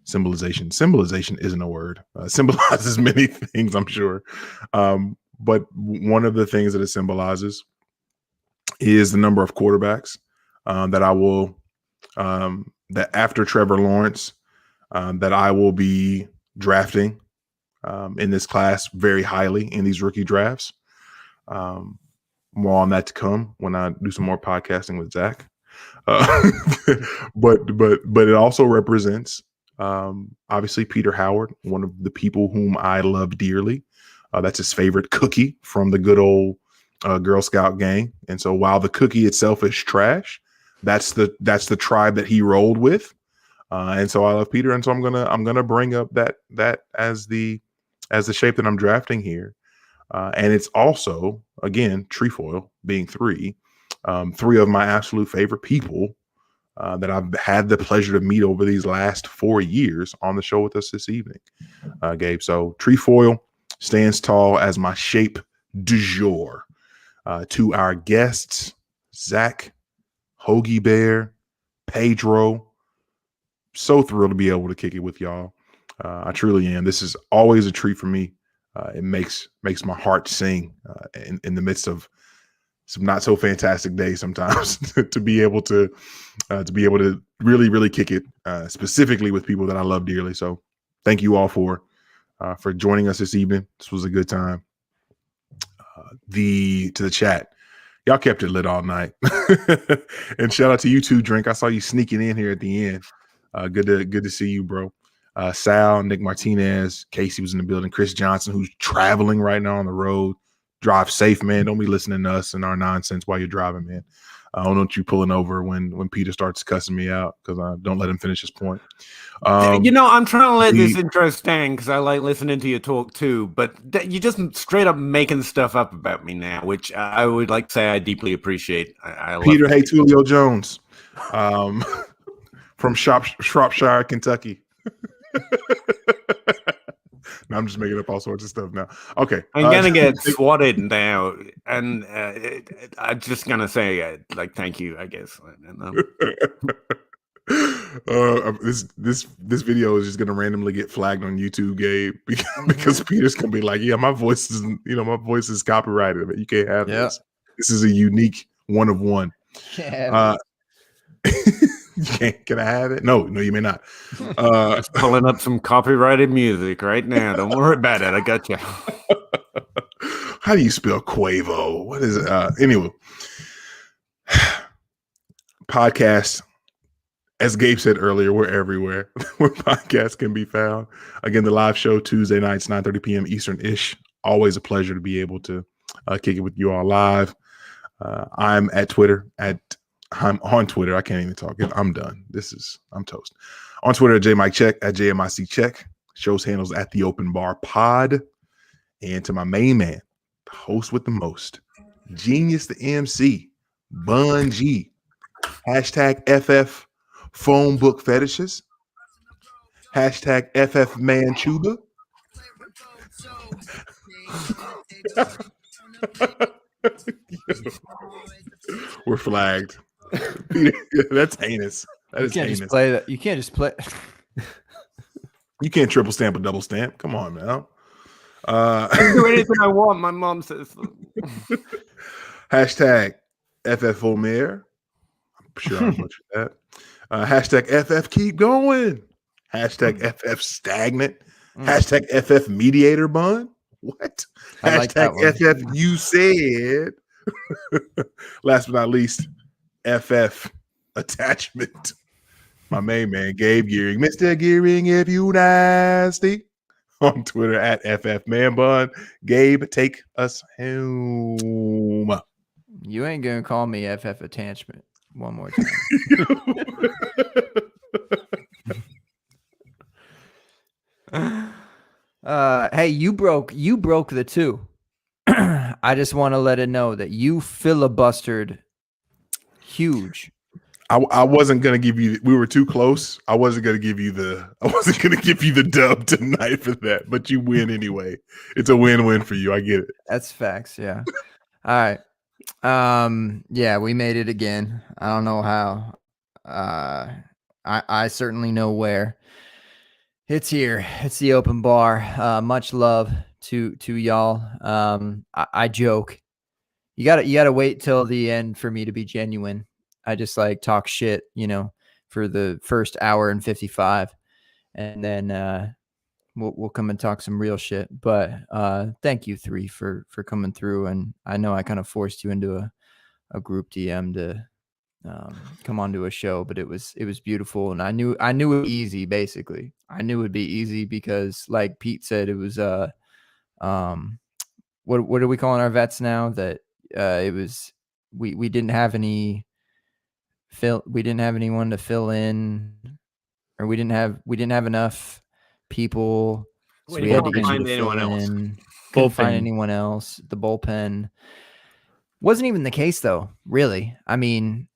Symbolization isn't a word. Symbolizes many things, I'm sure. But one of the things that it symbolizes is the number of quarterbacks that I will, that after Trevor Lawrence, that I will be drafting in this class very highly in these rookie drafts. More on that to come when I do some more podcasting with Zach. But it also represents obviously Peter Howard, one of the people whom I love dearly. That's his favorite cookie from the good old Girl Scout gang. And so while the cookie itself is trash, that's the tribe that he rolled with. And so I love Peter. And so I'm gonna bring up that as the shape that I'm drafting here. And it's also, again, trefoil being three of my absolute favorite people that I've had the pleasure to meet over these last 4 years on the show with us this evening, Gabe. So trefoil stands tall as my shape du jour. To our guests, Zach, Hoagie Bear, Pedro. So thrilled to be able to kick it with y'all. I truly am. This is always a treat for me. It makes my heart sing in the midst of some not so fantastic days sometimes to be able to really, really kick it specifically with people that I love dearly. So thank you all for joining us this evening. This was a good time. To the chat, y'all kept it lit all night. And shout out to you too, Drink. I saw you sneaking in here at the end. Good to see you, bro. Sal, Nick Martinez, Casey was in the building. Chris Johnson, who's traveling right now on the road. Drive safe, man. Don't be listening to us and our nonsense while you're driving, man. I don't want you pulling over when Peter starts cussing me out, because I don't let him finish his point. I'm trying to let this intro stand because I like listening to you talk too, but you just straight up making stuff up about me now, which I would like to say I deeply appreciate. I Peter love Tulio Jones from Shropshire, Kentucky. No, I'm just making up all sorts of stuff now. Okay. I'm going to get swatted now, and I'm just going to say, thank you, I guess. This video is just going to randomly get flagged on YouTube, Gabe, because Peter's going to be like, yeah, my voice is copyrighted, but you can't have this. This is a unique one of one. Can I have it? No, you may not. Just pulling up some copyrighted music right now. Don't worry about it. I got you. How do you spell Quavo? What is it? Anyway, podcast. As Gabe said earlier, we're everywhere where podcasts can be found. Again, the live show Tuesday nights, 9:30 p.m. Eastern-ish. Always a pleasure to be able to kick it with you all live. I'm at Twitter I'm on Twitter. I can't even talk. I'm done. I'm toast. On Twitter at JMikeCheck, at JMICCheck. Show's handles at The Open Bar Pod. And to my main man, the host with the most, Genius the MC, Bun G. Hashtag FF Phone Book Fetishes. Hashtag FF Manchuba. We're flagged. That's heinous. That is heinous. Just play that. You can't just play. You can't triple stamp a double stamp. Come on now. I can do anything I want. My mom says. Hashtag FF4Mayor. I'm sure I'm butchered that. Hashtag FF keep going. Hashtag FF stagnant. Hashtag FF mediator bun. What? Hashtag FF you said. Last but not least, FF attachment. My main man, Gabe Gearing. Mr. Gearing, if you nasty. On Twitter at FF Man Bun. Gabe, take us home. You ain't gonna call me FF attachment one more time. Hey, you broke the 2. I just want to let it know that you filibustered huge. I wasn't gonna give you. We were too close. I wasn't gonna give you the dub tonight for that. But you win anyway. It's a win-win for you. I get it. That's facts. Yeah. All right. Yeah, we made it again. I don't know how. I certainly know where. It's here. It's the Open Bar. Much love to y'all. I joke. You gotta wait till the end for me to be genuine. I just talk shit, for the first hour and 55, and then we'll come and talk some real shit. But thank you 3 for coming through, and I know I kind of forced you into a group DM to come onto a show, but it was beautiful, and I knew it would be easy. Basically, I knew it'd be easy because, like Pete said, it was what are we calling our vets now? That it was we didn't have any. We didn't have anyone to fill in, or we didn't have enough people, so we had to find anyone else. Couldn't find anyone else. The bullpen wasn't even the case, though. Really, I mean,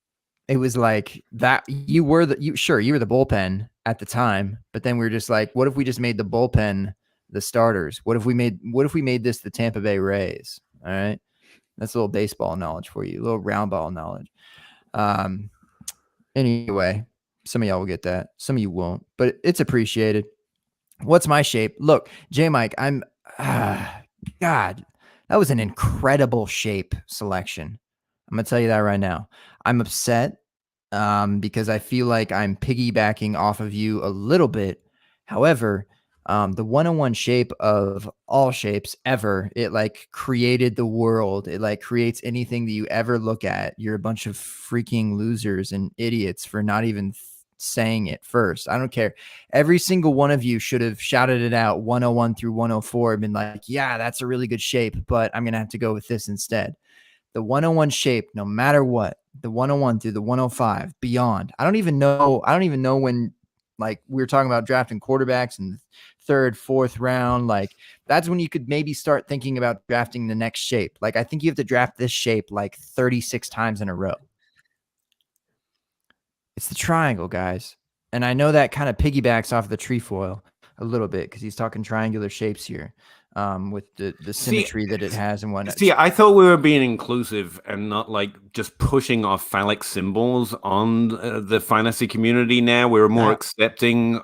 it was like that. You were the bullpen at the time, but then we were just like, what if we just made the bullpen the starters? What if we made this the Tampa Bay Rays? All right, that's a little baseball knowledge for you, a little round ball knowledge. Anyway, some of y'all will get that. Some of you won't, but it's appreciated. What's my shape? Look, J Mike, God, that was an incredible shape selection. I'm gonna tell you that right now. I'm upset because I feel like I'm piggybacking off of you a little bit. However, the 101 shape of all shapes ever, it like created the world. It like creates anything that you ever look at. You're a bunch of freaking losers and idiots for not even saying it first. I don't care. Every single one of you should have shouted it out 101 through 104 and been like, yeah, that's a really good shape, but I'm going to have to go with this instead. The 101 shape, no matter what, the 101 through the 105 beyond. I don't even know when, like, we were talking about drafting quarterbacks in the third, fourth round. Like, that's when you could maybe start thinking about drafting the next shape. Like, I think you have to draft this shape like 36 times in a row. It's the triangle, guys. And I know that kind of piggybacks off the trefoil a little bit because he's talking triangular shapes here. With the symmetry that it has and whatnot. See, I thought we were being inclusive and not like just pushing our phallic symbols on the fantasy community. Now we're more accepting.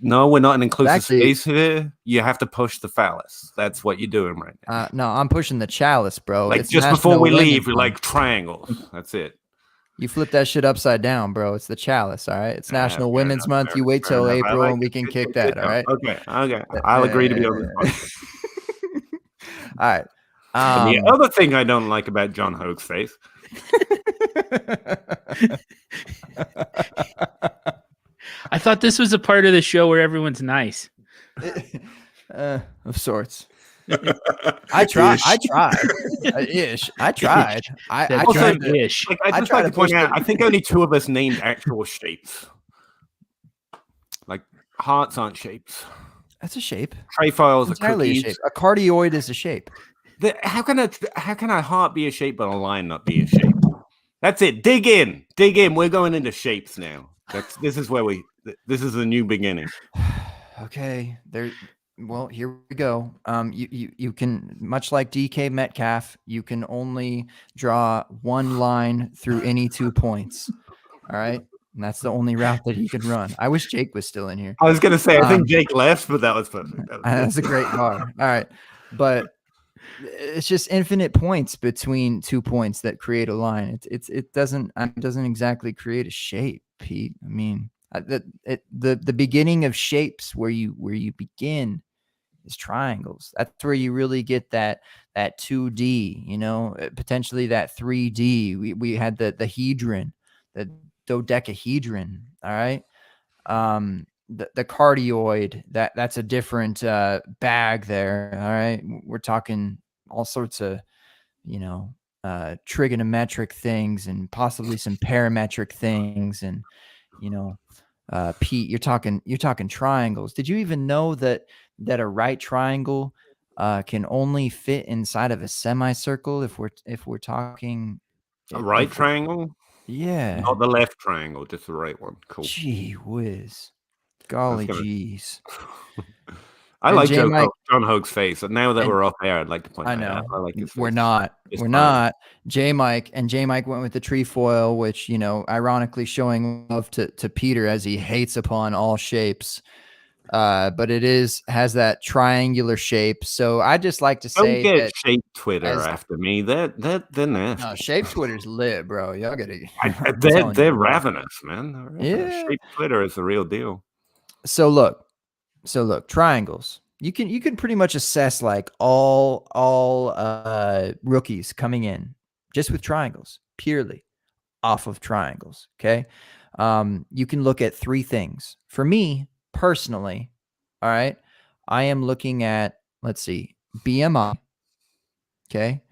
No, we're not an inclusive space here. You have to push the phallus. That's what you're doing right now. No, I'm pushing the chalice, bro. Like, it's just before we leave, we're like triangles. That's it. You flip that shit upside down, bro. It's the chalice, all right? It's National Women's Month. You wait till April and we can kick that, all right? Okay. I'll agree to be on this. All right. The other thing I don't like about John Hogue's face. I thought this was a part of the show where everyone's nice. Of sorts. I tried. I tried. I tried ish. Like, I just like to point out, I think only two of us named actual shapes. Like, hearts aren't shapes. That's a shape. Trefoils are entirely cookies. A shape. A cardioid is a shape. How can a heart be a shape but a line not be a shape? That's it. Dig in. We're going into shapes now. This is the new beginning. Okay. Well, here we go. You can, much like DK Metcalf, you can only draw one line through any 2 points. All right. And that's the only route that he can run. I wish Jake was still in here. I was going to say, I think Jake left, but that was perfect. That's a great bar. All right. But it's just infinite points between 2 points that create a line. It doesn't exactly create a shape, Pete. I mean, the beginning of shapes where you begin is triangles. That's where you really get that 2D, potentially that 3D. We had the hedron, the dodecahedron. All right. The cardioid, that's a different bag there. All right. We're talking all sorts of, trigonometric things and possibly some parametric things. And, Pete, you're talking triangles. Did you even know that a right triangle can only fit inside of a semicircle if we're talking a right triangle? Yeah. Not the left triangle, just the right one. Cool. Gee whiz. Golly geez. I like John Hogue's face. And now that we're off air, I'd like to point that out. I like his face. We're not. J Mike went with the trefoil, which, ironically showing love to Peter as he hates upon all shapes. But it has that triangular shape. So I just like to say don't get shape Twitter after me. They're nasty. No, shape Twitter's lit, bro. Y'all gotta. They're ravenous, man. Yeah. Shape Twitter is the real deal. So look, triangles. You can pretty much assess like all rookies coming in just with triangles, purely off of triangles. Okay. You can look at 3 things. For me personally, all right, I am looking at, let's see, BMI. Okay.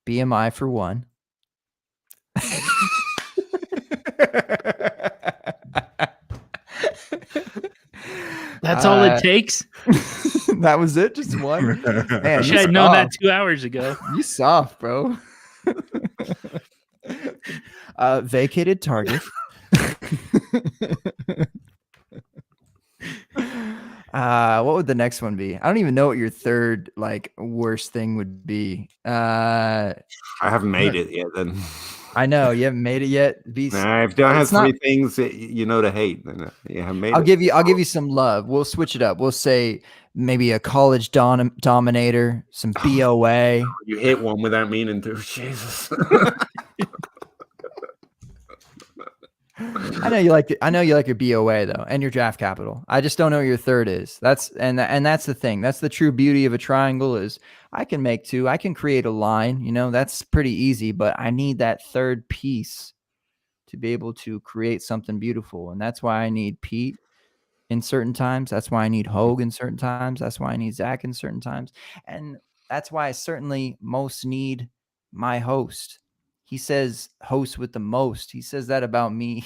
BMI for one. That's all it takes. That was it, just one. Man, I had known that 2 hours ago. You soft, bro. Vacated target. What would the next one be? I don't even know what your third worst thing would be. I haven't made it yet. Then I know you haven't made it yet. Nah, if John has It's not- 3 things that you know to hate, then you haven't made I'll it. give you some love. We'll switch it up. We'll say maybe a college dominator, some BOA. You hit one without meaning to. Jesus. I know you like your BOA though, and your draft capital. I just don't know what your third is. That's the thing. That's the true beauty of a triangle is I can make 2. I can create a line. You know, that's pretty easy. But I need that third piece to be able to create something beautiful, and that's why I need Pete in certain times. That's why I need Hogue in certain times. That's why I need Zach in certain times, and that's why I certainly most need my host. He says host with the most. He says that about me.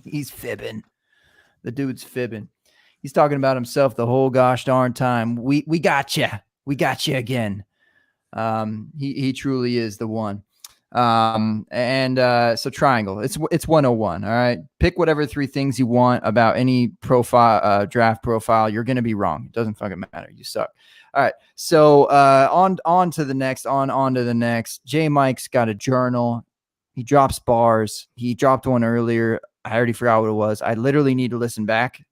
He's fibbing. The dude's fibbing. He's talking about himself the whole gosh darn time. We got you. We got you again. He truly is the one. So triangle. It's 101. All right. Pick whatever 3 things you want about any profile, draft profile. You're gonna be wrong. It doesn't fucking matter. You suck. All right, so on to the next. J Mike's got a journal. He drops bars. He dropped one earlier. I already forgot what it was. I literally need to listen back.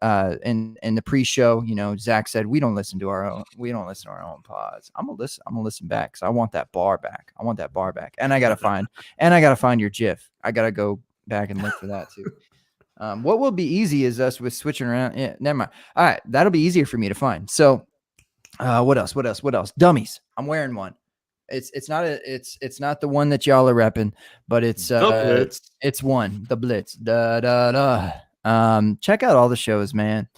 In the pre-show, you know, Zach said we don't listen to our own pods. I'm gonna listen back because I want that bar back. And I gotta find your GIF. I gotta go back and look for that too. What will be easy is us with switching around. Yeah, never mind. All right, that'll be easier for me to find. So. What else? Dummies. I'm wearing one. It's not the one that y'all are repping, but it's one, the Blitz. Check out all the shows, man.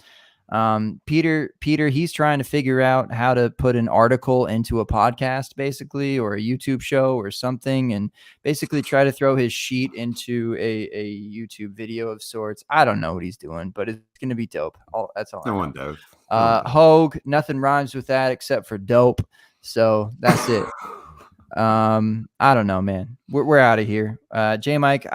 Peter, he's trying to figure out how to put an article into a podcast, basically, or a YouTube show or something, and basically try to throw his sheet into a YouTube video of sorts. I don't know what he's doing, but it's going to be dope. That's all. No one does. Hogue, nothing rhymes with that except for dope. So that's it. I don't know, man. We're out of here. J Mike,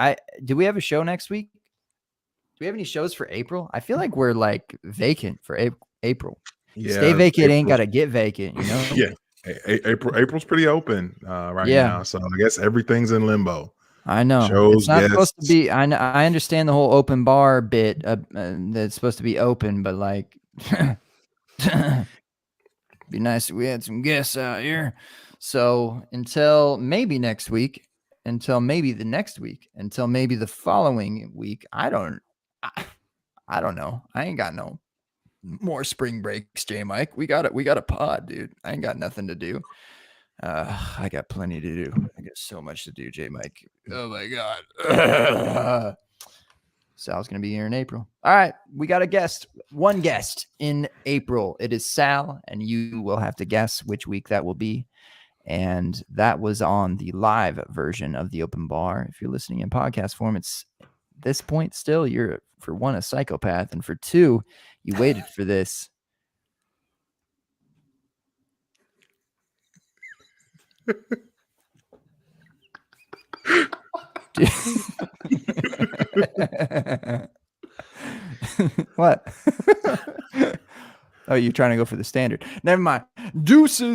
do we have a show next week? Do we have any shows for April? I feel like we're like vacant for April. Yeah, stay vacant April. Ain't got to get vacant, you know? Yeah. April's pretty open right now. So I guess everything's in limbo. I know. Shows, it's not guests. supposed to be. I understand the whole open bar bit that's supposed to be open, but like, be nice if we had some guests out here. So until maybe next week, until maybe the next week, until maybe the following week, I don't know. I ain't got no more spring breaks, J Mike. We got a pod, dude. I ain't got nothing to do. I got plenty to do. I got so much to do, J Mike. Oh my God. Sal's gonna be here in April. All right, we got one guest in April. It is Sal, and you will have to guess which week that will be. And that was on the live version of the open bar. If you're listening in podcast form, it's this point still, you're for 1 a psychopath, and for 2, you waited for this. What? Oh, you're trying to go for the standard. Never mind. Deuces.